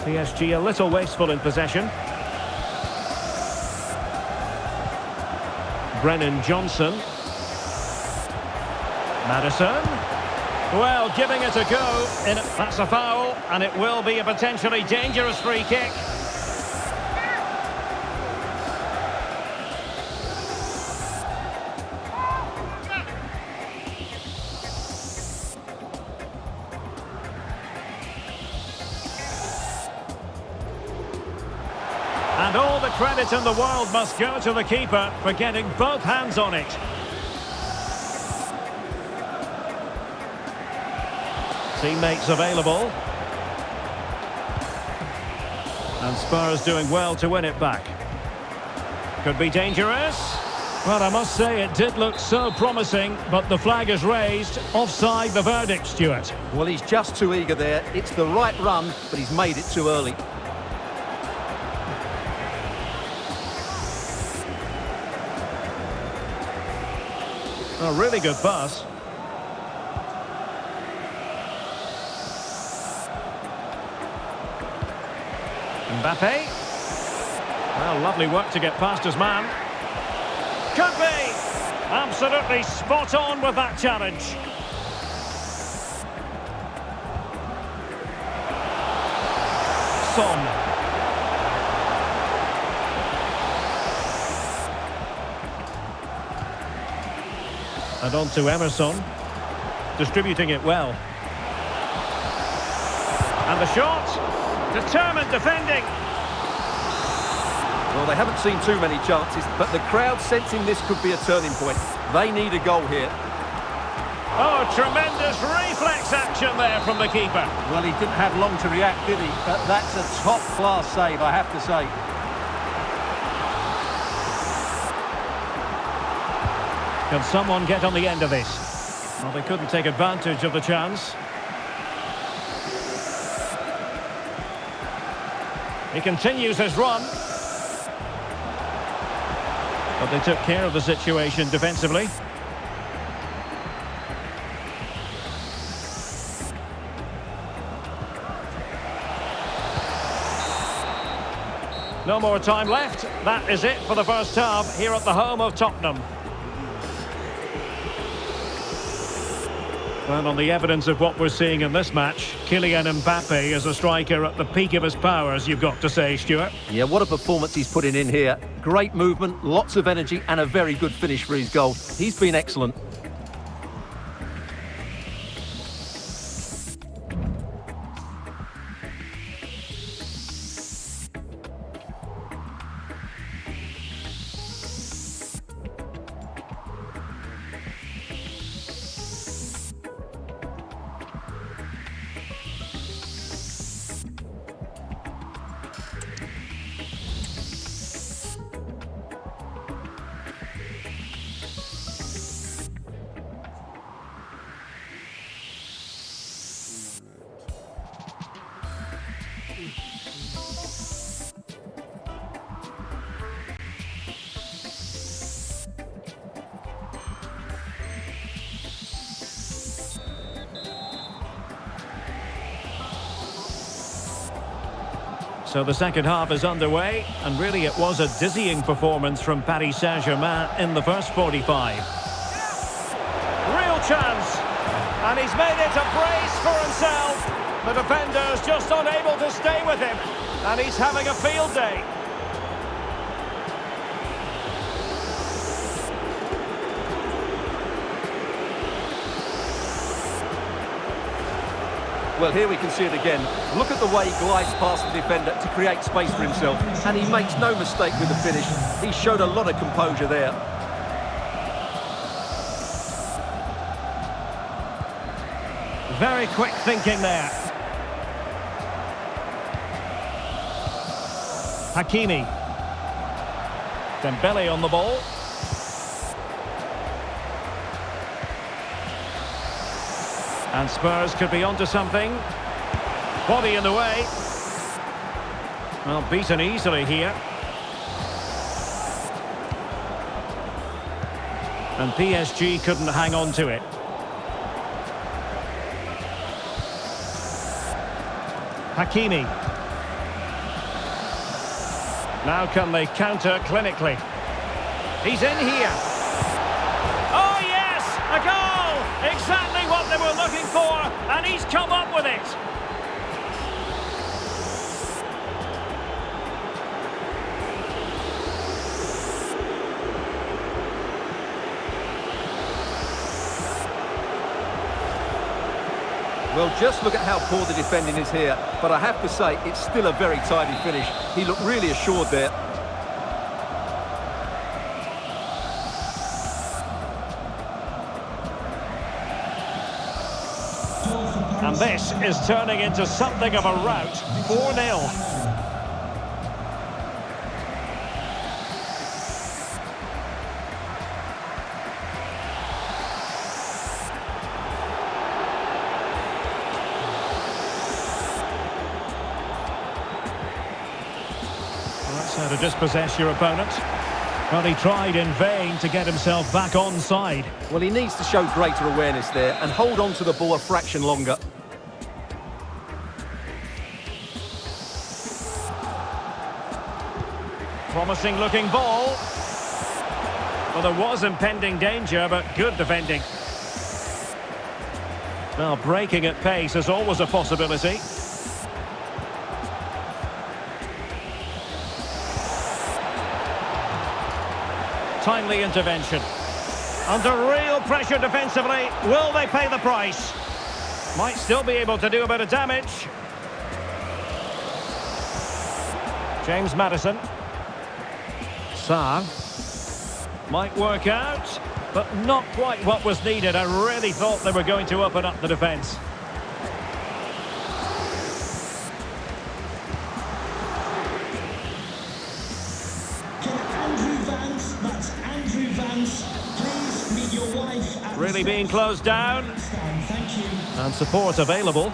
PSG a little wasteful in possession. Brennan Johnson. Maddison. Well, giving it a go. That's a foul, and it will be a potentially dangerous free kick. And all the credit in the world must go to the keeper for getting both hands on it. Teammates available. And Spurs doing well to win it back. Could be dangerous. Well, I must say it did look so promising, but the flag is raised. Offside the verdict, Stuart. Well, he's just too eager there. It's the right run, but he's made it too early. A really good pass. Mbappe. Well, lovely work to get past his man. Could be! Absolutely spot on with that challenge. Emerson. And on to Emerson. Distributing it well. And the shot. Determined defending. Well, they haven't seen too many chances, but the crowd sensing this could be a turning point. They need a goal here. Oh, tremendous reflex action there from the keeper. Well, he didn't have long to react, did he? But that's a top-class save, I have to say. Can someone get on the end of this? Well, they couldn't take advantage of the chance. He continues his run. But they took care of the situation defensively. No more time left. That is it for the first half here at the home of Tottenham. Well, on the evidence of what we're seeing in this match, Kylian Mbappe is a striker at the peak of his powers, you've got to say, Stuart. Yeah, what a performance he's putting in here. Great movement, lots of energy, and a very good finish for his goal. He's been excellent. So the second half is underway, and really it was a dizzying performance from Paris Saint-Germain in the first 45. Real chance, and he's made it a brace for himself. The defender's just unable to stay with him, and he's having a field day. Well, here we can see it again. Look at the way he glides past the defender to create space for himself. And he makes no mistake with the finish. He showed a lot of composure there. Very quick thinking there. Hakimi. Dembele on the ball. And Spurs could be onto something. Body in the way. Well, beaten easily here. And PSG couldn't hang on to it. Hakimi. Now can they counter clinically? He's in here. Oh yes, a goal! Exactly what they were looking for, and he's come up with it. Well, just look at how poor the defending is here. But I have to say, it's still a very tidy finish. He looked really assured there. And this is turning into something of a rout. 4-0. That's how to dispossess your opponent. Well, he tried in vain to get himself back onside. Well, he needs to show greater awareness there and hold on to the ball a fraction longer. Promising looking ball. Well, there was impending danger, but good defending. Well, breaking at pace is always a possibility. timely intervention. Under real pressure defensively, will they pay the price? Might still be able to do a bit of damage. James Maddison. Sarr. Might work out, but not quite what was needed. I really thought they were going to open up the defence. Andrew Vance, that's Andrew Vance. Please meet your wife at Really being closed down. Thank you. And support available.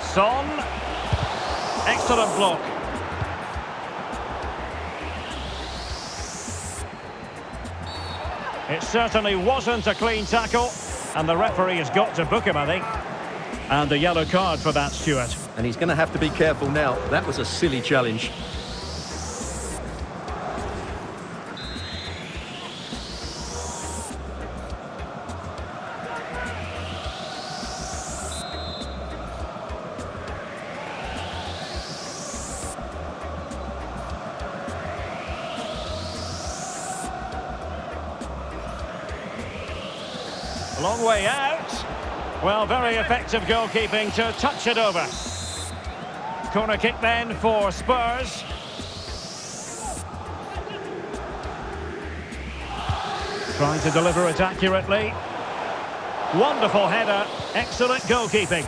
Son. Excellent block. It certainly wasn't a clean tackle, and the referee has got to book him, I think. And a yellow card for that, Stuart. And he's going to have to be careful now. That was a silly challenge. A long way out. Well, very effective goalkeeping to touch it over. Corner kick then for Spurs. Trying to deliver it accurately. Wonderful header. Excellent goalkeeping.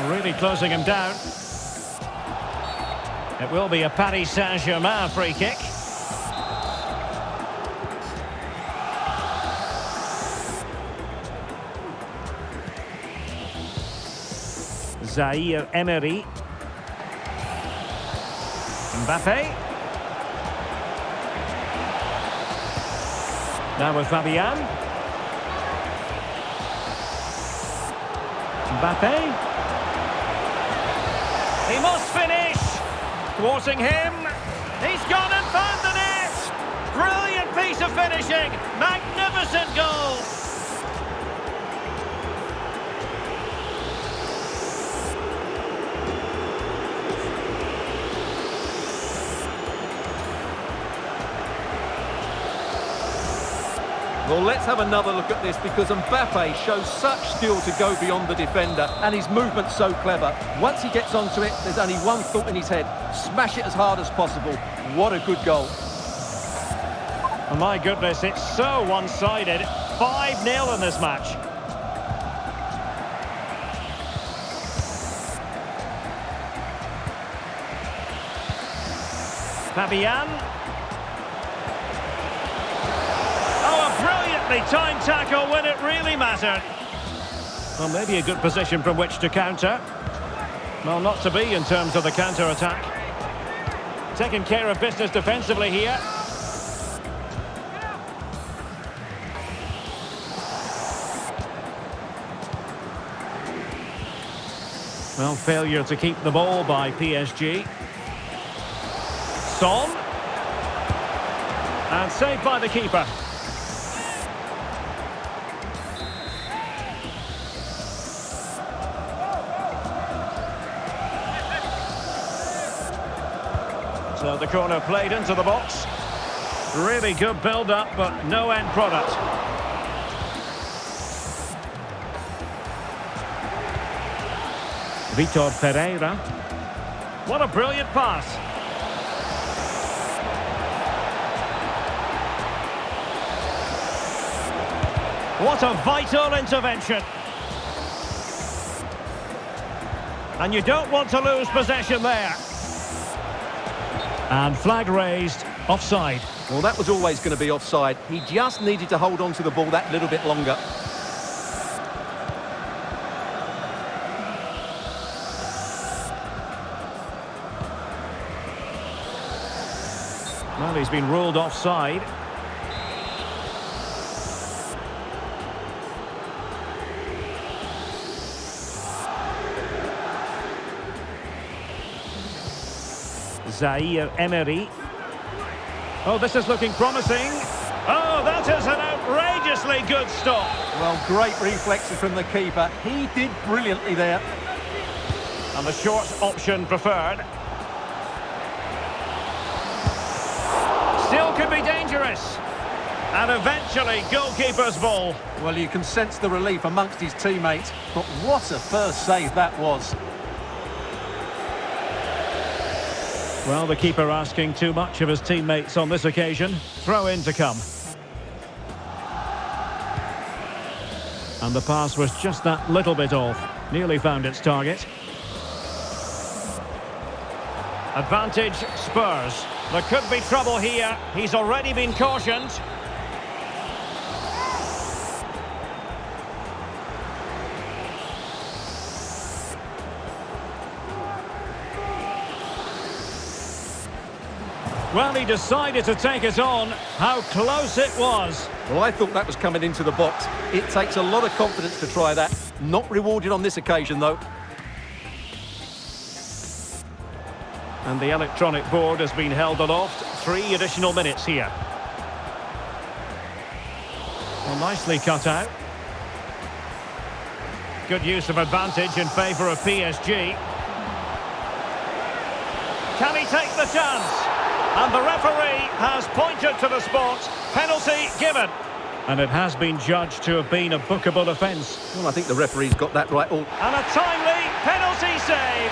Really closing him down. It will be a Paris Saint-Germain free kick. Zaire Emery. Mbappe. Now with Fabian. Mbappe. He must finish. Thwarting him. He's gone and found the net. Brilliant piece of finishing. Magnificent goal. Well, let's have another look at this because Mbappe shows such skill to go beyond the defender and his movement's so clever. Once he gets onto it, there's only one thought in his head. Smash it as hard as possible. What a good goal. Oh my goodness, it's so one-sided. 5-0 in this match. Fabian. Brilliantly timed tackle when it really mattered. Well, maybe a good position from which to counter. Well, not to be in terms of the counter-attack. Taking care of business defensively here. Well, failure to keep the ball by PSG. Son. And saved by the keeper. So the corner played into the box. Really good build-up, but no end product. Vitor Pereira. What a brilliant pass. What a vital intervention. And you don't want to lose possession there. And flag raised, offside. Well, that was always going to be offside. He just needed to hold on to the ball that little bit longer. Well, he's been ruled offside. Zaire Emery. Oh, this is looking promising. Oh, that is an outrageously good stop. Well, great reflexes from the keeper. He did brilliantly there. And the short option preferred. Still could be dangerous. And eventually, goalkeeper's ball. Well, you can sense the relief amongst his teammates, but what a first save that was. Well, the keeper asking too much of his teammates on this occasion. Throw in to come. And the pass was just that little bit off. Nearly found its target. Advantage Spurs. There could be trouble here. He's already been cautioned. Well, he decided to take it on. How close it was. Well, I thought that was coming into the box. It takes a lot of confidence to try that. Not rewarded on this occasion, though. And the electronic board has been held aloft. 3 additional minutes here. Well, nicely cut out. Good use of advantage in favour of PSG. Can he take the chance? And the referee has pointed to the spot. Penalty given. And it has been judged to have been a bookable offence. Well, I think the referee's got that right. And a timely penalty save.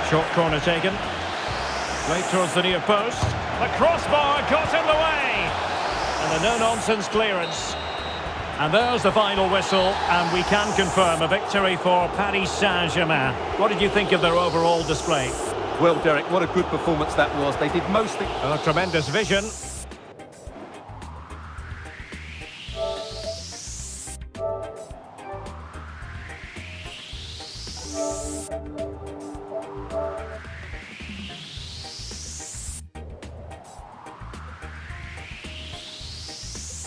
Short corner taken. Right towards the near post. The crossbar got in the way. And a no-nonsense clearance. And there's the final whistle, and we can confirm a victory for Paris Saint-Germain. What did you think of their overall display? Well, Derek, what a good performance that was. They did most things. A tremendous vision.